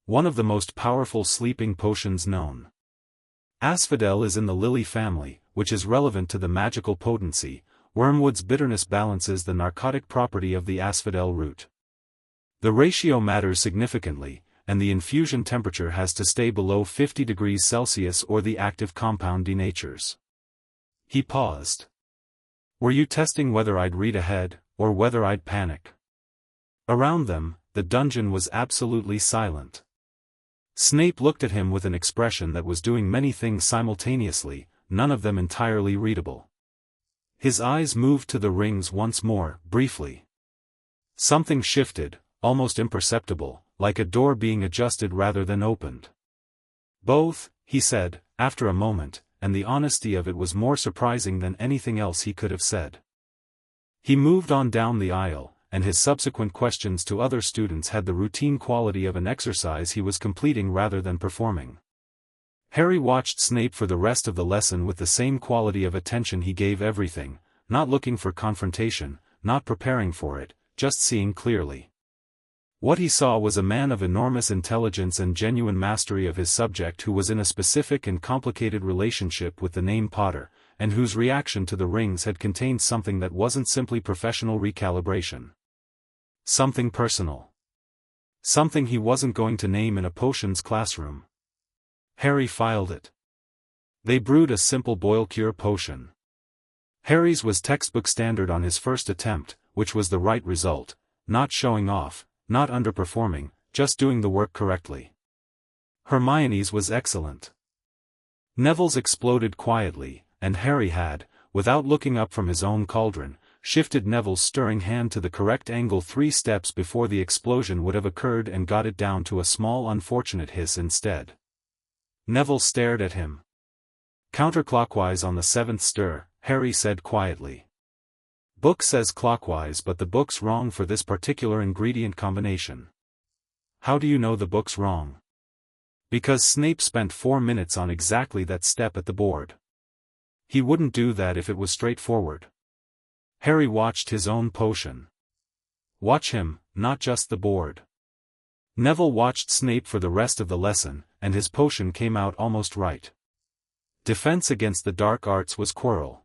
"One of the most powerful sleeping potions known. Asphodel is in the lily family, which is relevant to the magical potency. Wormwood's bitterness balances the narcotic property of the asphodel root. The ratio matters significantly, and the infusion temperature has to stay below 50 degrees Celsius or the active compound denatures." He paused. "Were you testing whether I'd read ahead, or whether I'd panic?" Around them, the dungeon was absolutely silent. Snape looked at him with an expression that was doing many things simultaneously, none of them entirely readable. His eyes moved to the rings once more, briefly. Something shifted, almost imperceptible, like a door being adjusted rather than opened. Both, he said, after a moment, and the honesty of it was more surprising than anything else he could have said. He moved on down the aisle, and his subsequent questions to other students had the routine quality of an exercise he was completing rather than performing. Harry watched Snape for the rest of the lesson with the same quality of attention he gave everything, not looking for confrontation, not preparing for it, just seeing clearly. What he saw was a man of enormous intelligence and genuine mastery of his subject who was in a specific and complicated relationship with the name Potter, and whose reaction to the rings had contained something that wasn't simply professional recalibration. Something personal. Something he wasn't going to name in a potions classroom. Harry filed it. They brewed a simple boil-cure potion. Harry's was textbook standard on his first attempt, which was the right result, not showing off, not underperforming, just doing the work correctly. Hermione's was excellent. Neville's exploded quietly, and Harry had, without looking up from his own cauldron, shifted Neville's stirring hand to the correct angle 3 steps before the explosion would have occurred and got it down to a small unfortunate hiss instead. Neville stared at him. Counterclockwise on the 7th stir, Harry said quietly. Book says clockwise, but the book's wrong for this particular ingredient combination. How do you know the book's wrong? Because Snape spent 4 minutes on exactly that step at the board. He wouldn't do that if it was straightforward. Harry watched his own potion. Watch him, not just the board. Neville watched Snape for the rest of the lesson, and his potion came out almost right. Defense against the dark arts was Quirrell.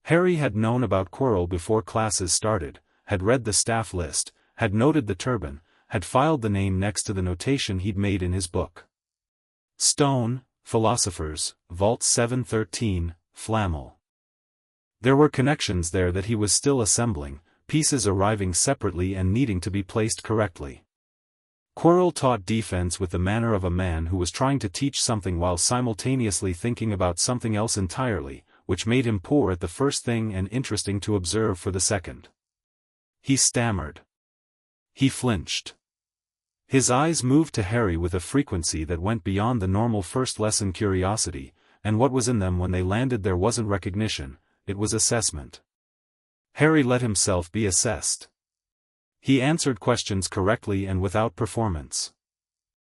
Harry had known about Quirrell before classes started, had read the staff list, had noted the turban, had filed the name next to the notation he'd made in his book. Stone, Philosophers, Vault 713, Flamel. There were connections there that he was still assembling, pieces arriving separately and needing to be placed correctly. Quirrell taught defense with the manner of a man who was trying to teach something while simultaneously thinking about something else entirely, which made him poor at the first thing and interesting to observe for the second. He stammered. He flinched. His eyes moved to Harry with a frequency that went beyond the normal first lesson curiosity, and what was in them when they landed there wasn't recognition, it was assessment. Harry let himself be assessed. He answered questions correctly and without performance.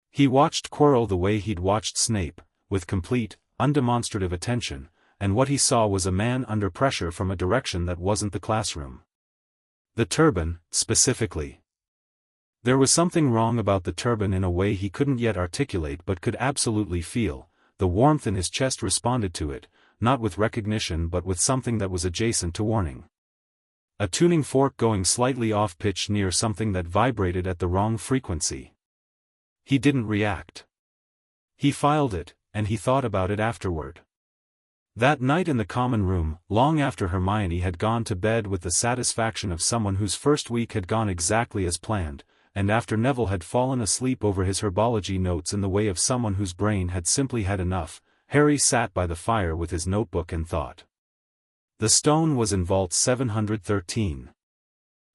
He watched Quirrell the way he'd watched Snape, with complete, undemonstrative attention, and what he saw was a man under pressure from a direction that wasn't the classroom. The turban, specifically. There was something wrong about the turban in a way he couldn't yet articulate but could absolutely feel. The warmth in his chest responded to it, not with recognition but with something that was adjacent to warning. A tuning fork going slightly off-pitch near something that vibrated at the wrong frequency. He didn't react. He filed it, and he thought about it afterward. That night in the common room, long after Hermione had gone to bed with the satisfaction of someone whose first week had gone exactly as planned, and after Neville had fallen asleep over his herbology notes in the way of someone whose brain had simply had enough, Harry sat by the fire with his notebook and thought. The stone was in Vault 713.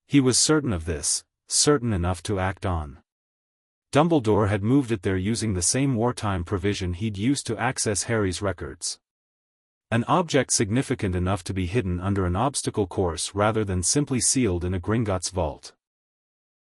He was certain of this, certain enough to act on. Dumbledore had moved it there using the same wartime provision he'd used to access Harry's records. An object significant enough to be hidden under an obstacle course rather than simply sealed in a Gringotts vault.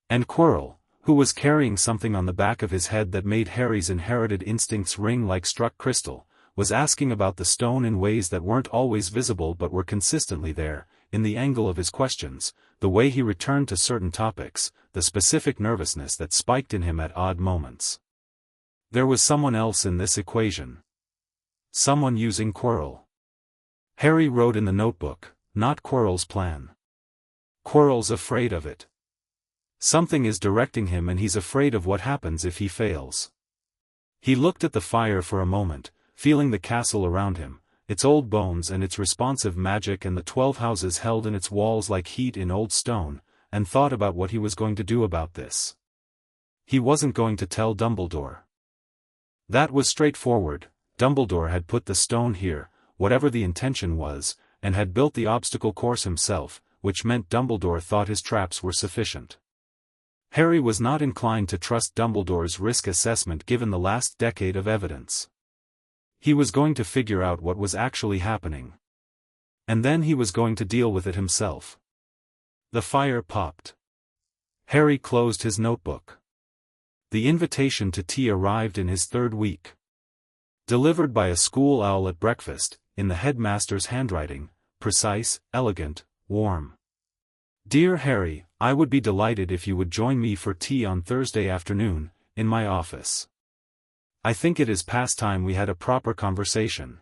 And Quirrell, who was carrying something on the back of his head that made Harry's inherited instincts ring like struck crystal, was asking about the stone in ways that weren't always visible but were consistently there, in the angle of his questions, the way he returned to certain topics, the specific nervousness that spiked in him at odd moments. There was someone else in this equation. Someone using Quirrell. Harry wrote in the notebook, not Quirrell's plan. Quirrell's afraid of it. Something is directing him and he's afraid of what happens if he fails. He looked at the fire for a moment, feeling the castle around him, its old bones and its responsive magic and the 12 houses held in its walls like heat in old stone, and thought about what he was going to do about this. He wasn't going to tell Dumbledore. That was straightforward. Dumbledore had put the stone here, whatever the intention was, and had built the obstacle course himself, which meant Dumbledore thought his traps were sufficient. Harry was not inclined to trust Dumbledore's risk assessment given the last decade of evidence. He was going to figure out what was actually happening. And then he was going to deal with it himself. The fire popped. Harry closed his notebook. The invitation to tea arrived in his third week. Delivered by a school owl at breakfast, in the headmaster's handwriting, precise, elegant, warm. Dear Harry, I would be delighted if you would join me for tea on Thursday afternoon, in my office. I think it is past time we had a proper conversation.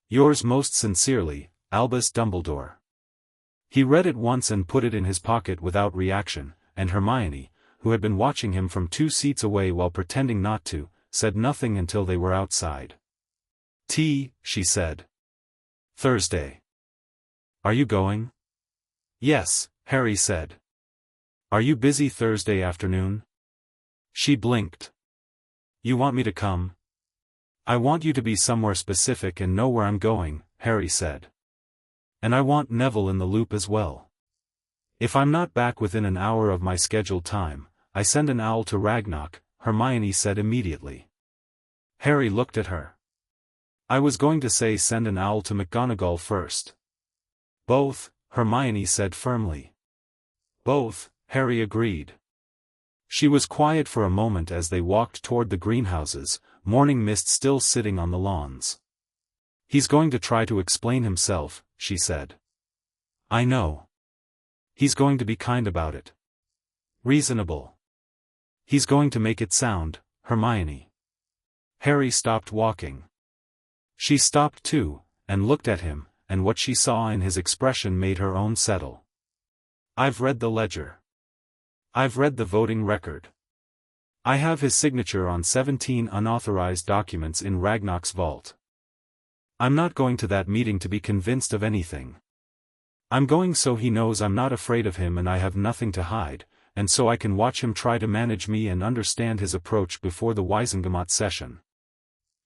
Yours most sincerely, Albus Dumbledore. He read it once and put it in his pocket without reaction, and Hermione, who had been watching him from 2 seats away while pretending not to, said nothing until they were outside. Tea, she said. Thursday. Are you going? Yes, Harry said. Are you busy Thursday afternoon? She blinked. You want me to come? I want you to be somewhere specific and know where I'm going, Harry said. And I want Neville in the loop as well. If I'm not back within an hour of my scheduled time, I send an owl to Ragnarok, Hermione said immediately. Harry looked at her. I was going to say send an owl to McGonagall first. Both, Hermione said firmly. Both, Harry agreed. She was quiet for a moment as they walked toward the greenhouses, morning mist still sitting on the lawns. He's going to try to explain himself, she said. I know. He's going to be kind about it. Reasonable. He's going to make it sound, Hermione. Harry stopped walking. She stopped too, and looked at him, and what she saw in his expression made her own settle. I've read the ledger. I've read the voting record. I have his signature on 17 unauthorized documents in Ragnarok's vault. I'm not going to that meeting to be convinced of anything. I'm going so he knows I'm not afraid of him and I have nothing to hide, and so I can watch him try to manage me and understand his approach before the Wizengamot session.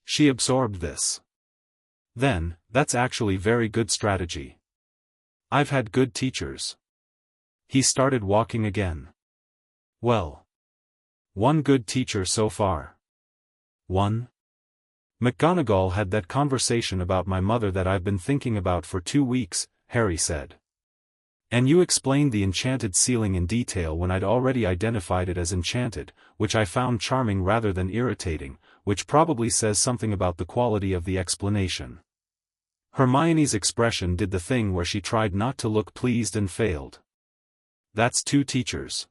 She absorbed this. Then, that's actually very good strategy. I've had good teachers. He started walking again. Well. One good teacher so far. One? McGonagall had that conversation about my mother that I've been thinking about for 2 weeks, Harry said. And you explained the enchanted ceiling in detail when I'd already identified it as enchanted, which I found charming rather than irritating, which probably says something about the quality of the explanation. Hermione's expression did the thing where she tried not to look pleased and failed. That's 2 teachers.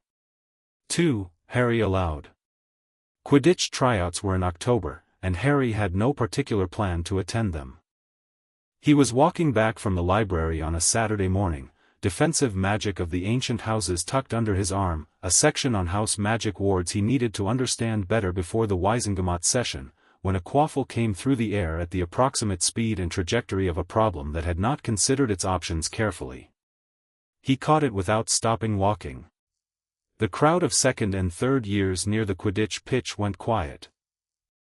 2, Harry allowed. Quidditch tryouts were in October, and Harry had no particular plan to attend them. He was walking back from the library on a Saturday morning, defensive magic of the ancient houses tucked under his arm, a section on house magic wards he needed to understand better before the Wizengamot session, when a quaffle came through the air at the approximate speed and trajectory of a problem that had not considered its options carefully. He caught it without stopping walking. The crowd of second and third years near the Quidditch pitch went quiet.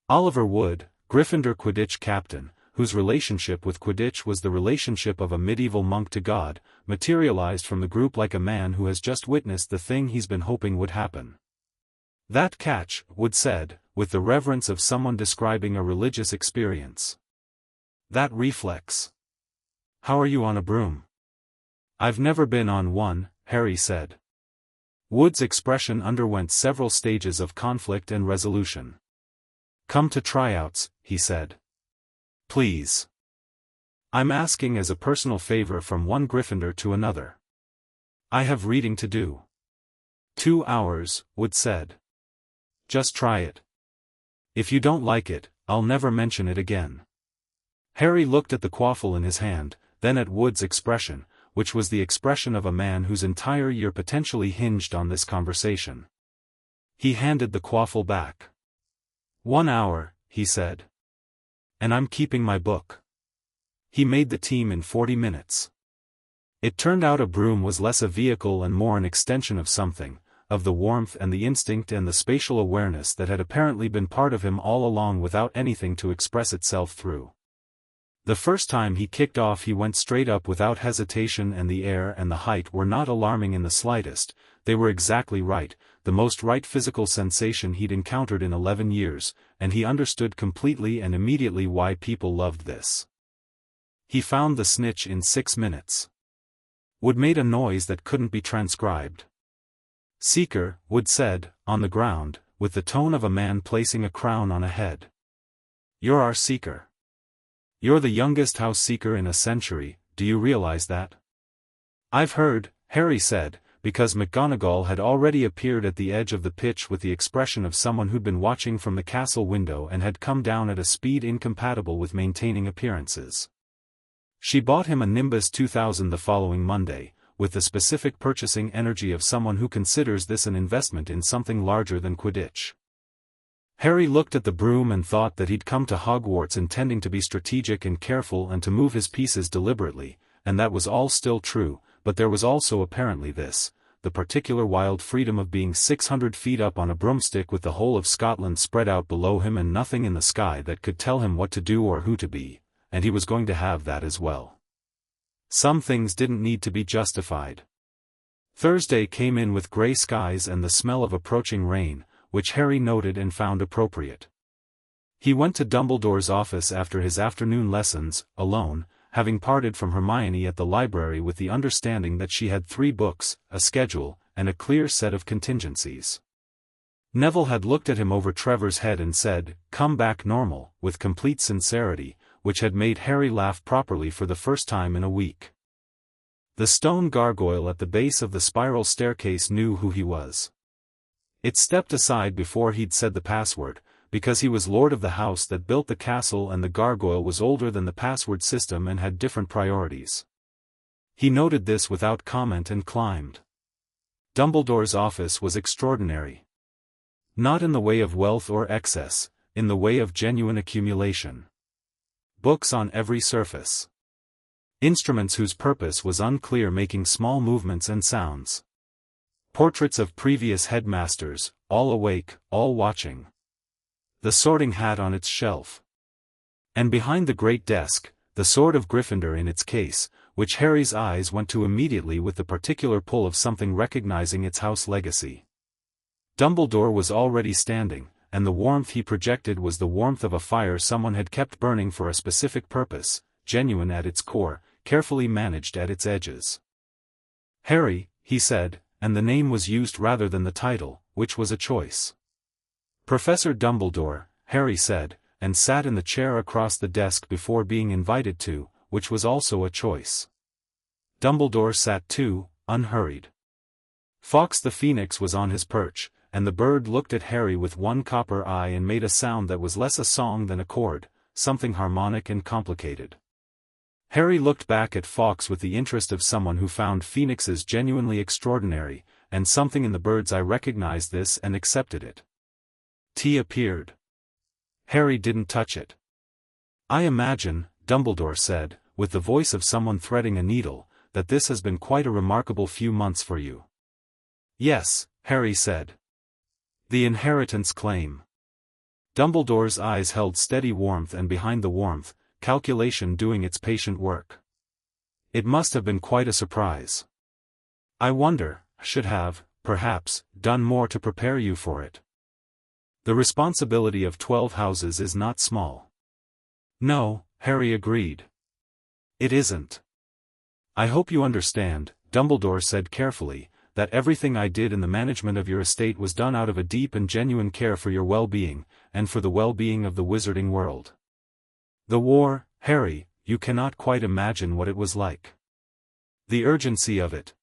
Oliver Wood, Gryffindor Quidditch captain, whose relationship with Quidditch was the relationship of a medieval monk to God, materialized from the group like a man who has just witnessed the thing he's been hoping would happen. That catch, Wood said, with the reverence of someone describing a religious experience. That reflex. How are you on a broom? I've never been on one, Harry said. Wood's expression underwent several stages of conflict and resolution. Come to tryouts, he said. Please. I'm asking as a personal favor from one Gryffindor to another. I have reading to do. 2 hours, Wood said. Just try it. If you don't like it, I'll never mention it again. Harry looked at the quaffle in his hand, then at Wood's expression, which was the expression of a man whose entire year potentially hinged on this conversation. He handed the quaffle back. 1 hour, he said. And I'm keeping my book. He made the team in 40 minutes. It turned out a broom was less a vehicle and more an extension of something, of the warmth and the instinct and the spatial awareness that had apparently been part of him all along without anything to express itself through. The first time he kicked off he went straight up without hesitation, and the air and the height were not alarming in the slightest. They were exactly right, the most right physical sensation he'd encountered in 11 years, and he understood completely and immediately why people loved this. He found the snitch in 6 minutes. Wood made a noise that couldn't be transcribed. Seeker, Wood said, on the ground, with the tone of a man placing a crown on a head. You're our Seeker. You're the youngest house Seeker in a century, do you realize that? I've heard, Harry said, because McGonagall had already appeared at the edge of the pitch with the expression of someone who'd been watching from the castle window and had come down at a speed incompatible with maintaining appearances. She bought him a Nimbus 2000 the following Monday, with the specific purchasing energy of someone who considers this an investment in something larger than Quidditch. Harry looked at the broom and thought that he'd come to Hogwarts intending to be strategic and careful and to move his pieces deliberately, and that was all still true, but there was also apparently this, the particular wild freedom of being 600 feet up on a broomstick with the whole of Scotland spread out below him and nothing in the sky that could tell him what to do or who to be, and he was going to have that as well. Some things didn't need to be justified. Thursday came in with grey skies and the smell of approaching rain, which Harry noted and found appropriate. He went to Dumbledore's office after his afternoon lessons, alone, having parted from Hermione at the library with the understanding that she had 3 books, a schedule, and a clear set of contingencies. Neville had looked at him over Trevor's head and said, "Come back normal," with complete sincerity, which had made Harry laugh properly for the first time in a week. The stone gargoyle at the base of the spiral staircase knew who he was. It stepped aside before he'd said the password, because he was lord of the house that built the castle and the gargoyle was older than the password system and had different priorities. He noted this without comment and climbed. Dumbledore's office was extraordinary. Not in the way of wealth or excess, in the way of genuine accumulation. Books on every surface. Instruments whose purpose was unclear making small movements and sounds. Portraits of previous headmasters, all awake, all watching. The sorting hat on its shelf. And behind the great desk, the sword of Gryffindor in its case, which Harry's eyes went to immediately with the particular pull of something recognizing its house legacy. Dumbledore was already standing, and the warmth he projected was the warmth of a fire someone had kept burning for a specific purpose, genuine at its core, carefully managed at its edges. Harry, he said, and the name was used rather than the title, which was a choice. Professor Dumbledore, Harry said, and sat in the chair across the desk before being invited to, which was also a choice. Dumbledore sat too, unhurried. Fawkes the Phoenix was on his perch, and the bird looked at Harry with one copper eye and made a sound that was less a song than a chord, something harmonic and complicated. Harry looked back at Fawkes with the interest of someone who found phoenixes genuinely extraordinary, and something in the bird's eye recognized this and accepted it. Tea appeared. Harry didn't touch it. "I imagine," Dumbledore said, with the voice of someone threading a needle, "that this has been quite a remarkable few months for you." "Yes," Harry said. "The inheritance claim." Dumbledore's eyes held steady warmth, and behind the warmth, calculation doing its patient work. "It must have been quite a surprise. I wonder, should have, perhaps, done more to prepare you for it. The responsibility of 12 houses is not small." "No," Harry agreed. "It isn't. I hope you understand," Dumbledore said carefully, "that everything I did in the management of your estate was done out of a deep and genuine care for your well-being, and for the well-being of the wizarding world. The war, Harry, you cannot quite imagine what it was like. The urgency of it.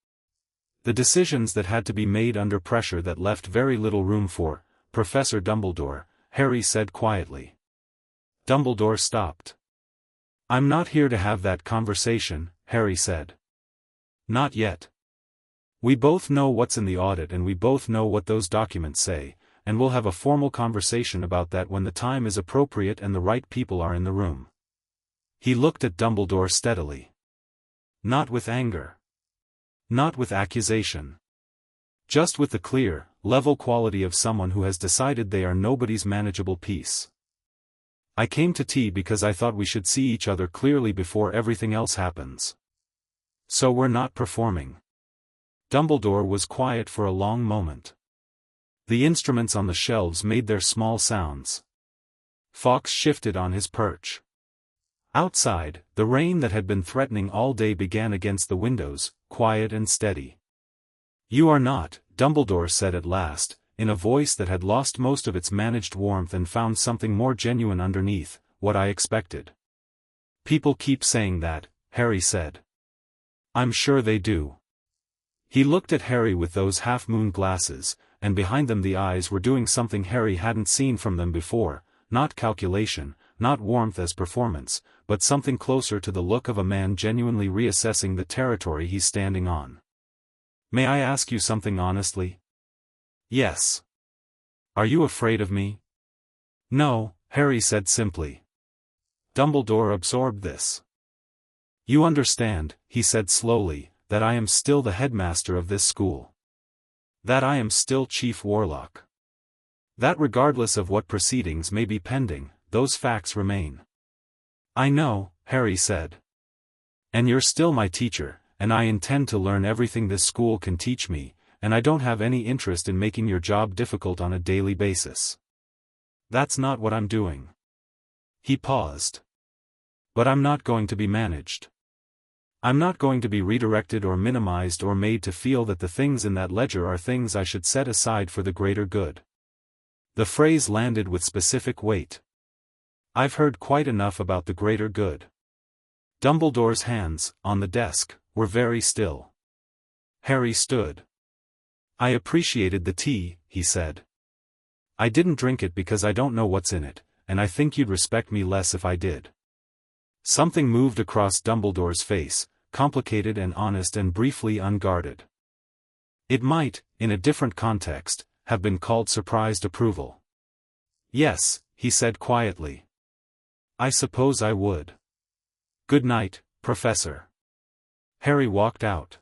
The decisions that had to be made under pressure that left very little room for, Professor Dumbledore," Harry said quietly. Dumbledore stopped. "I'm not here to have that conversation," Harry said. "Not yet. We both know what's in the audit and we both know what those documents say, and we'll have a formal conversation about that when the time is appropriate and the right people are in the room." He looked at Dumbledore steadily. Not with anger. Not with accusation. Just with the clear, level quality of someone who has decided they are nobody's manageable piece. I came to tea because I thought we should see each other clearly before everything else happens. So we're not performing. Dumbledore was quiet for a long moment. The instruments on the shelves made their small sounds. Fawkes shifted on his perch. Outside, the rain that had been threatening all day began against the windows, quiet and steady. "You are not," Dumbledore said at last, in a voice that had lost most of its managed warmth and found something more genuine underneath, "what I expected." "People keep saying that," Harry said. "I'm sure they do." He looked at Harry with those half-moon glasses, and behind them the eyes were doing something Harry hadn't seen from them before, not calculation, not warmth as performance, but something closer to the look of a man genuinely reassessing the territory he's standing on. "May I ask you something honestly?" "Yes." "Are you afraid of me?" "No," Harry said simply. Dumbledore absorbed this. "You understand," he said slowly, "that I am still the headmaster of this school. That I am still Chief Warlock. That regardless of what proceedings may be pending, those facts remain." "I know," Harry said. "And you're still my teacher, and I intend to learn everything this school can teach me, and I don't have any interest in making your job difficult on a daily basis. That's not what I'm doing." He paused. "But I'm not going to be managed. I'm not going to be redirected or minimized or made to feel that the things in that ledger are things I should set aside for the greater good." The phrase landed with specific weight. "I've heard quite enough about the greater good." Dumbledore's hands, on the desk, were very still. Harry stood. "I appreciated the tea," he said. "I didn't drink it because I don't know what's in it, and I think you'd respect me less if I did." Something moved across Dumbledore's face, complicated and honest and briefly unguarded. It might, in a different context, have been called surprised approval. "Yes," he said quietly. "I suppose I would. Good night, Professor." Harry walked out.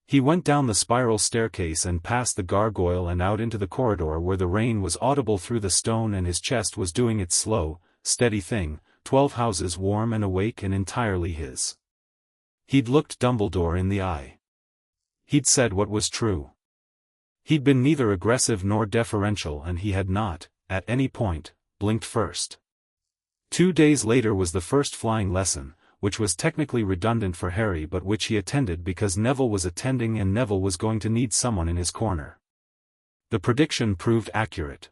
He went down the spiral staircase and past the gargoyle and out into the corridor where the rain was audible through the stone and his chest was doing its slow, steady thing, 12 houses warm and awake and entirely his. He'd looked Dumbledore in the eye. He'd said what was true. He'd been neither aggressive nor deferential and he had not, at any point, blinked first. 2 days later was the first flying lesson, which was technically redundant for Harry but which he attended because Neville was attending and Neville was going to need someone in his corner. The prediction proved accurate.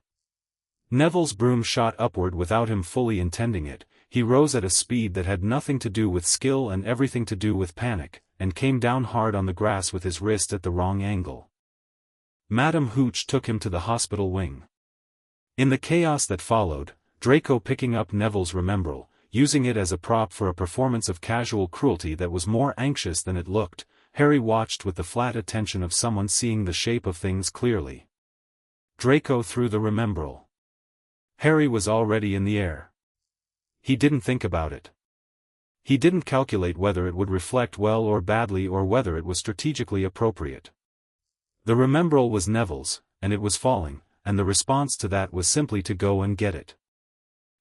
Neville's broom shot upward without him fully intending it. He rose at a speed that had nothing to do with skill and everything to do with panic, and came down hard on the grass with his wrist at the wrong angle. Madam Hooch took him to the hospital wing. In the chaos that followed, Draco picking up Neville's Remembrall, using it as a prop for a performance of casual cruelty that was more anxious than it looked, Harry watched with the flat attention of someone seeing the shape of things clearly. Draco threw the Remembrall. Harry was already in the air. He didn't think about it. He didn't calculate whether it would reflect well or badly or whether it was strategically appropriate. The Remembrall was Neville's, and it was falling, and the response to that was simply to go and get it.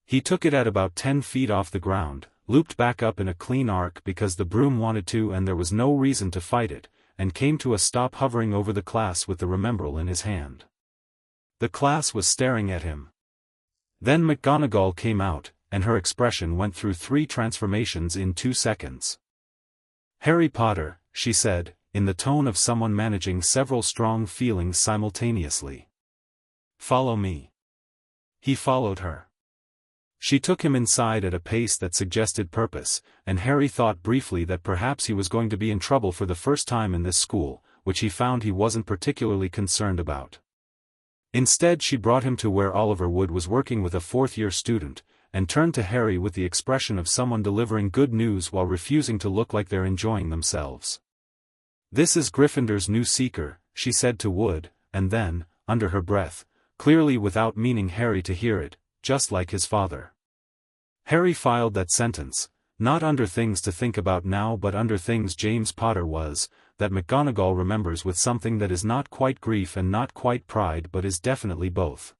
He took it at about 10 feet off the ground, looped back up in a clean arc because the broom wanted to and there was no reason to fight it, and came to a stop hovering over the class with the Remembrall in his hand. The class was staring at him. Then McGonagall came out, and her expression went through 3 transformations in 2 seconds. "Harry Potter," she said, in the tone of someone managing several strong feelings simultaneously. "Follow me." He followed her. She took him inside at a pace that suggested purpose, and Harry thought briefly that perhaps he was going to be in trouble for the first time in this school, which he found he wasn't particularly concerned about. Instead she brought him to where Oliver Wood was working with a 4th-year student, and turned to Harry with the expression of someone delivering good news while refusing to look like they're enjoying themselves. "This is Gryffindor's new seeker," she said to Wood, and then, under her breath, clearly without meaning Harry to hear it, "just like his father." Harry filed that sentence, not under things to think about now but under things James Potter was, that McGonagall remembers with something that is not quite grief and not quite pride but is definitely both.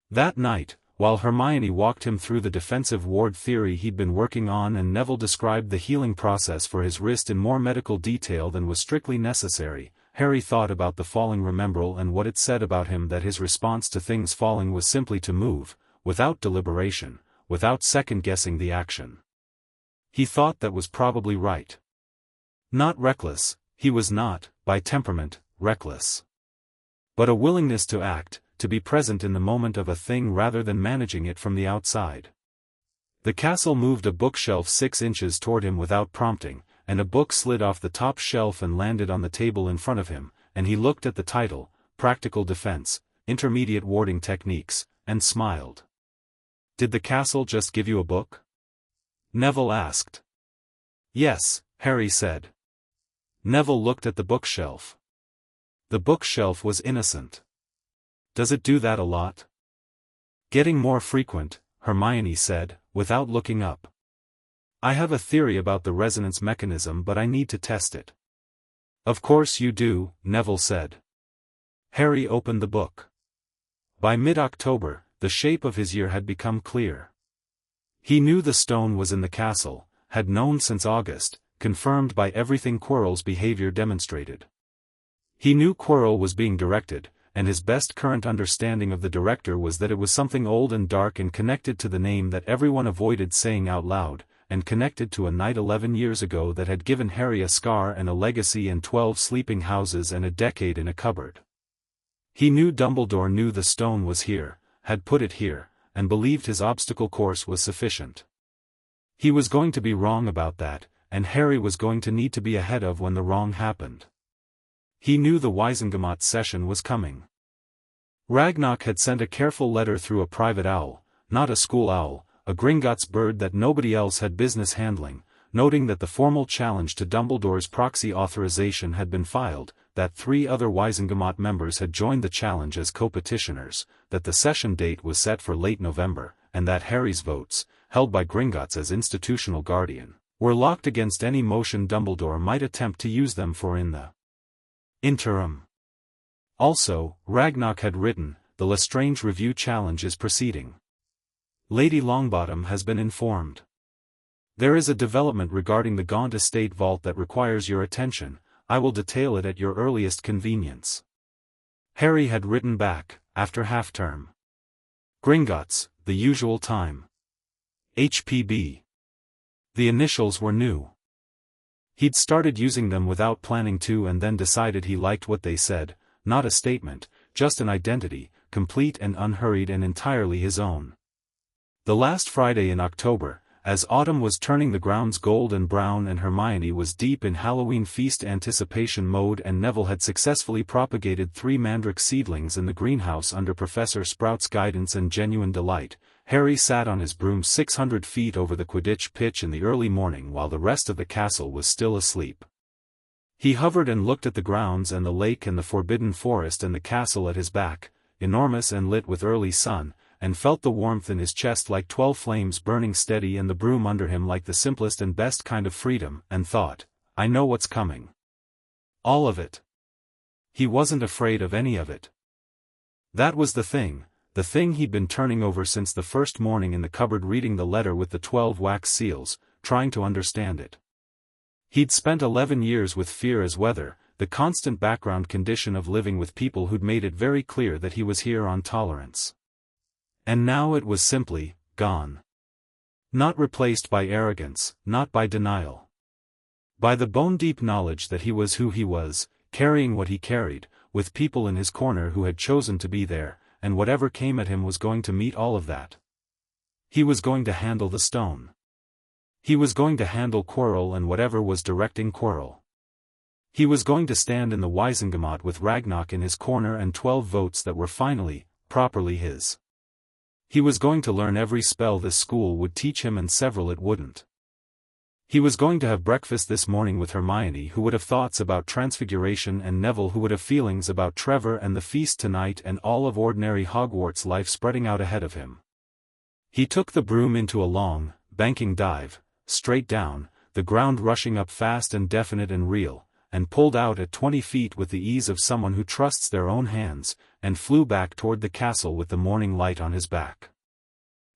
That night, while Hermione walked him through the defensive ward theory he'd been working on and Neville described the healing process for his wrist in more medical detail than was strictly necessary, Harry thought about the falling remembrall and what it said about him, that his response to things falling was simply to move, without deliberation, without second-guessing the action. He thought that was probably right. Not reckless, he was not, by temperament, reckless. But a willingness to act, to be present in the moment of a thing rather than managing it from the outside. The castle moved a bookshelf 6 inches toward him without prompting, and a book slid off the top shelf and landed on the table in front of him, and he looked at the title, Practical Defense, Intermediate Warding Techniques, and smiled. "Did the castle just give you a book?" Neville asked. "Yes," Harry said. Neville looked at the bookshelf. The bookshelf was innocent. "Does it do that a lot?" "Getting more frequent," Hermione said, without looking up. "I have a theory about the resonance mechanism, but I need to test it." "Of course you do," Neville said. Harry opened the book. By mid-October, the shape of his year had become clear. He knew the stone was in the castle, had known since August, confirmed by everything Quirrell's behavior demonstrated. He knew Quirrell was being directed, and his best current understanding of the director was that it was something old and dark and connected to the name that everyone avoided saying out loud, and connected to a night 11 years ago that had given Harry a scar and a legacy and 12 sleeping houses and a decade in a cupboard. He knew Dumbledore knew the stone was here, had put it here, and believed his obstacle course was sufficient. He was going to be wrong about that, and Harry was going to need to be ahead of when the wrong happened. He knew the Wizengamot session was coming. Ragnarok had sent a careful letter through a private owl, not a school owl, a Gringotts bird that nobody else had business handling, noting that the formal challenge to Dumbledore's proxy authorization had been filed, that 3 other Wizengamot members had joined the challenge as co-petitioners, that the session date was set for late November, and that Harry's votes, held by Gringotts as institutional guardian, were locked against any motion Dumbledore might attempt to use them for in the interim. Also, Ragnarok had written, "The Lestrange Review Challenge is proceeding. Lady Longbottom has been informed. There is a development regarding the Gaunt estate vault that requires your attention. I will detail it at your earliest convenience." Harry had written back, after half-term. Gringotts, the usual time. HPB. The initials were new. He'd started using them without planning to and then decided he liked what they said, not a statement, just an identity, complete and unhurried and entirely his own. The last Friday in October, as autumn was turning the grounds gold and brown and Hermione was deep in Halloween feast anticipation mode and Neville had successfully propagated 3 mandrake seedlings in the greenhouse under Professor Sprout's guidance and genuine delight, Harry sat on his broom 600 feet over the Quidditch pitch in the early morning while the rest of the castle was still asleep. He hovered and looked at the grounds and the lake and the forbidden forest and the castle at his back, enormous and lit with early sun, and felt the warmth in his chest like 12 flames burning steady and the broom under him like the simplest and best kind of freedom, and thought, I know what's coming. All of it. He wasn't afraid of any of it. That was the thing he'd been turning over since the first morning in the cupboard reading the letter with the 12 wax seals, trying to understand it. He'd spent 11 years with fear as weather, the constant background condition of living with people who'd made it very clear that he was here on tolerance. And now it was simply, gone. Not replaced by arrogance, not by denial. By the bone-deep knowledge that he was who he was, carrying what he carried, with people in his corner who had chosen to be there, and whatever came at him was going to meet all of that. He was going to handle the stone. He was going to handle Quirrell and whatever was directing Quirrell. He was going to stand in the Wizengamot with Ragnarok in his corner and 12 votes that were finally, properly his. He was going to learn every spell this school would teach him and several it wouldn't. He was going to have breakfast this morning with Hermione who would have thoughts about Transfiguration and Neville who would have feelings about Trevor and the feast tonight and all of ordinary Hogwarts life spreading out ahead of him. He took the broom into a long, banking dive, straight down, the ground rushing up fast and definite and real, and pulled out at 20 feet with the ease of someone who trusts their own hands, and flew back toward the castle with the morning light on his back.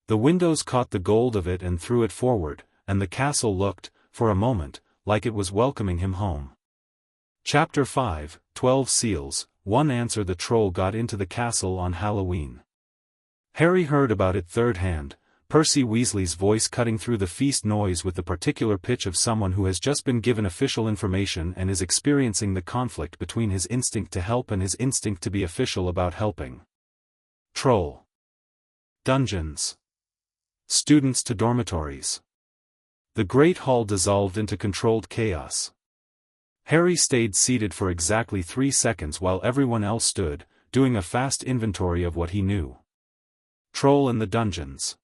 The windows caught the gold of it and threw it forward, and the castle looked, for a moment, like it was welcoming him home. Chapter 5, 12 Seals. One answer. The troll got into the castle on Halloween. Harry heard about it third hand, Percy Weasley's voice cutting through the feast noise with the particular pitch of someone who has just been given official information and is experiencing the conflict between his instinct to help and his instinct to be official about helping. Troll. Dungeons. Students to dormitories. The great hall dissolved into controlled chaos. Harry stayed seated for exactly 3 seconds while everyone else stood, doing a fast inventory of what he knew. Troll in the dungeons.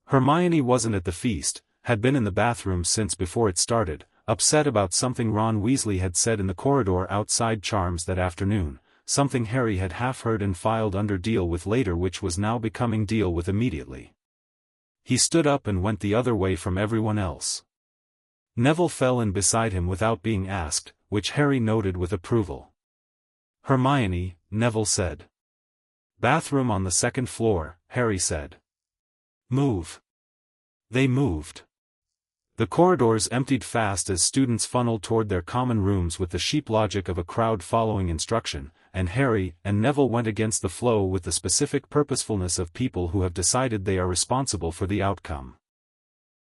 Hermione wasn't at the feast, had been in the bathroom since before it started, upset about something Ron Weasley had said in the corridor outside Charms that afternoon, something Harry had half heard and filed under deal with later, which was now becoming deal with immediately. He stood up and went the other way from everyone else. Neville fell in beside him without being asked, which Harry noted with approval. Hermione, Neville said. Bathroom on the second floor, Harry said. Move. They moved. The corridors emptied fast as students funneled toward their common rooms with the sheep logic of a crowd following instruction, and Harry and Neville went against the flow with the specific purposefulness of people who have decided they are responsible for the outcome.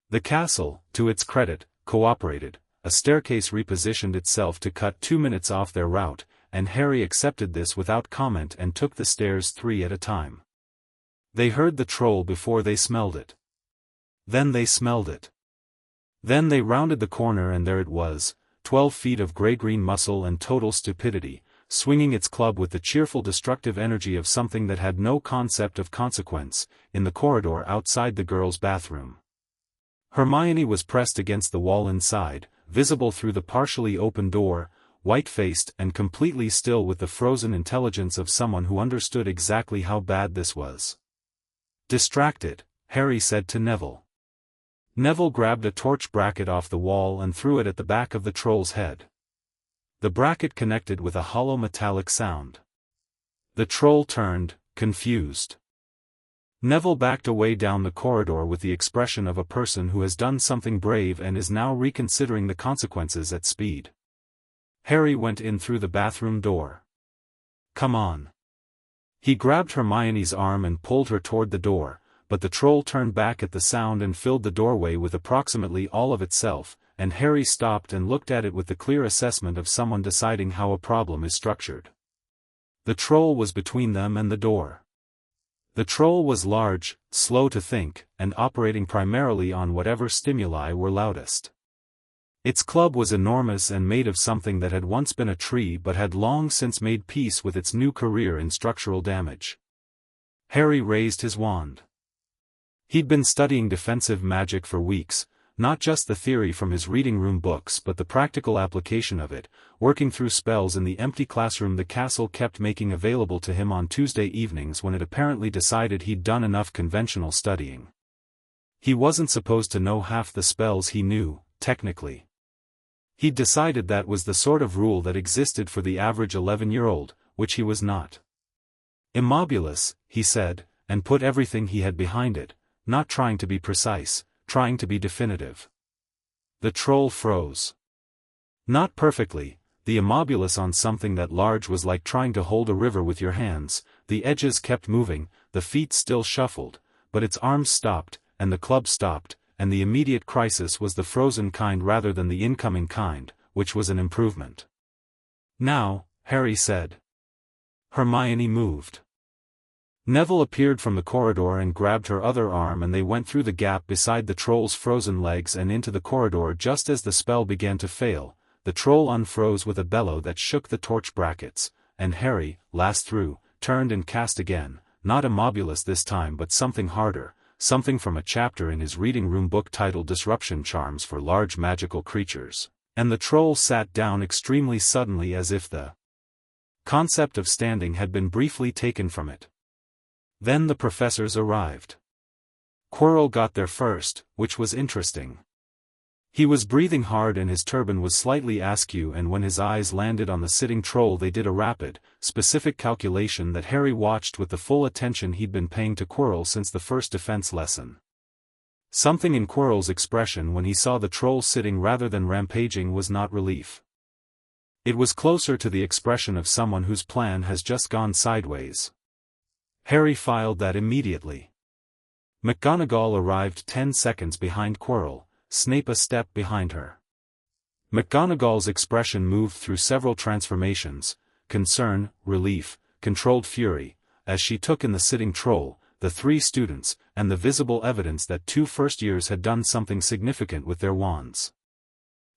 The castle, to its credit, cooperated. A staircase repositioned itself to cut 2 minutes off their route, and Harry accepted this without comment and took the stairs 3 at a time. They heard the troll before they smelled it. Then they smelled it. Then they rounded the corner and there it was, 12 feet of grey-green muscle and total stupidity, swinging its club with the cheerful destructive energy of something that had no concept of consequence, in the corridor outside the girls' bathroom. Hermione was pressed against the wall inside, visible through the partially open door, white-faced and completely still with the frozen intelligence of someone who understood exactly how bad this was. Distracted, Harry said to Neville. Neville grabbed a torch bracket off the wall and threw it at the back of the troll's head. The bracket connected with a hollow metallic sound. The troll turned, confused. Neville backed away down the corridor with the expression of a person who has done something brave and is now reconsidering the consequences at speed. Harry went in through the bathroom door. Come on. He grabbed Hermione's arm and pulled her toward the door, but the troll turned back at the sound and filled the doorway with approximately all of itself, and Harry stopped and looked at it with the clear assessment of someone deciding how a problem is structured. The troll was between them and the door. The troll was large, slow to think, and operating primarily on whatever stimuli were loudest. Its club was enormous and made of something that had once been a tree but had long since made peace with its new career in structural damage. Harry raised his wand. He'd been studying defensive magic for weeks, not just the theory from his reading room books but the practical application of it, working through spells in the empty classroom the castle kept making available to him on Tuesday evenings when it apparently decided he'd done enough conventional studying. He wasn't supposed to know half the spells he knew, technically. He'd decided that was the sort of rule that existed for the average 11-year-old, which he was not. Immobulus, he said, and put everything he had behind it, not trying to be precise, trying to be definitive. The troll froze. Not perfectly, the immobulus on something that large was like trying to hold a river with your hands, the edges kept moving, the feet still shuffled, but its arms stopped, and the club stopped, and the immediate crisis was the frozen kind rather than the incoming kind, which was an improvement. Now, Harry said. Hermione moved. Neville appeared from the corridor and grabbed her other arm and they went through the gap beside the troll's frozen legs and into the corridor just as the spell began to fail. The troll unfroze with a bellow that shook the torch brackets, and Harry, last through, turned and cast again, not Immobulus this time but something harder, something from a chapter in his reading room book titled Disruption Charms for Large Magical Creatures, and the troll sat down extremely suddenly as if the concept of standing had been briefly taken from it. Then the professors arrived. Quirrell got there first, which was interesting. He was breathing hard and his turban was slightly askew, and when his eyes landed on the sitting troll they did a rapid, specific calculation that Harry watched with the full attention he'd been paying to Quirrell since the first defense lesson. Something in Quirrell's expression when he saw the troll sitting rather than rampaging was not relief. It was closer to the expression of someone whose plan has just gone sideways. Harry filed that immediately. McGonagall arrived 10 seconds behind Quirrell, Snape a step behind her. McGonagall's expression moved through several transformations: concern, relief, controlled fury, as she took in the sitting troll, the three students, and the visible evidence that 2 first-years had done something significant with their wands.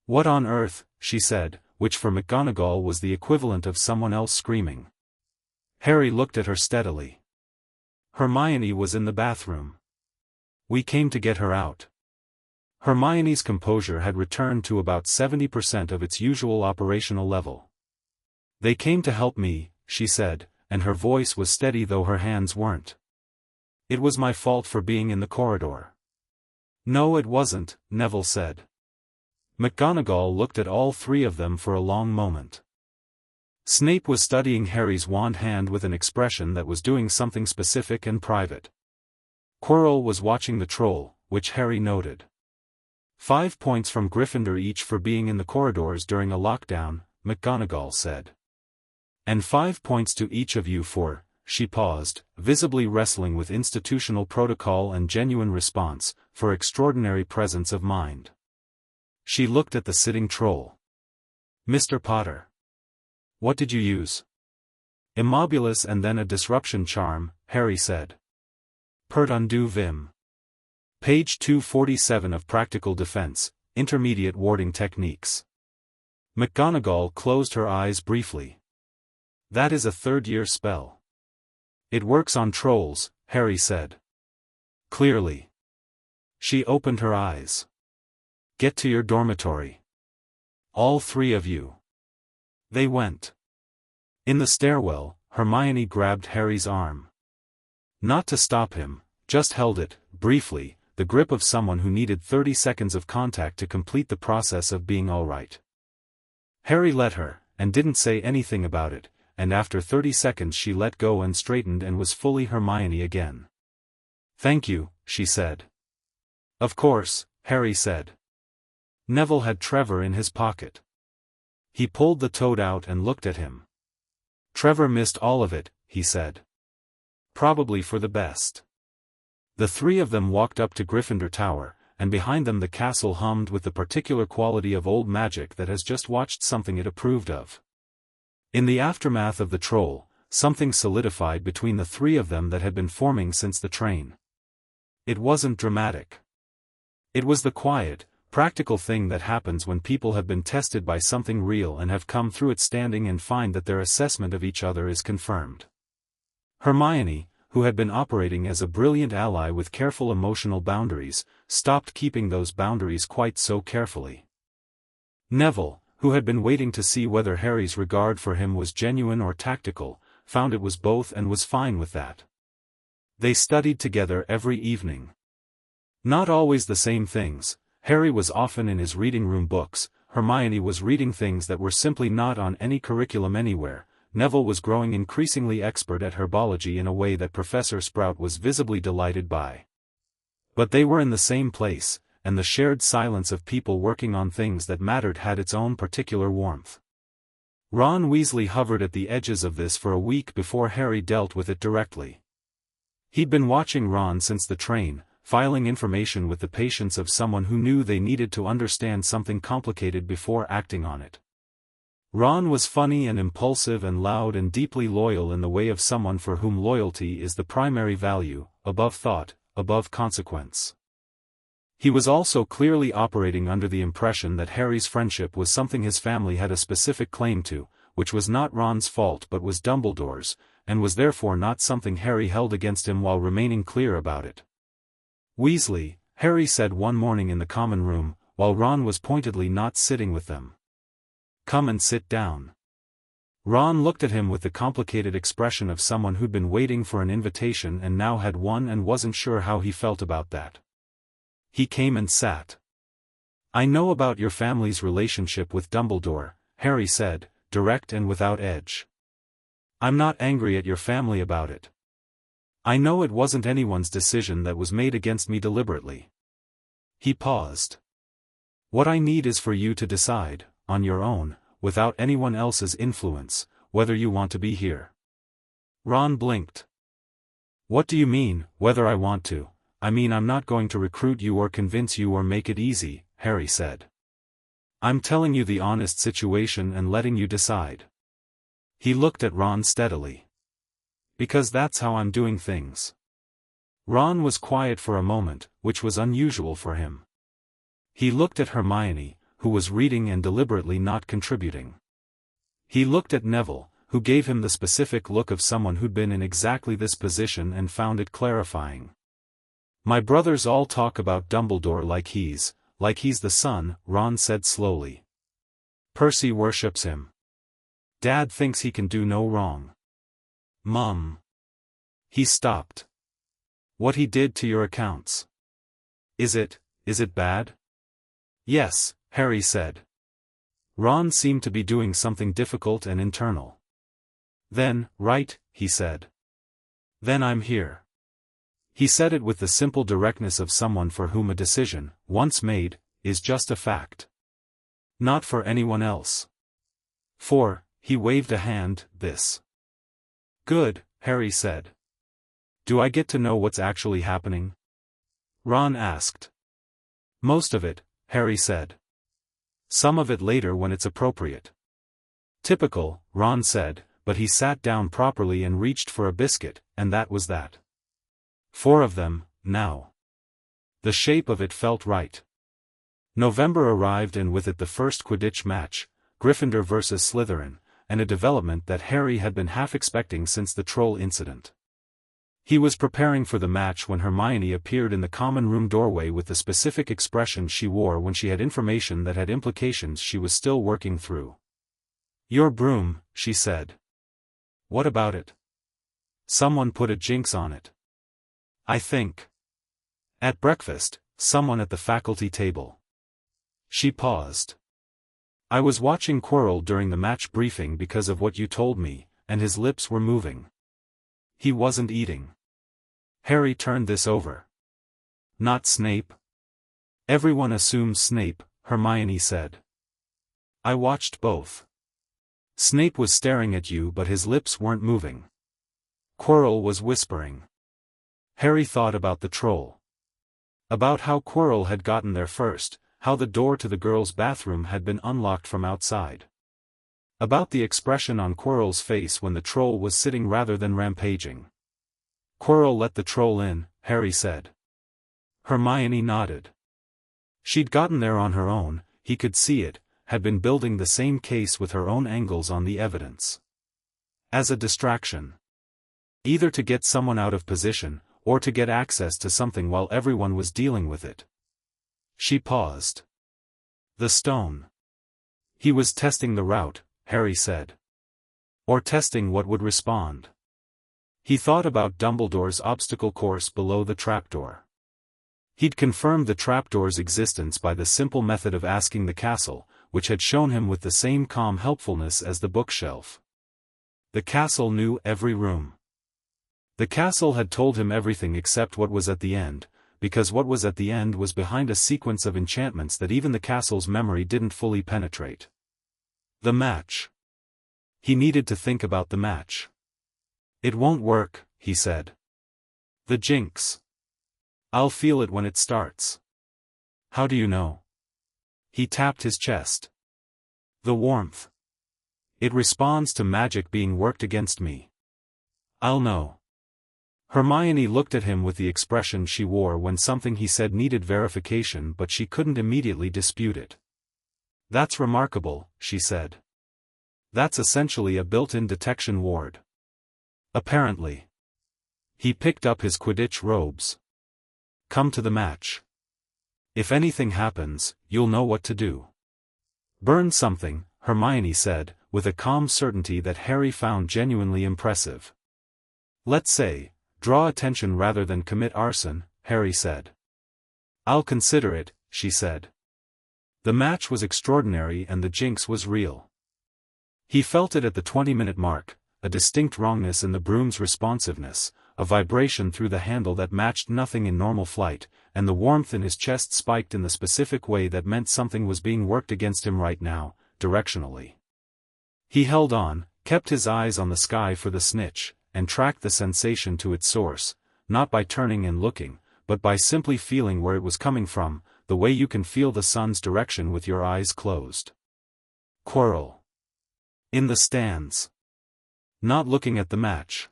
"What on earth?" she said, which for McGonagall was the equivalent of someone else screaming. Harry looked at her steadily. "Hermione was in the bathroom. We came to get her out." Hermione's composure had returned to about 70% of its usual operational level. "They came to help me," she said, and her voice was steady though her hands weren't. "It was my fault for being in the corridor." "No, it wasn't," Neville said. McGonagall looked at all three of them for a long moment. Snape was studying Harry's wand hand with an expression that was doing something specific and private. Quirrell was watching the troll, which Harry noted. 5 points from Gryffindor each for being in the corridors during a lockdown, McGonagall said. "And 5 points to each of you for," she paused, visibly wrestling with institutional protocol and genuine response, "for extraordinary presence of mind." She looked at the sitting troll. "Mr. Potter. What did you use?" "Immobulus and then a disruption charm," Harry said. "Pert undue vim." Page 247 of Practical Defense, Intermediate Warding Techniques. McGonagall closed her eyes briefly. "That is a third-year spell." "It works on trolls," Harry said. "Clearly." She opened her eyes. "Get to your dormitory. All three of you." They went. In the stairwell, Hermione grabbed Harry's arm. Not to stop him, just held it, briefly, the grip of someone who needed 30 seconds of contact to complete the process of being all right. Harry let her, and didn't say anything about it, and after 30 seconds she let go and straightened and was fully Hermione again. "Thank you," she said. "Of course," Harry said. Neville had Trevor in his pocket. He pulled the toad out and looked at him. "Trevor missed all of it," he said. "Probably for the best." The three of them walked up to Gryffindor Tower, and behind them the castle hummed with the particular quality of old magic that has just watched something it approved of. In the aftermath of the troll, something solidified between the three of them that had been forming since the train. It wasn't dramatic. It was the quiet, practical thing that happens when people have been tested by something real and have come through it standing and find that their assessment of each other is confirmed. Hermione, who had been operating as a brilliant ally with careful emotional boundaries, stopped keeping those boundaries quite so carefully. Neville, who had been waiting to see whether Harry's regard for him was genuine or tactical, found it was both and was fine with that. They studied together every evening. Not always the same things. Harry was often in his reading room books, Hermione was reading things that were simply not on any curriculum anywhere. Neville was growing increasingly expert at herbology in a way that Professor Sprout was visibly delighted by. But they were in the same place, and the shared silence of people working on things that mattered had its own particular warmth. Ron Weasley hovered at the edges of this for a week before Harry dealt with it directly. He'd been watching Ron since the train, filing information with the patience of someone who knew they needed to understand something complicated before acting on it. Ron was funny and impulsive and loud and deeply loyal in the way of someone for whom loyalty is the primary value, above thought, above consequence. He was also clearly operating under the impression that Harry's friendship was something his family had a specific claim to, which was not Ron's fault but was Dumbledore's, and was therefore not something Harry held against him while remaining clear about it. "Weasley," Harry said one morning in the common room, while Ron was pointedly not sitting with them. "Come and sit down." Ron looked at him with the complicated expression of someone who'd been waiting for an invitation and now had one and wasn't sure how he felt about that. He came and sat. I know about your family's relationship with Dumbledore, Harry said, direct and without edge. I'm not angry at your family about it. I know it wasn't anyone's decision that was made against me deliberately. He paused. What I need is for you to decide, on your own, without anyone else's influence, whether you want to be here. Ron blinked. What do you mean, whether I want to? I mean I'm not going to recruit you or convince you or make it easy, Harry said. I'm telling you the honest situation and letting you decide. He looked at Ron steadily. Because that's how I'm doing things. Ron was quiet for a moment, which was unusual for him. He looked at Hermione, who was reading and deliberately not contributing. He looked at Neville, who gave him the specific look of someone who'd been in exactly this position and found it clarifying. My brothers all talk about Dumbledore like he's the sun, Ron said slowly. Percy worships him. Dad thinks he can do no wrong. Mum. He stopped. What he did to your accounts. Is it bad? Yes, Harry said. Ron seemed to be doing something difficult and internal. Then, right, he said. Then I'm here. He said it with the simple directness of someone for whom a decision, once made, is just a fact. Not for anyone else. He waved a hand, this. Good, Harry said. Do I get to know what's actually happening? Ron asked. Most of it, Harry said. Some of it later when it's appropriate. Typical, Ron said, but he sat down properly and reached for a biscuit, and that was that. 4 of them, now. The shape of it felt right. November arrived and with it the first Quidditch match, Gryffindor versus Slytherin, and a development that Harry had been half expecting since the troll incident. He was preparing for the match when Hermione appeared in the common room doorway with the specific expression she wore when she had information that had implications she was still working through. Your broom, she said. What about it? Someone put a jinx on it. I think. At breakfast, someone at the faculty table. She paused. I was watching Quirrell during the match briefing because of what you told me, and his lips were moving. He wasn't eating. Harry turned this over. Not Snape? Everyone assumes Snape, Hermione said. I watched both. Snape was staring at you but his lips weren't moving. Quirrell was whispering. Harry thought about the troll. About how Quirrell had gotten there first, how the door to the girls' bathroom had been unlocked from outside. About the expression on Quirrell's face when the troll was sitting rather than rampaging. Quirrell let the troll in, Harry said. Hermione nodded. She'd gotten there on her own, he could see it, had been building the same case with her own angles on the evidence. As a distraction. Either to get someone out of position, or to get access to something while everyone was dealing with it. She paused. The stone. He was testing the route, Harry said. Or testing what would respond. He thought about Dumbledore's obstacle course below the trapdoor. He'd confirmed the trapdoor's existence by the simple method of asking the castle, which had shown him with the same calm helpfulness as the bookshelf. The castle knew every room. The castle had told him everything except what was at the end, because what was at the end was behind a sequence of enchantments that even the castle's memory didn't fully penetrate. The match. He needed to think about the match. It won't work, he said. The jinx. I'll feel it when it starts. How do you know? He tapped his chest. The warmth. It responds to magic being worked against me. I'll know. Hermione looked at him with the expression she wore when something he said needed verification but she couldn't immediately dispute it. That's remarkable, she said. That's essentially a built-in detection ward. Apparently. He picked up his Quidditch robes. Come to the match. If anything happens, you'll know what to do. Burn something, Hermione said, with a calm certainty that Harry found genuinely impressive. Let's say, draw attention rather than commit arson, Harry said. I'll consider it, she said. The match was extraordinary and the jinx was real. He felt it at the 20-minute mark, a distinct wrongness in the broom's responsiveness, a vibration through the handle that matched nothing in normal flight, and the warmth in his chest spiked in the specific way that meant something was being worked against him right now, directionally. He held on, kept his eyes on the sky for the snitch, and tracked the sensation to its source, not by turning and looking, but by simply feeling where it was coming from, the way you can feel the sun's direction with your eyes closed. Quirrell. In the stands. Not looking at the match.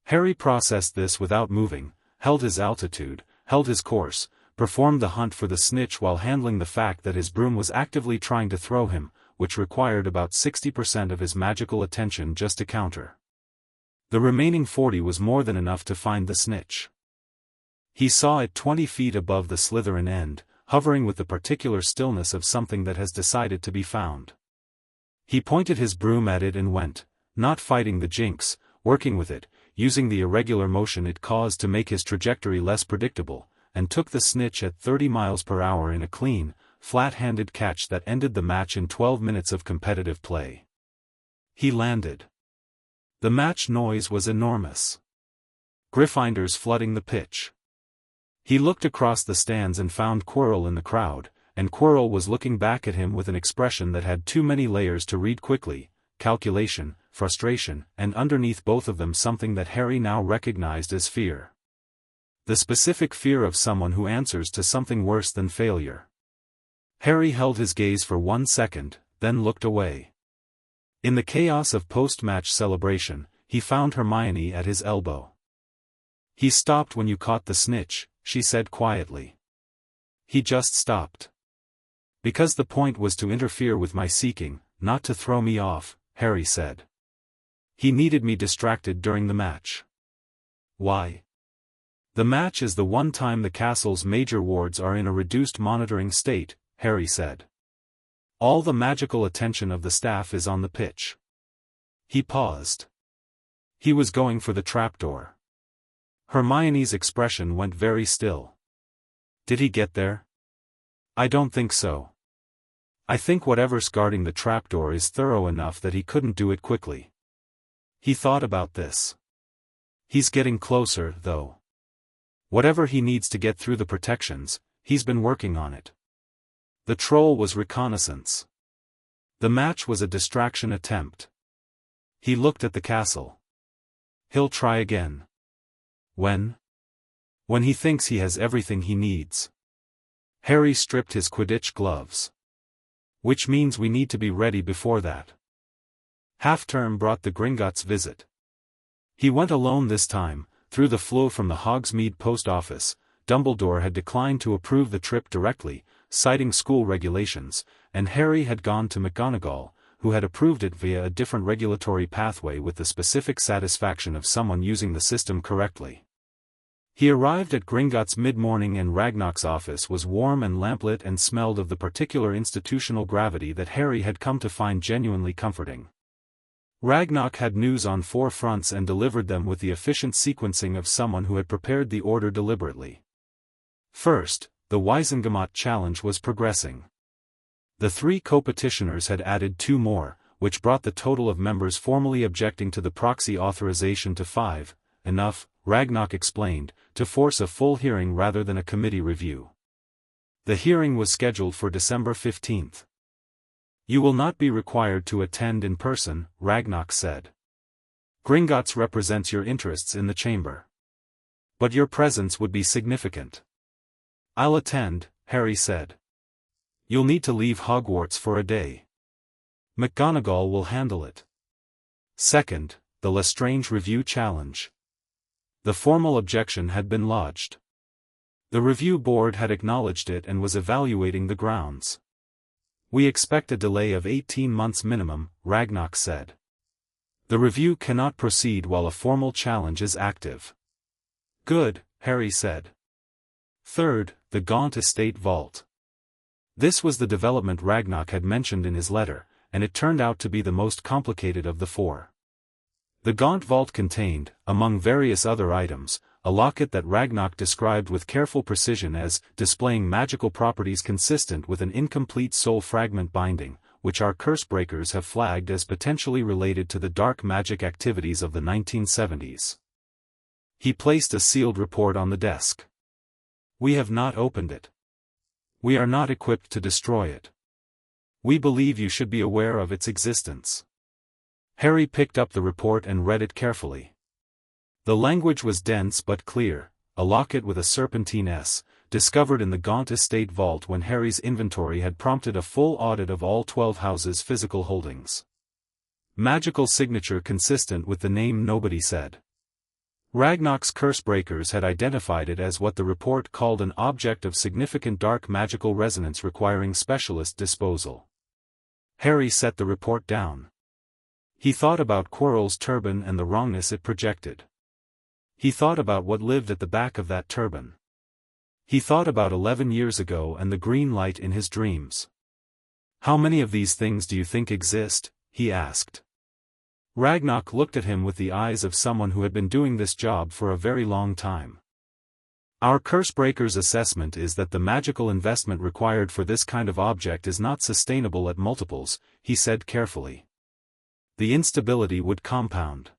Harry processed this without moving, held his altitude, held his course, performed the hunt for the snitch while handling the fact that his broom was actively trying to throw him, which required about 60% of his magical attention just to counter. The remaining 40 was more than enough to find the snitch. He saw it 20 feet above the Slytherin end, hovering with the particular stillness of something that has decided to be found. He pointed his broom at it and went, not fighting the jinx, working with it, using the irregular motion it caused to make his trajectory less predictable, and took the snitch at 30 miles per hour in a clean, flat-handed catch that ended the match in 12 minutes of competitive play. He landed. The match noise was enormous. Gryffindors flooding the pitch. He looked across the stands and found Quirrell in the crowd, and Quirrell was looking back at him with an expression that had too many layers to read quickly: calculation, frustration, and underneath both of them something that Harry now recognized as fear. The specific fear of someone who answers to something worse than failure. Harry held his gaze for 1 second, then looked away. In the chaos of post-match celebration, he found Hermione at his elbow. "He stopped when you caught the snitch," she said quietly. "He just stopped. Because the point was to interfere with my seeking, not to throw me off," Harry said. "He needed me distracted during the match." "Why?" "The match is the one time the castle's major wards are in a reduced monitoring state," Harry said. "All the magical attention of the staff is on the pitch." He paused. He was going for the trapdoor. Hermione's expression went very still. "Did he get there?" "I don't think so. I think whatever's guarding the trapdoor is thorough enough that he couldn't do it quickly." He thought about this. "He's getting closer, though. Whatever he needs to get through the protections, he's been working on it." The troll was reconnaissance. The match was a distraction attempt. He looked at the castle. "He'll try again." "When?" "When he thinks he has everything he needs." Harry stripped his Quidditch gloves. "Which means we need to be ready before that." Half-term brought the Gringotts visit. He went alone this time, through the flow from the Hogsmeade post office. Dumbledore had declined to approve the trip directly, citing school regulations, and Harry had gone to McGonagall, who had approved it via a different regulatory pathway with the specific satisfaction of someone using the system correctly. He arrived at Gringotts mid-morning and Ragnarok's office was warm and lamplit and smelled of the particular institutional gravity that Harry had come to find genuinely comforting. Ragnarok had news on 4 fronts and delivered them with the efficient sequencing of someone who had prepared the order deliberately. First, the Wizengamot challenge was progressing. The 3 co-petitioners had added 2 more, which brought the total of members formally objecting to the proxy authorization to 5, enough, Ragnarok explained, to force a full hearing rather than a committee review. The hearing was scheduled for December 15th. "You will not be required to attend in person," Ragnarok said. "Gringotts represents your interests in the chamber. But your presence would be significant." "I'll attend," Harry said. "You'll need to leave Hogwarts for a day. McGonagall will handle it." Second, the Lestrange Review Challenge. The formal objection had been lodged. The review board had acknowledged it and was evaluating the grounds. "We expect a delay of 18 months minimum," Ragnarok said. "The review cannot proceed while a formal challenge is active." "Good," Harry said. Third, the Gaunt Estate Vault. This was the development Ragnarok had mentioned in his letter, and it turned out to be the most complicated of the 4. The Gaunt Vault contained, among various other items, a locket that Ragnarok described with careful precision as displaying magical properties consistent with an incomplete soul fragment binding, which our curse-breakers have flagged as potentially related to the dark magic activities of the 1970s. He placed a sealed report on the desk. We have not opened it. We are not equipped to destroy it. We believe you should be aware of its existence. Harry picked up the report and read it carefully. The language was dense but clear, a locket with a serpentine S, discovered in the Gaunt estate vault when Harry's inventory had prompted a full audit of all 12 houses' physical holdings. Magical signature consistent with the name nobody said. Ragnarok's curse-breakers had identified it as what the report called an object of significant dark magical resonance requiring specialist disposal. Harry set the report down. He thought about Quirrell's turban and the wrongness it projected. He thought about what lived at the back of that turban. He thought about 11 years ago and the green light in his dreams. How many of these things do you think exist? He asked. Ragnarok looked at him with the eyes of someone who had been doing this job for a very long time. Our Cursebreaker's assessment is that the magical investment required for this kind of object is not sustainable at multiples, he said carefully. The instability would compound.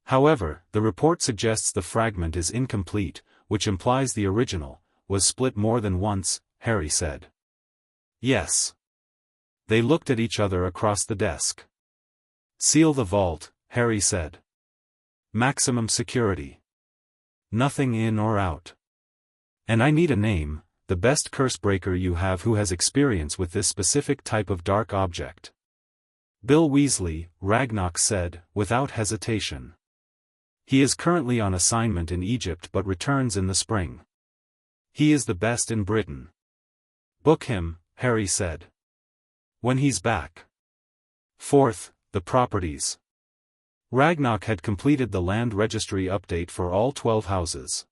However, the report suggests the fragment is incomplete, which implies the original was split more than once, Harry said. Yes. They looked at each other across the desk. Seal the vault, Harry said. Maximum security. Nothing in or out. And I need a name, the best cursebreaker you have who has experience with this specific type of dark object. Bill Weasley, Ragnarok said, without hesitation. He is currently on assignment in Egypt but returns in the spring. He is the best in Britain. Book him, Harry said. When he's back. Fourth, the properties. Ragnarok had completed the land registry update for all 12 houses.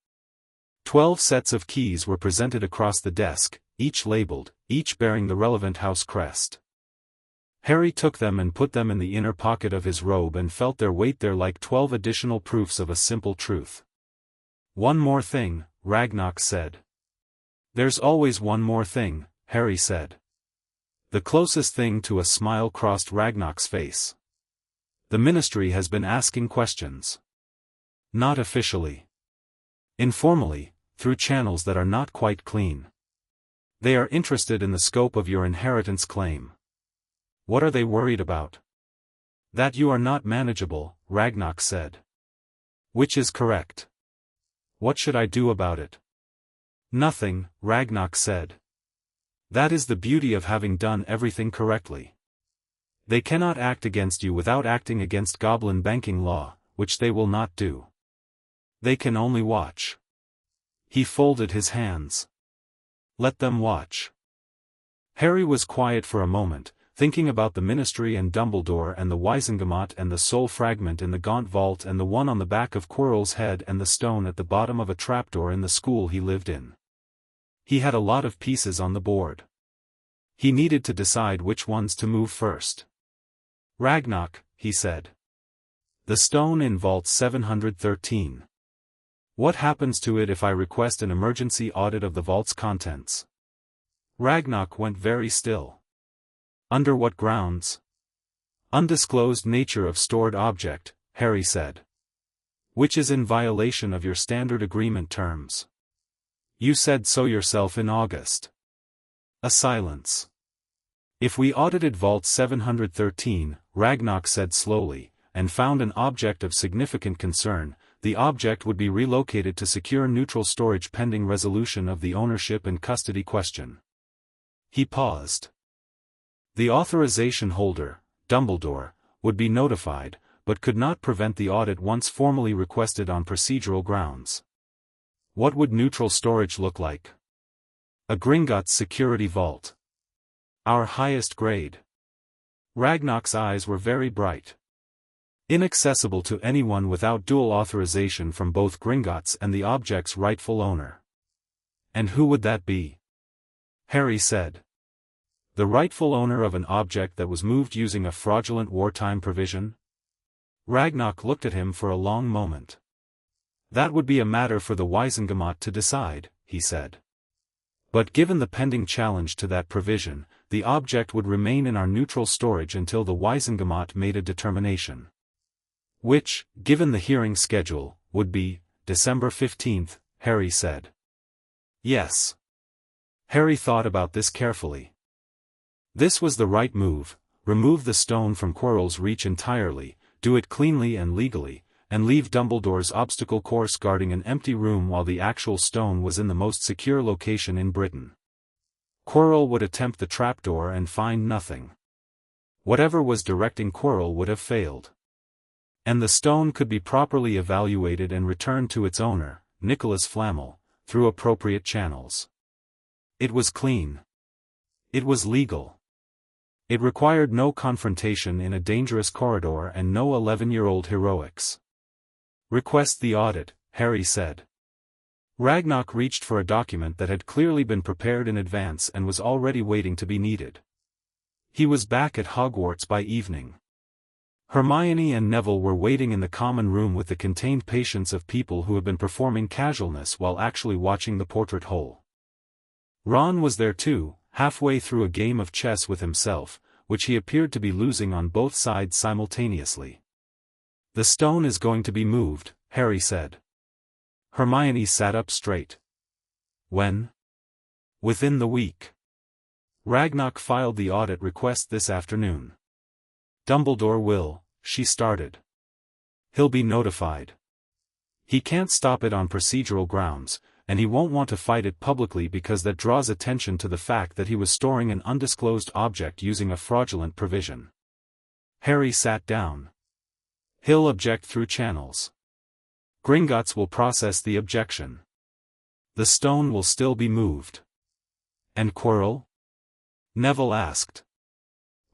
12 sets of keys were presented across the desk, each labeled, each bearing the relevant house crest. Harry took them and put them in the inner pocket of his robe and felt their weight there like 12 additional proofs of a simple truth. One more thing, Ragnarok said. There's always one more thing, Harry said. The closest thing to a smile crossed Ragnarok's face. The Ministry has been asking questions. Not officially. Informally, through channels that are not quite clean. They are interested in the scope of your inheritance claim. What are they worried about? That you are not manageable, Ragnarok said. Which is correct. What should I do about it? Nothing, Ragnarok said. That is the beauty of having done everything correctly. They cannot act against you without acting against Goblin banking law, which they will not do. They can only watch. He folded his hands. Let them watch. Harry was quiet for a moment, thinking about the Ministry and Dumbledore and the Wizengamot and the soul fragment in the Gaunt vault and the one on the back of Quirrell's head and the stone at the bottom of a trapdoor in the school he lived in. He had a lot of pieces on the board. He needed to decide which ones to move first. Ragnarok, he said. The stone in Vault 713. What happens to it if I request an emergency audit of the vault's contents? Ragnarok went very still. Under what grounds? Undisclosed nature of stored object, Harry said. Which is in violation of your standard agreement terms. You said so yourself in August. A silence. If we audited Vault 713, Ragnarok said slowly, and found an object of significant concern, the object would be relocated to secure neutral storage pending resolution of the ownership and custody question. He paused. The authorization holder, Dumbledore, would be notified, but could not prevent the audit once formally requested on procedural grounds. What would neutral storage look like? A Gringotts security vault. Our highest grade. Ragnarok's eyes were very bright. Inaccessible to anyone without dual authorization from both Gringotts and the object's rightful owner. And who would that be? Harry said. The rightful owner of an object that was moved using a fraudulent wartime provision? Ragnarok looked at him for a long moment. That would be a matter for the Wizengamot to decide, he said. But given the pending challenge to that provision, the object would remain in our neutral storage until the Wizengamot made a determination. Which, given the hearing schedule, would be December 15th, Harry said. Yes. Harry thought about this carefully. This was the right move: remove the stone from Quirrell's reach entirely, do it cleanly and legally, and leave Dumbledore's obstacle course guarding an empty room while the actual stone was in the most secure location in Britain. Quirrell would attempt the trapdoor and find nothing. Whatever was directing Quirrell would have failed. And the stone could be properly evaluated and returned to its owner, Nicholas Flamel, through appropriate channels. It was clean. It was legal. It required no confrontation in a dangerous corridor and no 11-year-old heroics. Request the audit, Harry said. Ragnarok reached for a document that had clearly been prepared in advance and was already waiting to be needed. He was back at Hogwarts by evening. Hermione and Neville were waiting in the common room with the contained patience of people who have been performing casualness while actually watching the portrait hole. Ron was there too, halfway through a game of chess with himself, which he appeared to be losing on both sides simultaneously. The stone is going to be moved, Harry said. Hermione sat up straight. When? Within the week. Ragnarok filed the audit request this afternoon. Dumbledore will, she started. He'll be notified. He can't stop it on procedural grounds, and he won't want to fight it publicly because that draws attention to the fact that he was storing an undisclosed object using a fraudulent provision. Harry sat down. He'll object through channels. Gringotts will process the objection. The stone will still be moved. And Quirrell? Neville asked.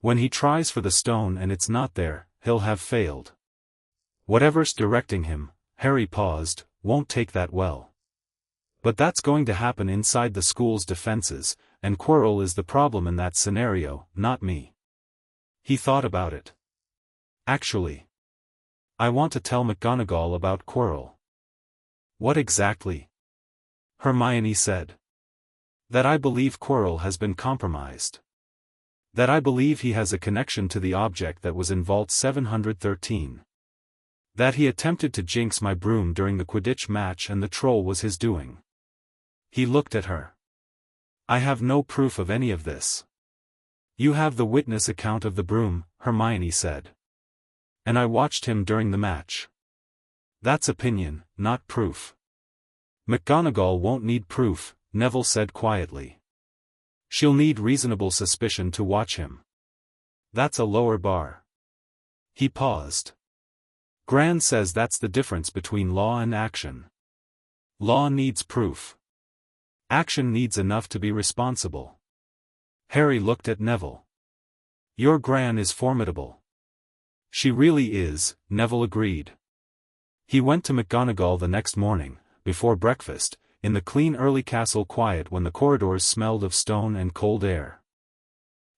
When he tries for the stone and it's not there, he'll have failed. Whatever's directing him, Harry paused, won't take that well. But that's going to happen inside the school's defenses, and Quirrell is the problem in that scenario, not me. He thought about it. Actually, I want to tell McGonagall about Quirrell. What exactly? Hermione said. That I believe Quirrell has been compromised. That I believe he has a connection to the object that was in Vault 713. That he attempted to jinx my broom during the Quidditch match and the troll was his doing. He looked at her. I have no proof of any of this. You have the witness account of the broom, Hermione said. And I watched him during the match. That's opinion, not proof. McGonagall won't need proof, Neville said quietly. She'll need reasonable suspicion to watch him. That's a lower bar. He paused. Gran says that's the difference between law and action. Law needs proof. Action needs enough to be responsible. Harry looked at Neville. Your Gran is formidable. She really is, Neville agreed. He went to McGonagall the next morning, before breakfast, in the clean early castle quiet when the corridors smelled of stone and cold air.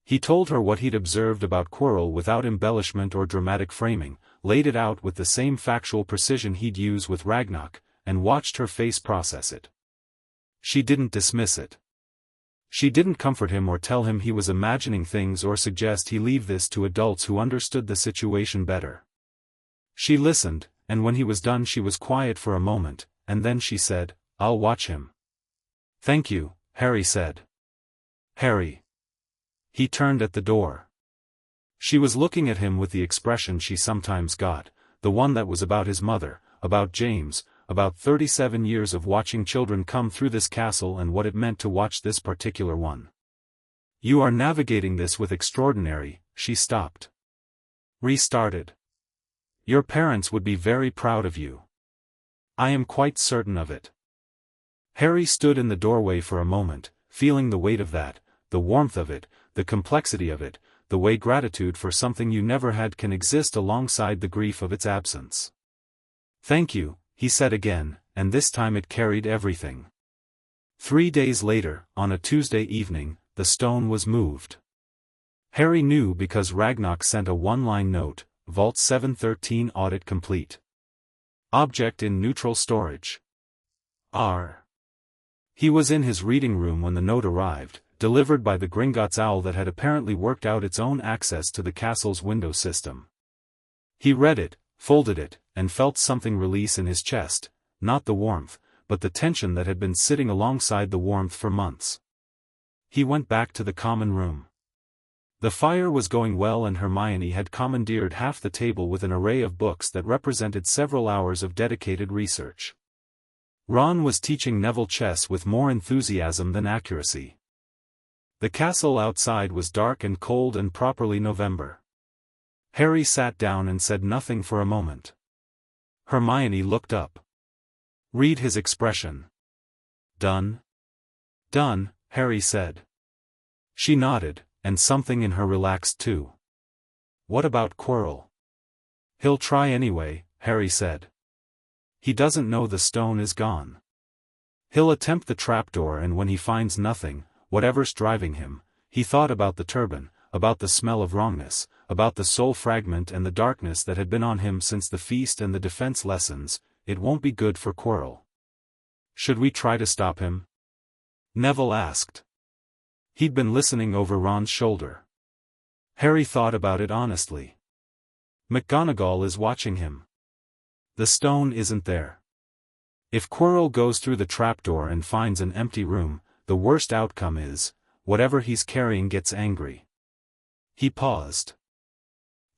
He told her what he'd observed about Quirrell without embellishment or dramatic framing, laid it out with the same factual precision he'd use with Ragnarok, and watched her face process it. She didn't dismiss it. She didn't comfort him or tell him he was imagining things or suggest he leave this to adults who understood the situation better. She listened, and when he was done she was quiet for a moment, and then she said, I'll watch him. Thank you, Harry said. Harry. He turned at the door. She was looking at him with the expression she sometimes got, the one that was about his mother, about James, about 37 years of watching children come through this castle and what it meant to watch this particular one. You are navigating this with extraordinary, she stopped. Restarted. Your parents would be very proud of you. I am quite certain of it. Harry stood in the doorway for a moment, feeling the weight of that, the warmth of it, the complexity of it, the way gratitude for something you never had can exist alongside the grief of its absence. Thank you, he said again, and this time it carried everything. 3 days later, on a Tuesday evening, the stone was moved. Harry knew because Ragnarok sent a one-line note, Vault 713 audit complete. Object in neutral storage. R. He was in his reading room when the note arrived, delivered by the Gringotts Owl that had apparently worked out its own access to the castle's window system. He read it, folded it, and felt something release in his chest, not the warmth, but the tension that had been sitting alongside the warmth for months. He went back to the common room. The fire was going well and Hermione had commandeered half the table with an array of books that represented several hours of dedicated research. Ron was teaching Neville chess with more enthusiasm than accuracy. The castle outside was dark and cold and properly November. Harry sat down and said nothing for a moment. Hermione looked up. Read his expression. Done? Done, Harry said. She nodded, and something in her relaxed too. What about Quirrell? He'll try anyway, Harry said. He doesn't know the stone is gone. He'll attempt the trapdoor and when he finds nothing, whatever's driving him, he thought about the turban, about the smell of wrongness, about the soul fragment and the darkness that had been on him since the feast and the defense lessons, it won't be good for Quirrell. Should we try to stop him? Neville asked. He'd been listening over Ron's shoulder. Harry thought about it honestly. McGonagall is watching him. The stone isn't there. If Quirrell goes through the trapdoor and finds an empty room, the worst outcome is, whatever he's carrying gets angry. He paused.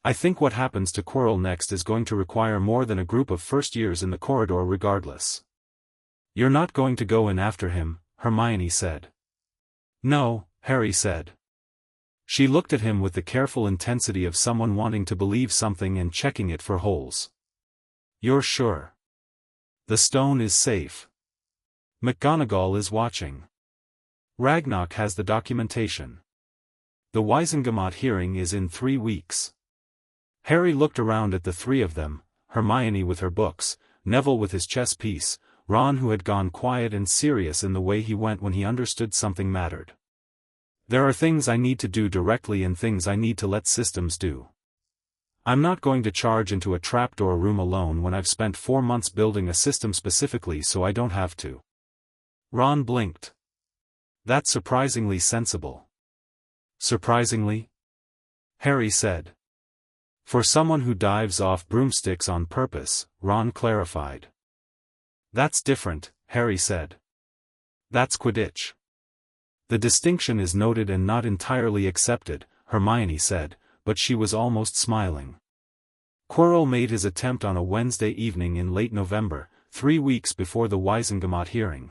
I think what happens to Quirrell next is going to require more than a group of first years in the corridor regardless. You're not going to go in after him, Hermione said. No, Harry said. She looked at him with the careful intensity of someone wanting to believe something and checking it for holes. You're sure? The stone is safe. McGonagall is watching. Ragnarok has the documentation. The Wizengamot hearing is in 3 weeks. Harry looked around at the three of them, Hermione with her books, Neville with his chess piece, Ron who had gone quiet and serious in the way he went when he understood something mattered. There are things I need to do directly and things I need to let systems do. I'm not going to charge into a trapdoor room alone when I've spent 4 months building a system specifically so I don't have to. Ron blinked. That's surprisingly sensible. Surprisingly? Harry said. For someone who dives off broomsticks on purpose, Ron clarified. That's different, Harry said. That's Quidditch. The distinction is noted and not entirely accepted, Hermione said, but she was almost smiling. Quirrell made his attempt on a Wednesday evening in late November, 3 weeks before the Wizengamot hearing.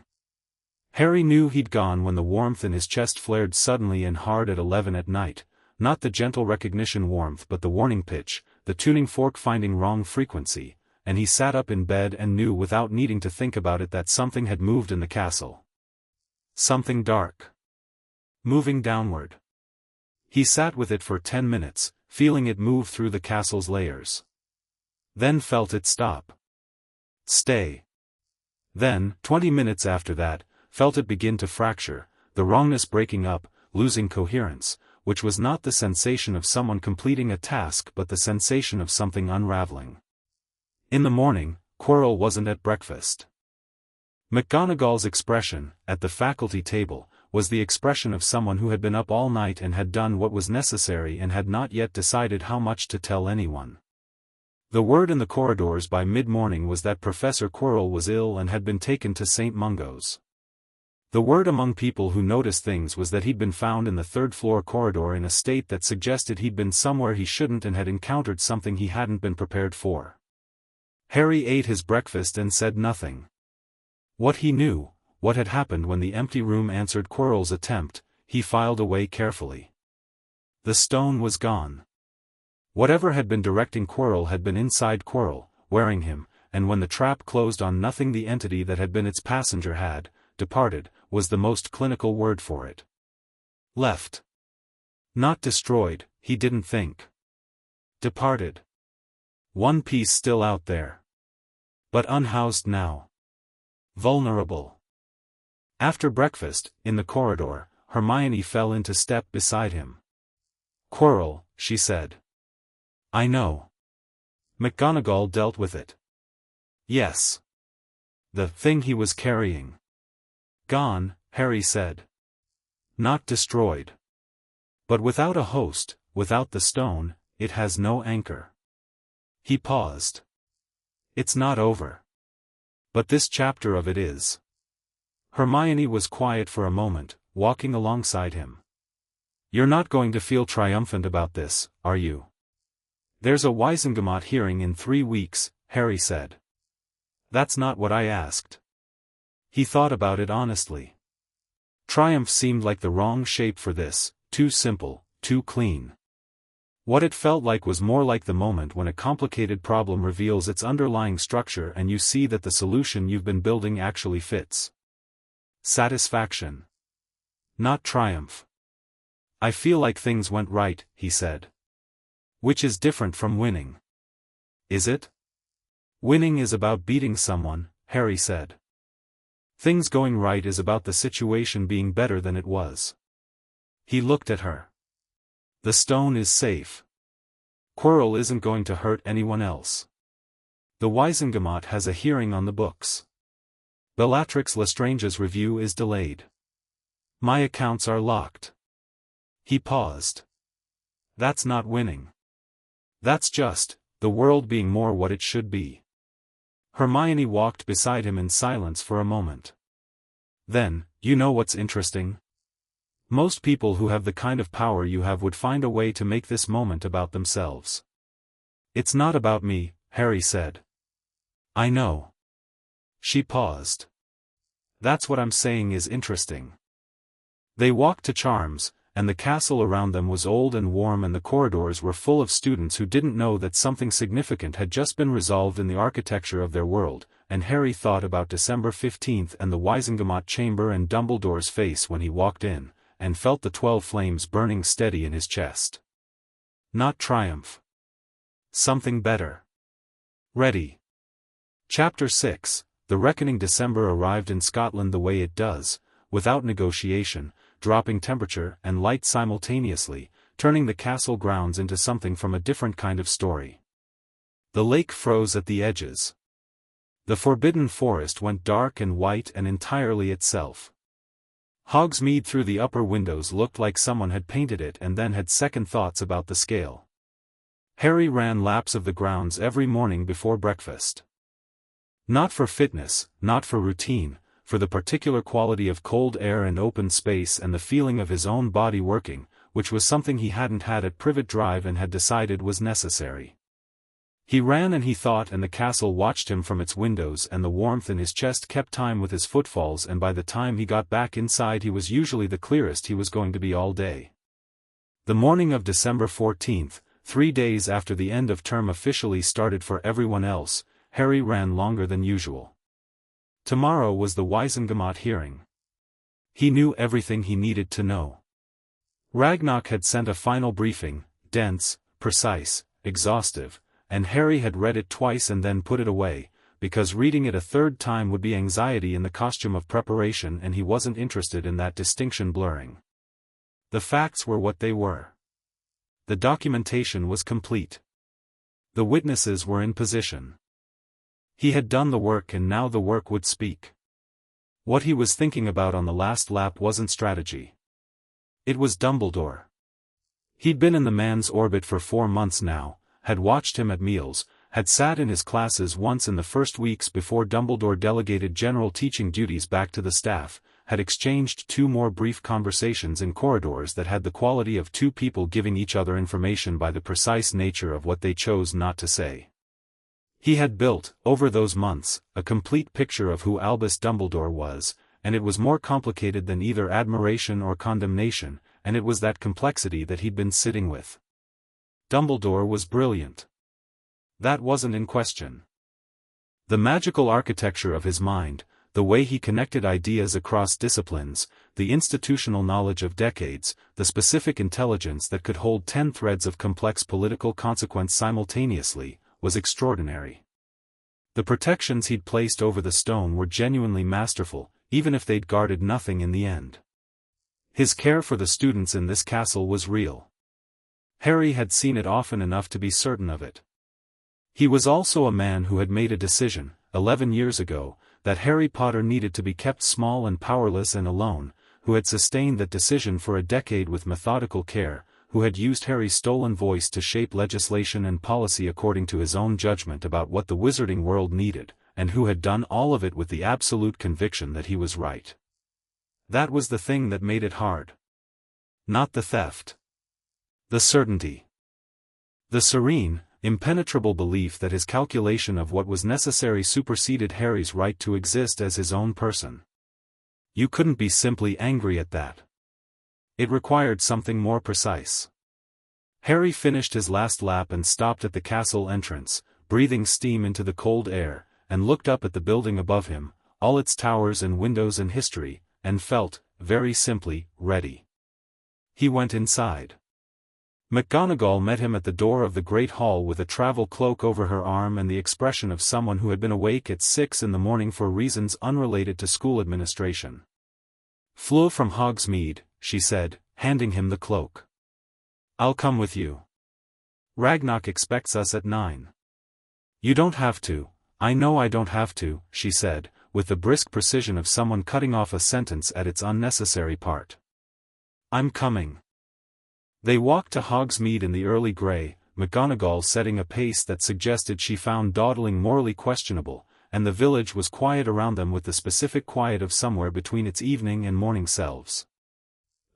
Harry knew he'd gone when the warmth in his chest flared suddenly and hard at 11 at night, not the gentle recognition warmth but the warning pitch, the tuning fork finding wrong frequency, and he sat up in bed and knew without needing to think about it that something had moved in the castle. Something dark. Moving downward. He sat with it for 10 minutes, feeling it move through the castle's layers. Then felt it stop. Stay. Then, 20 minutes after that, felt it begin to fracture, the wrongness breaking up, losing coherence, which was not the sensation of someone completing a task but the sensation of something unraveling. In the morning, Quirrell wasn't at breakfast. McGonagall's expression, at the faculty table, was the expression of someone who had been up all night and had done what was necessary and had not yet decided how much to tell anyone. The word in the corridors by mid-morning was that Professor Quirrell was ill and had been taken to St. Mungo's. The word among people who noticed things was that he'd been found in the third-floor corridor in a state that suggested he'd been somewhere he shouldn't and had encountered something he hadn't been prepared for. Harry ate his breakfast and said nothing. What he knew, what had happened when the empty room answered Quirrell's attempt, he filed away carefully. The stone was gone. Whatever had been directing Quirrell had been inside Quirrell, wearing him, and when the trap closed on nothing the entity that had been its passenger had, departed, was the most clinical word for it. Left. Not destroyed, he didn't think. Departed. One piece still out there. But unhoused now. Vulnerable. After breakfast, in the corridor, Hermione fell into step beside him. Quirrell, she said. I know. McGonagall dealt with it. Yes. The thing he was carrying. Gone, Harry said. Not destroyed. But without a host, without the stone, it has no anchor. He paused. It's not over. But this chapter of it is. Hermione was quiet for a moment, walking alongside him. You're not going to feel triumphant about this, are you? There's a Wizengamot hearing in 3 weeks, Harry said. That's not what I asked. He thought about it honestly. Triumph seemed like the wrong shape for this, too simple, too clean. What it felt like was more like the moment when a complicated problem reveals its underlying structure and you see that the solution you've been building actually fits. Satisfaction. Not triumph. I feel like things went right, he said. Which is different from winning. Is it? Winning is about beating someone, Harry said. Things going right is about the situation being better than it was. He looked at her. The stone is safe. Quirrell isn't going to hurt anyone else. The Wizengamot has a hearing on the books. Bellatrix Lestrange's review is delayed. My accounts are locked. He paused. That's not winning. That's just, the world being more what it should be. Hermione walked beside him in silence for a moment. Then, you know what's interesting? Most people who have the kind of power you have would find a way to make this moment about themselves. It's not about me, Harry said. I know. She paused. That's what I'm saying is interesting. They walked to Charms, and the castle around them was old and warm and the corridors were full of students who didn't know that something significant had just been resolved in the architecture of their world, and Harry thought about December 15th and the Wizengamot chamber and Dumbledore's face when he walked in, and felt the 12 flames burning steady in his chest. Not triumph. Something better. Ready. Chapter 6, The Reckoning. December arrived in Scotland the way it does, without negotiation, dropping temperature and light simultaneously, turning the castle grounds into something from a different kind of story. The lake froze at the edges. The forbidden forest went dark and white and entirely itself. Hogsmeade through the upper windows looked like someone had painted it and then had second thoughts about the scale. Harry ran laps of the grounds every morning before breakfast. Not for fitness, not for routine, for the particular quality of cold air and open space and the feeling of his own body working, which was something he hadn't had at Privet Drive and had decided was necessary. He ran and he thought and the castle watched him from its windows and the warmth in his chest kept time with his footfalls and by the time he got back inside he was usually the clearest he was going to be all day. The morning of December 14th, 3 days after the end of term officially started for everyone else, Harry ran longer than usual. Tomorrow was the Wizengamot hearing. He knew everything he needed to know. Ragnarok had sent a final briefing, dense, precise, exhaustive, and Harry had read it twice and then put it away, because reading it a third time would be anxiety in the costume of preparation and he wasn't interested in that distinction blurring. The facts were what they were. The documentation was complete. The witnesses were in position. He had done the work and now the work would speak. What he was thinking about on the last lap wasn't strategy. It was Dumbledore. He'd been in the man's orbit for 4 months now, had watched him at meals, had sat in his classes once in the first weeks before Dumbledore delegated general teaching duties back to the staff, had exchanged 2 more brief conversations in corridors that had the quality of 2 people giving each other information by the precise nature of what they chose not to say. He had built, over those months, a complete picture of who Albus Dumbledore was, and it was more complicated than either admiration or condemnation, and it was that complexity that he'd been sitting with. Dumbledore was brilliant. That wasn't in question. The magical architecture of his mind, the way he connected ideas across disciplines, the institutional knowledge of decades, the specific intelligence that could hold 10 threads of complex political consequence simultaneously, was extraordinary. The protections he'd placed over the stone were genuinely masterful, even if they'd guarded nothing in the end. His care for the students in this castle was real. Harry had seen it often enough to be certain of it. He was also a man who had made a decision, 11 years ago, that Harry Potter needed to be kept small and powerless and alone, who had sustained that decision for a decade with methodical care, who had used Harry's stolen voice to shape legislation and policy according to his own judgment about what the wizarding world needed, and who had done all of it with the absolute conviction that he was right. That was the thing that made it hard. Not the theft. The certainty. The serene, impenetrable belief that his calculation of what was necessary superseded Harry's right to exist as his own person. You couldn't be simply angry at that. It required something more precise. Harry finished his last lap and stopped at the castle entrance, breathing steam into the cold air, and looked up at the building above him, all its towers and windows and history, and felt, very simply, ready. He went inside. McGonagall met him at the door of the great hall with a travel cloak over her arm and the expression of someone who had been awake at 6 in the morning for reasons unrelated to school administration. "Fleur from Hogsmeade," she said, handing him the cloak. "I'll come with you. Ragnarok expects us at 9. "You don't have to, I know I don't have to," she said, with the brisk precision of someone cutting off a sentence at its unnecessary part. "I'm coming." They walked to Hogsmeade in the early grey, McGonagall setting a pace that suggested she found dawdling morally questionable, and the village was quiet around them with the specific quiet of somewhere between its evening and morning selves.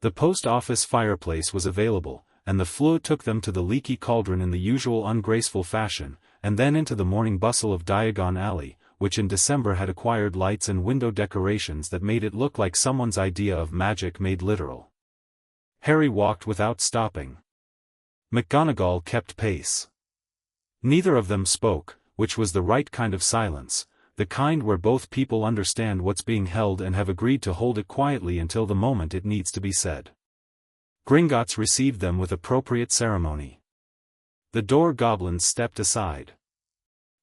The post office fireplace was available, and the Fleur took them to the leaky cauldron in the usual ungraceful fashion, and then into the morning bustle of Diagon Alley, which in December had acquired lights and window decorations that made it look like someone's idea of magic made literal. Harry walked without stopping. McGonagall kept pace. Neither of them spoke, which was the right kind of silence, the kind where both people understand what's being held and have agreed to hold it quietly until the moment it needs to be said. Gringotts received them with appropriate ceremony. The door goblins stepped aside.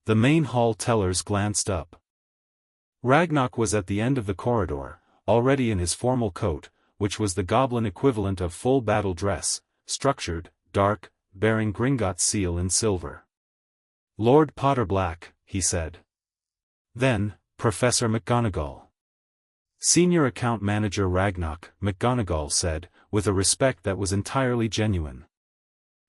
The main hall tellers glanced up. Ragnarok was at the end of the corridor, already in his formal coat, which was the goblin equivalent of full battle dress, structured, dark, bearing Gringotts' seal in silver. "Lord Potterblack," he said. Then, "Professor McGonagall." "Senior Account Manager Ragnarok," McGonagall said, with a respect that was entirely genuine.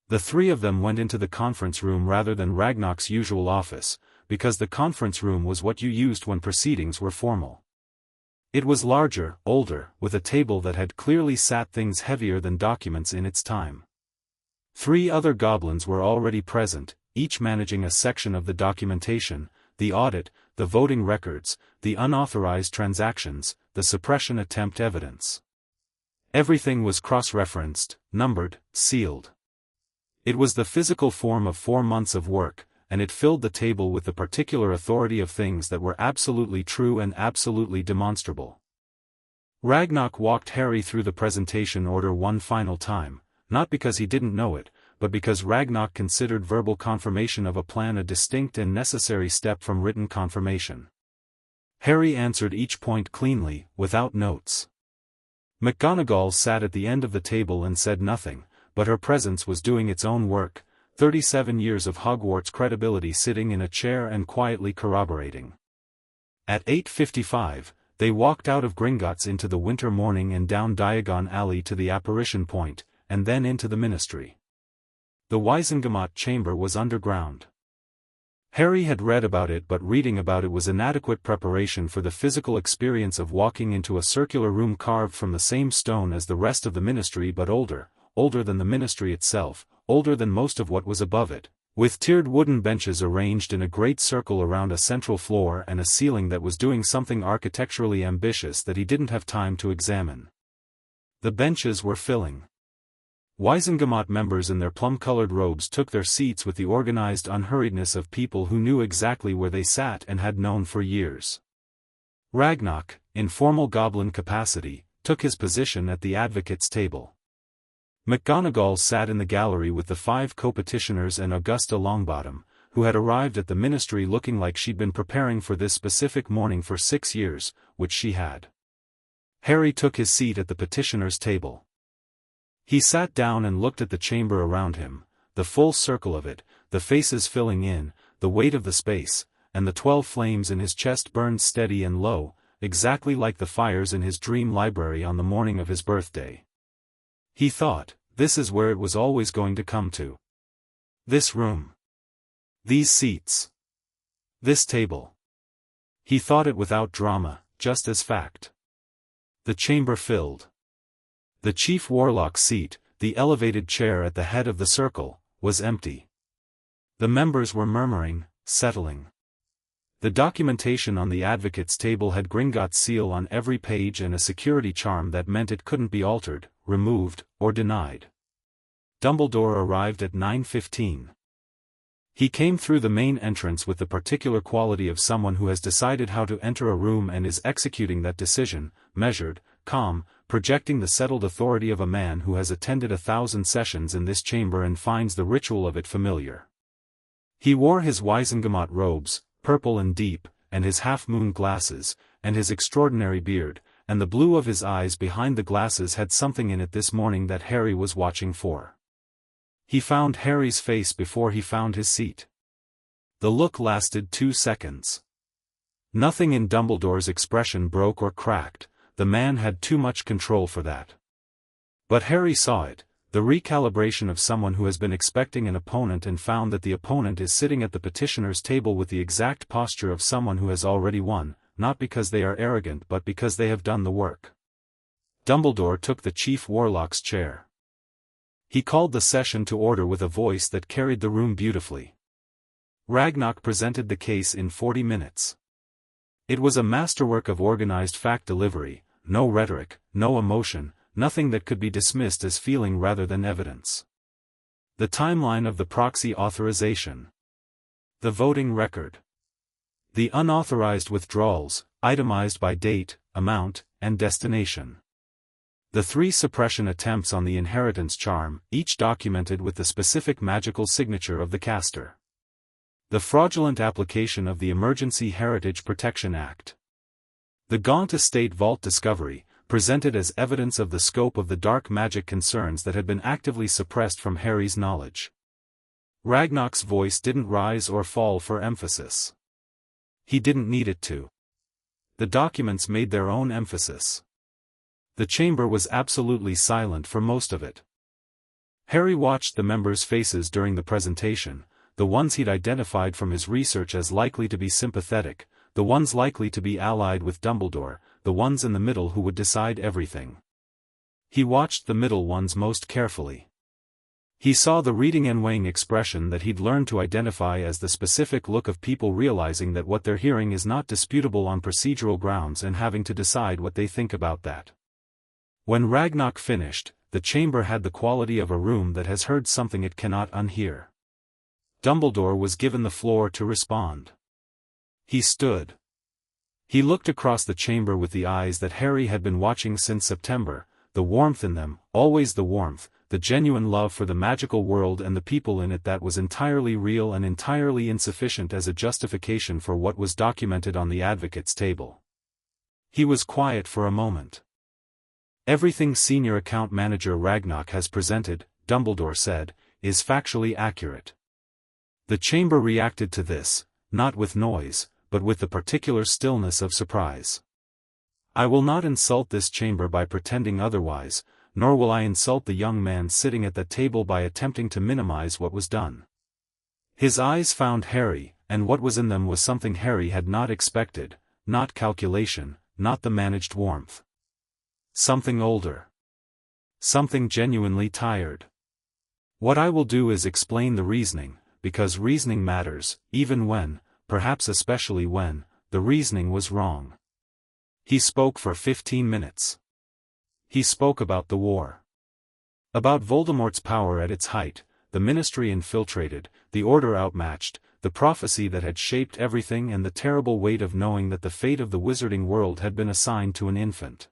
The three of them went into the conference room rather than Ragnarok's usual office, because the conference room was what you used when proceedings were formal. It was larger, older, with a table that had clearly sat things heavier than documents in its time. 3 other goblins were already present, each managing a section of the documentation, the audit, the voting records, the unauthorized transactions, the suppression attempt evidence. Everything was cross-referenced, numbered, sealed. It was the physical form of 4 months of work, and it filled the table with the particular authority of things that were absolutely true and absolutely demonstrable. Ragnarok walked Harry through the presentation order one final time, not because he didn't know it, but because Ragnarok considered verbal confirmation of a plan a distinct and necessary step from written confirmation. Harry answered each point cleanly, without notes. McGonagall sat at the end of the table and said nothing, but her presence was doing its own work, 37 years of Hogwarts credibility sitting in a chair and quietly corroborating. At 8:55, they walked out of Gringotts into the winter morning and down Diagon Alley to the apparition point, and then into the ministry. The Wizengamot chamber was underground. Harry had read about it, but reading about it was inadequate preparation for the physical experience of walking into a circular room carved from the same stone as the rest of the ministry but older than the ministry itself, older than most of what was above it, with tiered wooden benches arranged in a great circle around a central floor and a ceiling that was doing something architecturally ambitious that he didn't have time to examine. The benches were filling. Wizengamot members in their plum-colored robes took their seats with the organized unhurriedness of people who knew exactly where they sat and had known for years. Ragnarok, in formal goblin capacity, took his position at the advocates' table. McGonagall sat in the gallery with the 5 co-petitioners and Augusta Longbottom, who had arrived at the ministry looking like she'd been preparing for this specific morning for 6 years, which she had. Harry took his seat at the petitioners' table. He sat down and looked at the chamber around him, the full circle of it, the faces filling in, the weight of the space, and the 12 flames in his chest burned steady and low, exactly like the fires in his dream library on the morning of his birthday. He thought, this is where it was always going to come to. This room. These seats. This table. He thought it without drama, just as fact. The chamber filled. The chief warlock's seat, the elevated chair at the head of the circle, was empty. The members were murmuring, settling. The documentation on the advocate's table had Gringotts' seal on every page and a security charm that meant it couldn't be altered, removed, or denied. Dumbledore arrived at 9:15. He came through the main entrance with the particular quality of someone who has decided how to enter a room and is executing that decision, measured, calm, projecting the settled authority of a man who has attended 1,000 sessions in this chamber and finds the ritual of it familiar. He wore his Wizengamot robes, purple and deep, and his half-moon glasses, and his extraordinary beard, and the blue of his eyes behind the glasses had something in it this morning that Harry was watching for. He found Harry's face before he found his seat. The look lasted 2 seconds. Nothing in Dumbledore's expression broke or cracked, the man had too much control for that. But Harry saw it, the recalibration of someone who has been expecting an opponent and found that the opponent is sitting at the petitioner's table with the exact posture of someone who has already won, not because they are arrogant but because they have done the work. Dumbledore took the chief warlock's chair. He called the session to order with a voice that carried the room beautifully. Ragnarok presented the case in 40 minutes. It was a masterwork of organized fact delivery, no rhetoric, no emotion, nothing that could be dismissed as feeling rather than evidence. The timeline of the proxy authorization. The voting record. The unauthorized withdrawals, itemized by date, amount, and destination. The 3 suppression attempts on the inheritance charm, each documented with the specific magical signature of the caster. The fraudulent application of the Emergency Heritage Protection Act. The Gaunt Estate Vault discovery, presented as evidence of the scope of the dark magic concerns that had been actively suppressed from Harry's knowledge. Ragnarok's voice didn't rise or fall for emphasis. He didn't need it to. The documents made their own emphasis. The chamber was absolutely silent for most of it. Harry watched the members' faces during the presentation, the ones he'd identified from his research as likely to be sympathetic, the ones likely to be allied with Dumbledore, the ones in the middle who would decide everything. He watched the middle ones most carefully. He saw the reading and weighing expression that he'd learned to identify as the specific look of people realizing that what they're hearing is not disputable on procedural grounds and having to decide what they think about that. When Ragnarok finished, the chamber had the quality of a room that has heard something it cannot unhear. Dumbledore was given the floor to respond. He stood. He looked across the chamber with the eyes that Harry had been watching since September, the warmth in them, always the warmth, the genuine love for the magical world and the people in it that was entirely real and entirely insufficient as a justification for what was documented on the advocate's table. He was quiet for a moment. Everything Senior Account Manager Ragnarok has presented, Dumbledore said, is factually accurate. The chamber reacted to this, not with noise, but with the particular stillness of surprise. I will not insult this chamber by pretending otherwise, nor will I insult the young man sitting at that table by attempting to minimize what was done. His eyes found Harry, and what was in them was something Harry had not expected, not calculation, not the managed warmth. Something older. Something genuinely tired. What I will do is explain the reasoning, because reasoning matters, even when, perhaps especially when, the reasoning was wrong. He spoke for 15 minutes. He spoke about the war. About Voldemort's power at its height, the Ministry infiltrated, the Order outmatched, the prophecy that had shaped everything and the terrible weight of knowing that the fate of the wizarding world had been assigned to an infant.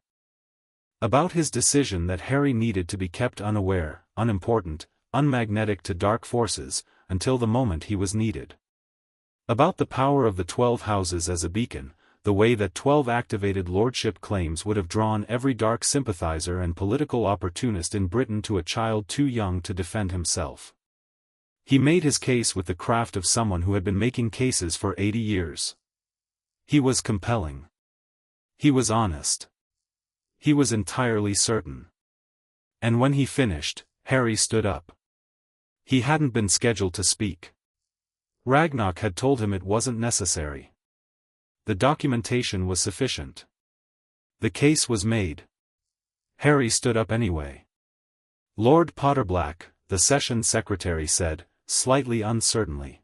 About his decision that Harry needed to be kept unaware, unimportant, unmagnetic to dark forces, until the moment he was needed. About the power of the 12 houses as a beacon, the way that 12 activated lordship claims would have drawn every dark sympathizer and political opportunist in Britain to a child too young to defend himself. He made his case with the craft of someone who had been making cases for 80 years. He was compelling. He was honest. He was entirely certain. And when he finished, Harry stood up. He hadn't been scheduled to speak. Ragnarok had told him it wasn't necessary. The documentation was sufficient. The case was made. Harry stood up anyway. Lord Potterblack, the session secretary said, slightly uncertainly.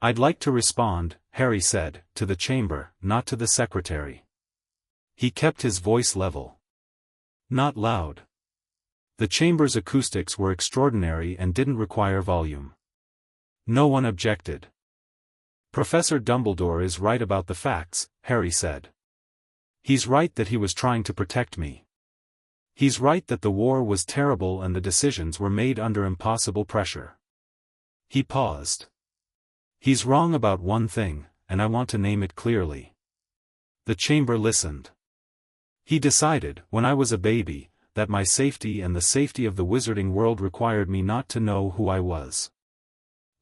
"I'd like to respond," Harry said, "to the chamber, not to the secretary." He kept his voice level. Not loud. The chamber's acoustics were extraordinary and didn't require volume. No one objected. "Professor Dumbledore is right about the facts," Harry said. "He's right that he was trying to protect me. He's right that the war was terrible and the decisions were made under impossible pressure." He paused. "He's wrong about one thing, and I want to name it clearly." The chamber listened. "He decided, when I was a baby, that my safety and the safety of the wizarding world required me not to know who I was.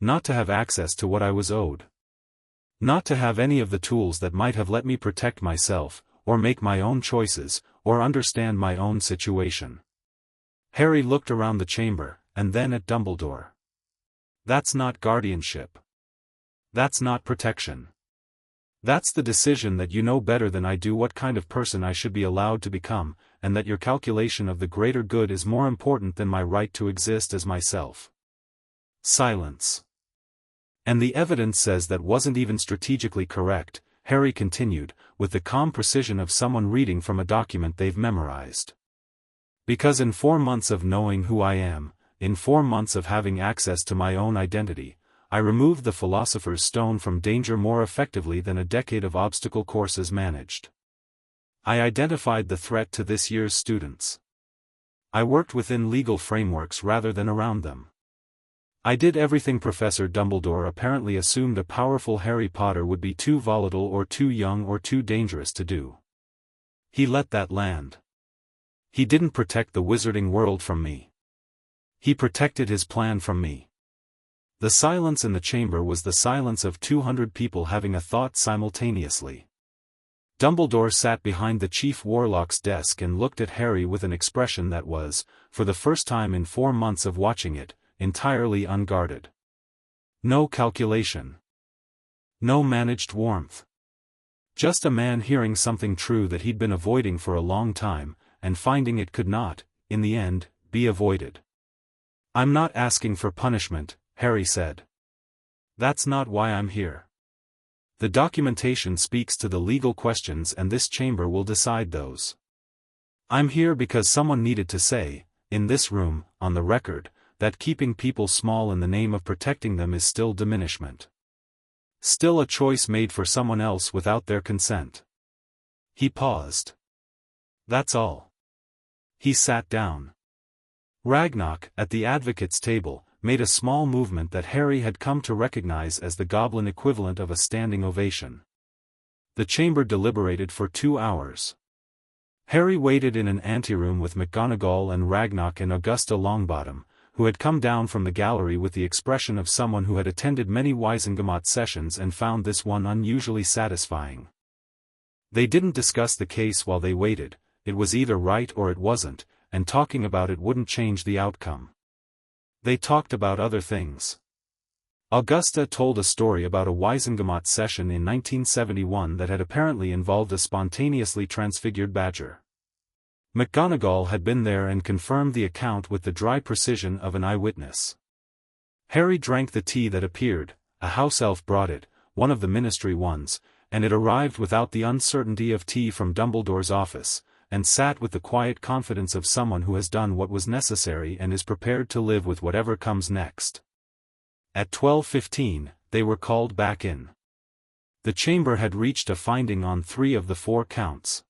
Not to have access to what I was owed. Not to have any of the tools that might have let me protect myself, or make my own choices, or understand my own situation." Harry looked around the chamber, and then at Dumbledore. "That's not guardianship. That's not protection. That's the decision that you know better than I do what kind of person I should be allowed to become, and that your calculation of the greater good is more important than my right to exist as myself." Silence. "And the evidence says that wasn't even strategically correct," Harry continued, with the calm precision of someone reading from a document they've memorized. "Because in 4 months of knowing who I am, in 4 months of having access to my own identity, I removed the Philosopher's Stone from danger more effectively than a decade of obstacle courses managed. I identified the threat to this year's students. I worked within legal frameworks rather than around them. I did everything Professor Dumbledore apparently assumed a powerful Harry Potter would be too volatile or too young or too dangerous to do. He let that land. He didn't protect the wizarding world from me. He protected his plan from me." The silence in the chamber was the silence of 200 people having a thought simultaneously. Dumbledore sat behind the Chief Warlock's desk and looked at Harry with an expression that was, for the first time in 4 months of watching it, entirely unguarded. No calculation. No managed warmth. Just a man hearing something true that he'd been avoiding for a long time, and finding it could not, in the end, be avoided. "I'm not asking for punishment," Harry said. "That's not why I'm here. The documentation speaks to the legal questions and this chamber will decide those. I'm here because someone needed to say, in this room, on the record, that keeping people small in the name of protecting them is still diminishment. Still a choice made for someone else without their consent." He paused. "That's all." He sat down. Ragnarok, at the advocates' table, made a small movement that Harry had come to recognize as the goblin equivalent of a standing ovation. The chamber deliberated for 2 hours. Harry waited in an anteroom with McGonagall and Ragnarok and Augusta Longbottom, who had come down from the gallery with the expression of someone who had attended many Wizengamot sessions and found this one unusually satisfying. They didn't discuss the case while they waited, it was either right or it wasn't, and talking about it wouldn't change the outcome. They talked about other things. Augusta told a story about a Wizengamot session in 1971 that had apparently involved a spontaneously transfigured badger. McGonagall had been there and confirmed the account with the dry precision of an eyewitness. Harry drank the tea that appeared, a house elf brought it, one of the ministry ones, and it arrived without the uncertainty of tea from Dumbledore's office, and sat with the quiet confidence of someone who has done what was necessary and is prepared to live with whatever comes next. At 12:15, they were called back in. The chamber had reached a finding on 3 of the 4 counts.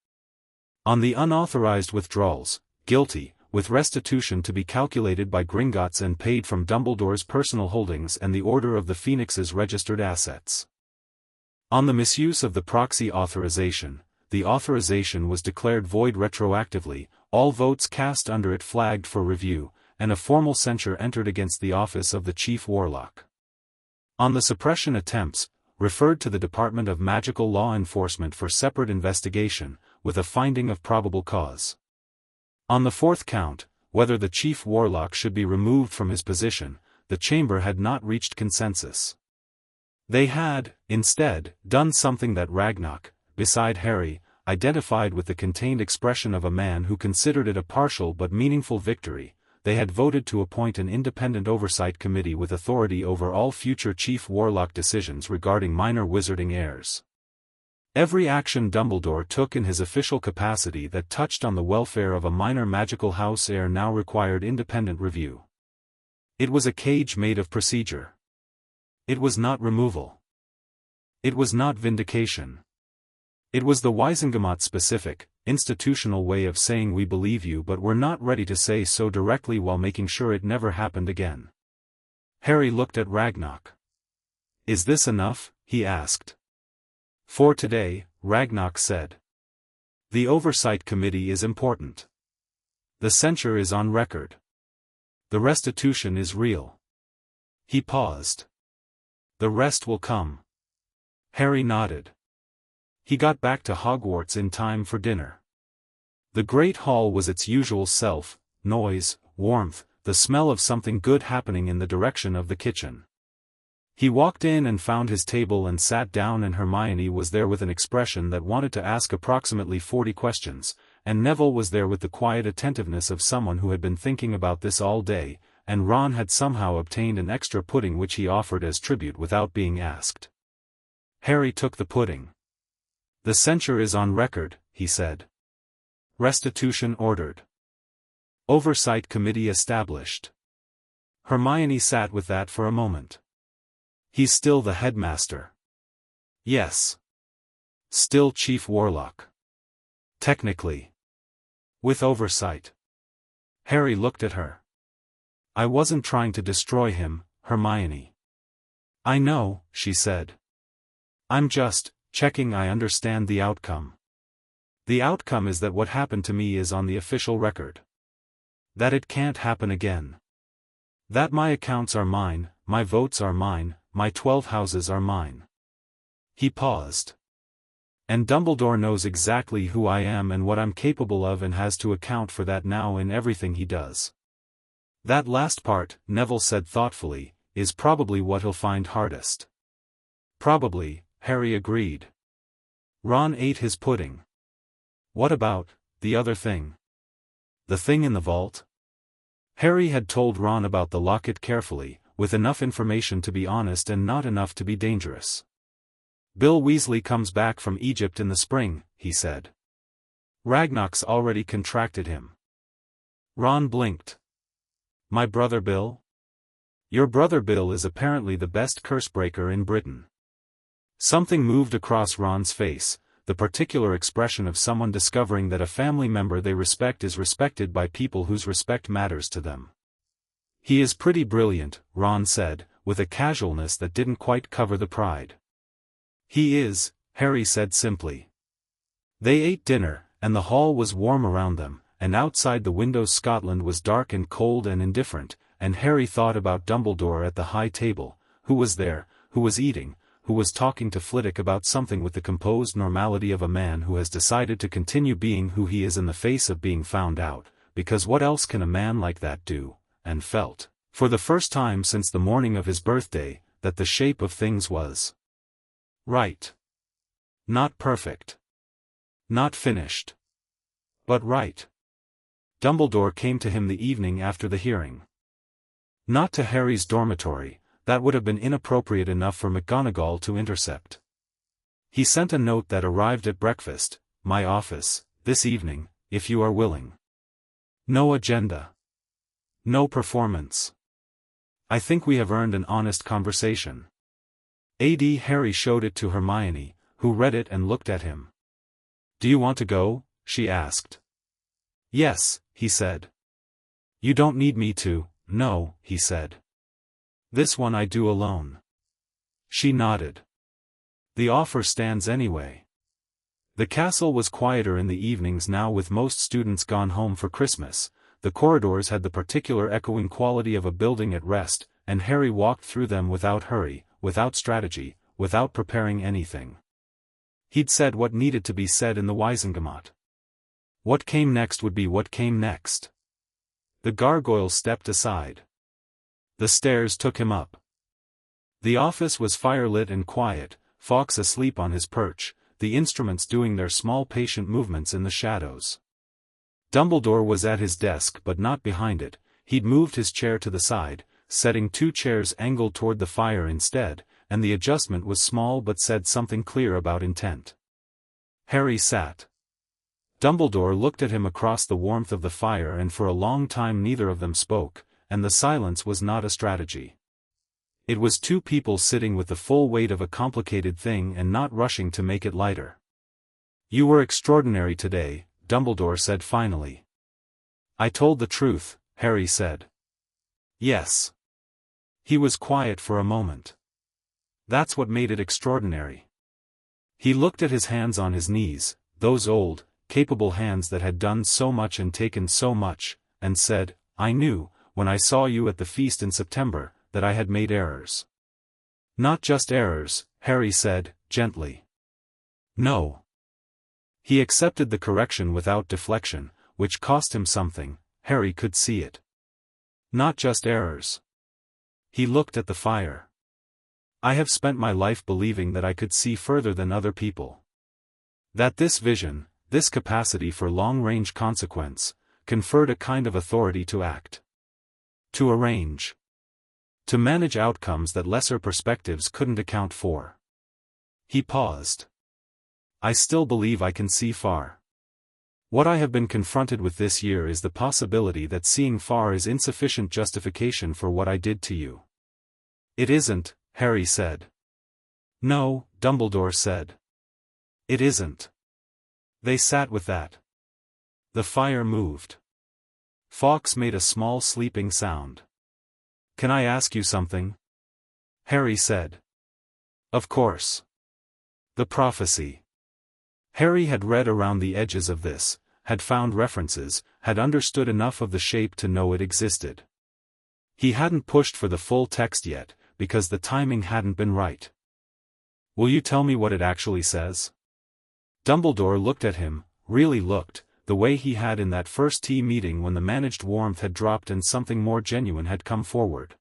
On the unauthorized withdrawals, guilty, with restitution to be calculated by Gringotts and paid from Dumbledore's personal holdings and the Order of the Phoenix's registered assets. On the misuse of the proxy authorization, the authorization was declared void retroactively, all votes cast under it flagged for review, and a formal censure entered against the office of the Chief Warlock. On the suppression attempts, referred to the Department of Magical Law Enforcement for separate investigation, with a finding of probable cause. On the fourth count, whether the Chief Warlock should be removed from his position, the chamber had not reached consensus. They had, instead, done something that Ragnarok, beside Harry, identified with the contained expression of a man who considered it a partial but meaningful victory. They had voted to appoint an independent oversight committee with authority over all future Chief Warlock decisions regarding minor wizarding heirs. Every action Dumbledore took in his official capacity that touched on the welfare of a minor magical house heir now required independent review. It was a cage made of procedure. It was not removal. It was not vindication. It was the Wizengamot-specific, institutional way of saying we believe you but we're not ready to say so directly while making sure it never happened again. Harry looked at Ragnarok. "Is this enough?" he asked. "For today," Ragnarok said. "The Oversight Committee is important. The censure is on record. The restitution is real." He paused. "The rest will come." Harry nodded. He got back to Hogwarts in time for dinner. The Great Hall was its usual self, noise, warmth, the smell of something good happening in the direction of the kitchen. He walked in and found his table and sat down, and Hermione was there with an expression that wanted to ask approximately 40 questions, and Neville was there with the quiet attentiveness of someone who had been thinking about this all day, and Ron had somehow obtained an extra pudding which he offered as tribute without being asked. Harry took the pudding. "The censure is on record," he said. "Restitution ordered. Oversight committee established." Hermione sat with that for a moment. "He's still the headmaster." "Yes. Still Chief Warlock. Technically. With oversight." Harry looked at her. "I wasn't trying to destroy him, Hermione." "I know," she said. "I'm just checking I understand the outcome. The outcome is that what happened to me is on the official record. That it can't happen again. That my accounts are mine, my votes are mine, my 12 houses are mine." He paused. "And Dumbledore knows exactly who I am and what I'm capable of and has to account for that now in everything he does." "That last part," Neville said thoughtfully, "is probably what he'll find hardest." "Probably," Harry agreed. Ron ate his pudding. "What about the other thing? The thing in the vault?" Harry had told Ron about the locket carefully, with enough information to be honest and not enough to be dangerous. "Bill Weasley comes back from Egypt in the spring," he said. "Ragnarok's already contracted him." Ron blinked. "My brother Bill?" "Your brother Bill is apparently the best cursebreaker in Britain." Something moved across Ron's face, the particular expression of someone discovering that a family member they respect is respected by people whose respect matters to them. "He is pretty brilliant," Ron said, with a casualness that didn't quite cover the pride. "He is," Harry said simply. They ate dinner, and the hall was warm around them, and outside the windows Scotland was dark and cold and indifferent, and Harry thought about Dumbledore at the high table, who was there, who was eating, who was talking to Flitwick about something with the composed normality of a man who has decided to continue being who he is in the face of being found out, because what else can a man like that do, and felt, for the first time since the morning of his birthday, that the shape of things was right. Not perfect. Not finished. But right. Dumbledore came to him the evening after the hearing. Not to Harry's dormitory. That would have been inappropriate enough for McGonagall to intercept. He sent a note that arrived at breakfast: "My office, this evening, if you are willing. No agenda. No performance. I think we have earned an honest conversation." Harry showed it to Hermione, who read it and looked at him. "Do you want to go?" she asked. "Yes," he said. "You don't need me to." "No," he said. "This one I do alone." She nodded. "The offer stands anyway." The castle was quieter in the evenings now, with most students gone home for Christmas, the corridors had the particular echoing quality of a building at rest, and Harry walked through them without hurry, without strategy, without preparing anything. He'd said what needed to be said in the Wizengamot. What came next would be what came next. The gargoyle stepped aside. The stairs took him up. The office was firelit and quiet, Fawkes asleep on his perch, the instruments doing their small patient movements in the shadows. Dumbledore was at his desk but not behind it. He'd moved his chair to the side, setting 2 chairs angled toward the fire instead, and the adjustment was small but said something clear about intent. Harry sat. Dumbledore looked at him across the warmth of the fire, and for a long time neither of them spoke, and the silence was not a strategy. It was 2 people sitting with the full weight of a complicated thing and not rushing to make it lighter. "You were extraordinary today," Dumbledore said finally. "I told the truth," Harry said. "Yes." He was quiet for a moment. "That's what made it extraordinary." He looked at his hands on his knees, those old, capable hands that had done so much and taken so much, and said, "I knew, when I saw you at the feast in September, that I had made errors." "Not just errors," Harry said, gently. "No." He accepted the correction without deflection, which cost him something. Harry could see it. "Not just errors." He looked at the fire. "I have spent my life believing that I could see further than other people. That this vision, this capacity for long-range consequence, conferred a kind of authority to act. To arrange. To manage outcomes that lesser perspectives couldn't account for." He paused. "I still believe I can see far. What I have been confronted with this year is the possibility that seeing far is insufficient justification for what I did to you." "It isn't," Harry said. "No," Dumbledore said. "It isn't." They sat with that. The fire moved. Fawkes made a small sleeping sound. "Can I ask you something?" Harry said. "Of course." The prophecy. Harry had read around the edges of this, had found references, had understood enough of the shape to know it existed. He hadn't pushed for the full text yet, because the timing hadn't been right. "Will you tell me what it actually says?" Dumbledore looked at him, really looked, the way he had in that first tea meeting when the managed warmth had dropped and something more genuine had come forward.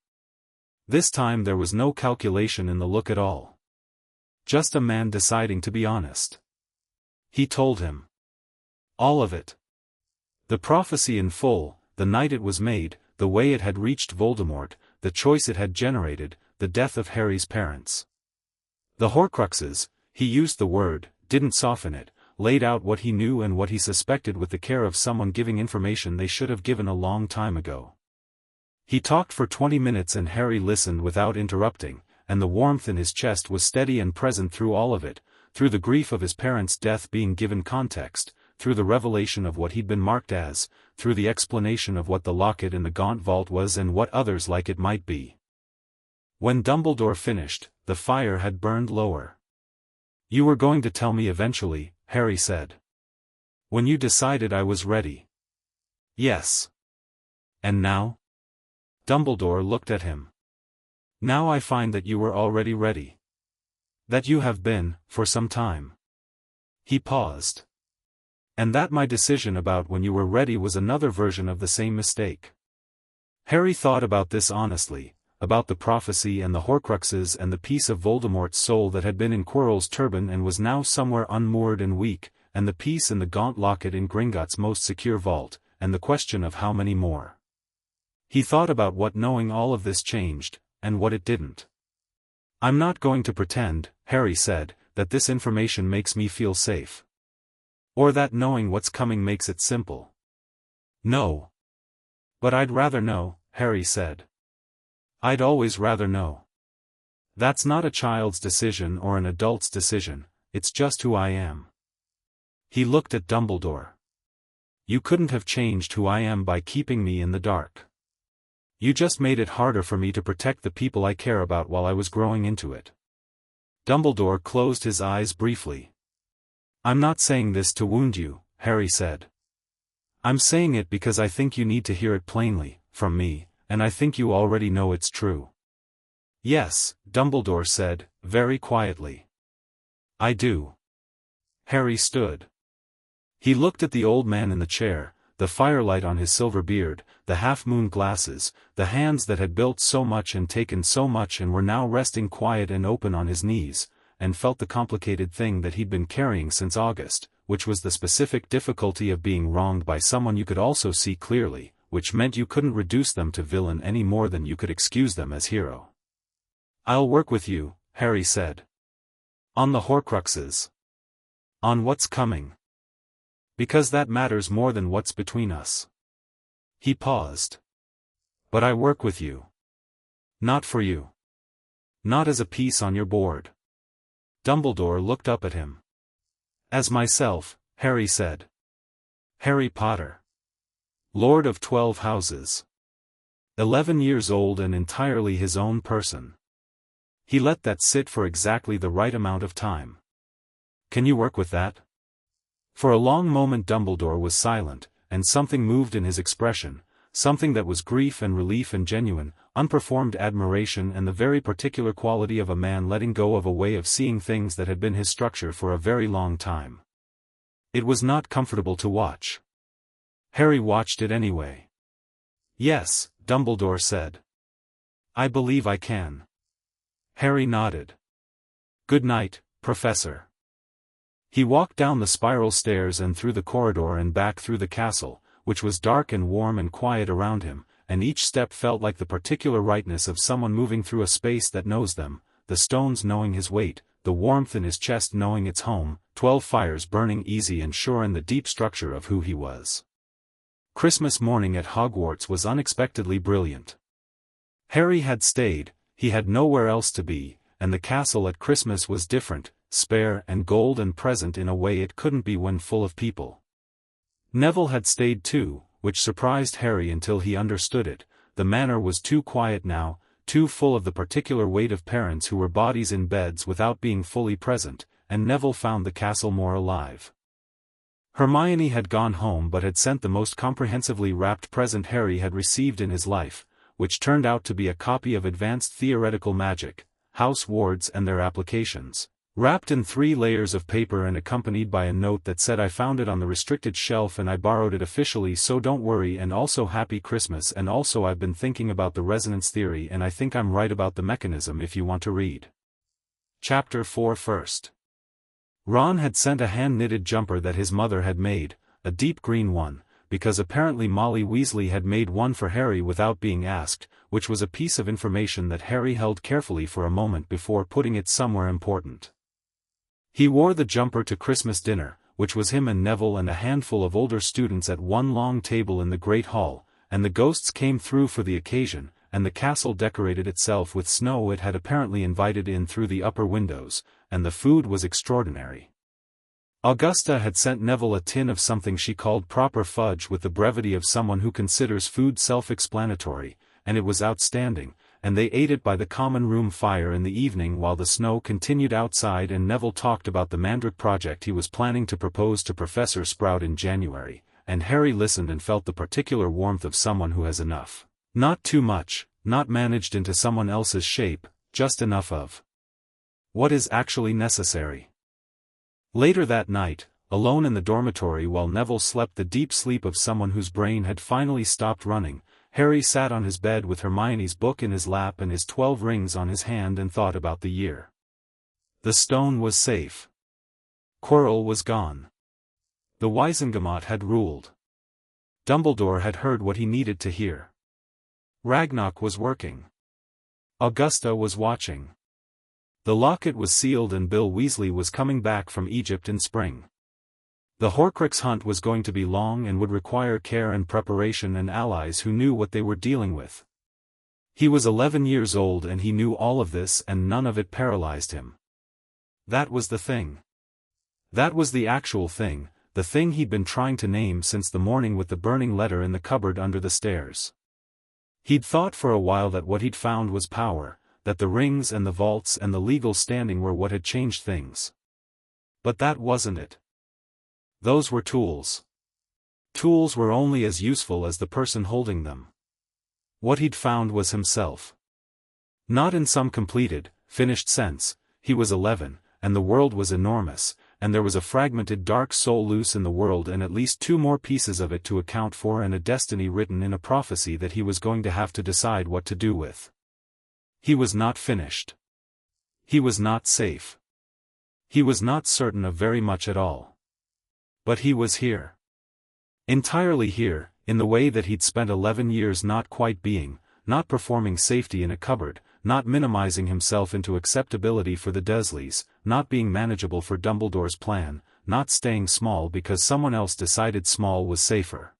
This time there was no calculation in the look at all. Just a man deciding to be honest. He told him. All of it. The prophecy in full, the night it was made, the way it had reached Voldemort, the choice it had generated, the death of Harry's parents. The Horcruxes, he used the word, didn't soften it, laid out what he knew and what he suspected with the care of someone giving information they should have given a long time ago. He talked for 20 minutes and Harry listened without interrupting, and the warmth in his chest was steady and present through all of it, through the grief of his parents' death being given context, through the revelation of what he'd been marked as, through the explanation of what the locket in the Gaunt Vault was and what others like it might be. When Dumbledore finished, the fire had burned lower. "You were going to tell me eventually," Harry said. "When you decided I was ready." "Yes." "And now?" Dumbledore looked at him. "Now I find that you were already ready. That you have been, for some time." He paused. "And that my decision about when you were ready was another version of the same mistake." Harry thought about this honestly, about the prophecy and the Horcruxes and the piece of Voldemort's soul that had been in Quirrell's turban and was now somewhere unmoored and weak, and the piece in the Gaunt locket in Gringotts' most secure vault, and the question of how many more. He thought about what knowing all of this changed, and what it didn't. "I'm not going to pretend," Harry said, "that this information makes me feel safe. Or that knowing what's coming makes it simple. No. But I'd rather know," Harry said. "I'd always rather know. That's not a child's decision or an adult's decision, it's just who I am." He looked at Dumbledore. "You couldn't have changed who I am by keeping me in the dark. You just made it harder for me to protect the people I care about while I was growing into it." Dumbledore closed his eyes briefly. "I'm not saying this to wound you," Harry said. I'm saying it because I think you need to hear it plainly, from me, and I think you already know it's true. Yes, Dumbledore said, very quietly. I do. Harry stood. He looked at the old man in the chair, the firelight on his silver beard, the half-moon glasses, the hands that had built so much and taken so much and were now resting quiet and open on his knees, and felt the complicated thing that he'd been carrying since August, which was the specific difficulty of being wronged by someone you could also see clearly, which meant you couldn't reduce them to villain any more than you could excuse them as hero. I'll work with you, Harry said. On the Horcruxes. On what's coming. Because that matters more than what's between us. He paused. But I work with you. Not for you. Not as a piece on your board. Dumbledore looked up at him. As myself, Harry said. Harry Potter. Lord of 12 houses. 11 years old and entirely his own person. He let that sit for exactly the right amount of time. Can you work with that? For a long moment Dumbledore was silent, and something moved in his expression, something that was grief and relief and genuine, unperformed admiration and the very particular quality of a man letting go of a way of seeing things that had been his structure for a very long time. It was not comfortable to watch. Harry watched it anyway. Yes, Dumbledore said. I believe I can. Harry nodded. Good night, Professor. He walked down the spiral stairs and through the corridor and back through the castle, which was dark and warm and quiet around him, and each step felt like the particular rightness of someone moving through a space that knows them, the stones knowing his weight, the warmth in his chest knowing its home, 12 fires burning easy and sure in the deep structure of who he was. Christmas morning at Hogwarts was unexpectedly brilliant. Harry had stayed, he had nowhere else to be, and the castle at Christmas was different, spare and gold and present in a way it couldn't be when full of people. Neville had stayed too, which surprised Harry until he understood it. The manor was too quiet now, too full of the particular weight of parents who were bodies in beds without being fully present, and Neville found the castle more alive. Hermione had gone home but had sent the most comprehensively wrapped present Harry had received in his life, which turned out to be a copy of Advanced Theoretical Magic, House Wards and Their Applications, wrapped in 3 layers of paper and accompanied by a note that said I found it on the restricted shelf and I borrowed it officially, so don't worry, and also Happy Christmas, and also I've been thinking about the resonance theory and I think I'm right about the mechanism if you want to read. Chapter 4 First. Ron had sent a hand-knitted jumper that his mother had made, a deep green one, because apparently Molly Weasley had made one for Harry without being asked, which was a piece of information that Harry held carefully for a moment before putting it somewhere important. He wore the jumper to Christmas dinner, which was him and Neville and a handful of older students at one long table in the Great Hall, and the ghosts came through for the occasion, and the castle decorated itself with snow it had apparently invited in through the upper windows, and the food was extraordinary. Augusta had sent Neville a tin of something she called proper fudge with the brevity of someone who considers food self-explanatory, and it was outstanding, and they ate it by the common room fire in the evening while the snow continued outside and Neville talked about the Mandrake project he was planning to propose to Professor Sprout in January, and Harry listened and felt the particular warmth of someone who has enough. Not too much, not managed into someone else's shape, just enough of what is actually necessary. Later that night, alone in the dormitory while Neville slept the deep sleep of someone whose brain had finally stopped running, Harry sat on his bed with Hermione's book in his lap and his 12 rings on his hand and thought about the year. The stone was safe. Quirrell was gone. The Wizengamot had ruled. Dumbledore had heard what he needed to hear. Ragnarok was working. Augusta was watching. The locket was sealed and Bill Weasley was coming back from Egypt in spring. The Horcrux hunt was going to be long and would require care and preparation and allies who knew what they were dealing with. He was 11 years old and he knew all of this and none of it paralyzed him. That was the thing. That was the actual thing, the thing he'd been trying to name since the morning with the burning letter in the cupboard under the stairs. He'd thought for a while that what he'd found was power, that the rings and the vaults and the legal standing were what had changed things. But that wasn't it. Those were tools. Tools were only as useful as the person holding them. What he'd found was himself. Not in some completed, finished sense. He was 11, and the world was enormous, and there was a fragmented dark soul loose in the world and at least 2 more pieces of it to account for and a destiny written in a prophecy that he was going to have to decide what to do with. He was not finished. He was not safe. He was not certain of very much at all. But he was here. Entirely here, in the way that he'd spent 11 years not quite being, not performing safety in a cupboard, not minimizing himself into acceptability for the Dursleys, not being manageable for Dumbledore's plan, not staying small because someone else decided small was safer.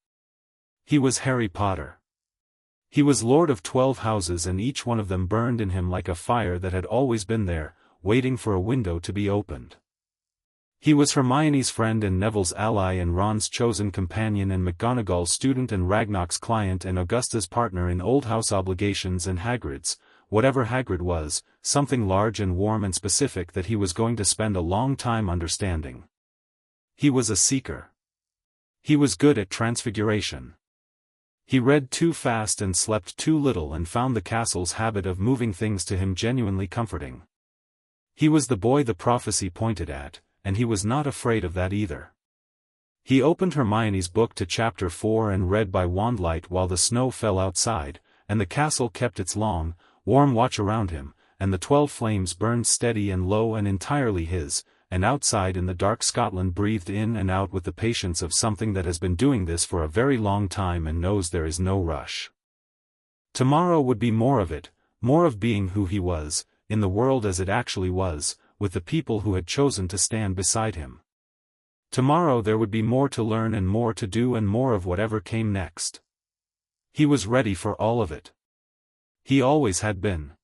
He was Harry Potter. He was Lord of 12 houses and each one of them burned in him like a fire that had always been there, waiting for a window to be opened. He was Hermione's friend and Neville's ally and Ron's chosen companion and McGonagall's student and Ragnar's client and Augusta's partner in old house obligations and Hagrid's, whatever Hagrid was, something large and warm and specific that he was going to spend a long time understanding. He was a seeker. He was good at transfiguration. He read too fast and slept too little and found the castle's habit of moving things to him genuinely comforting. He was the boy the prophecy pointed at, and he was not afraid of that either. He opened Hermione's book to chapter 4 and read by wandlight while the snow fell outside, and the castle kept its long, warm watch around him, and the 12 flames burned steady and low and entirely his, and outside in the dark Scotland breathed in and out with the patience of something that has been doing this for a very long time and knows there is no rush. Tomorrow would be more of it, more of being who he was, in the world as it actually was, with the people who had chosen to stand beside him. Tomorrow there would be more to learn and more to do and more of whatever came next. He was ready for all of it. He always had been.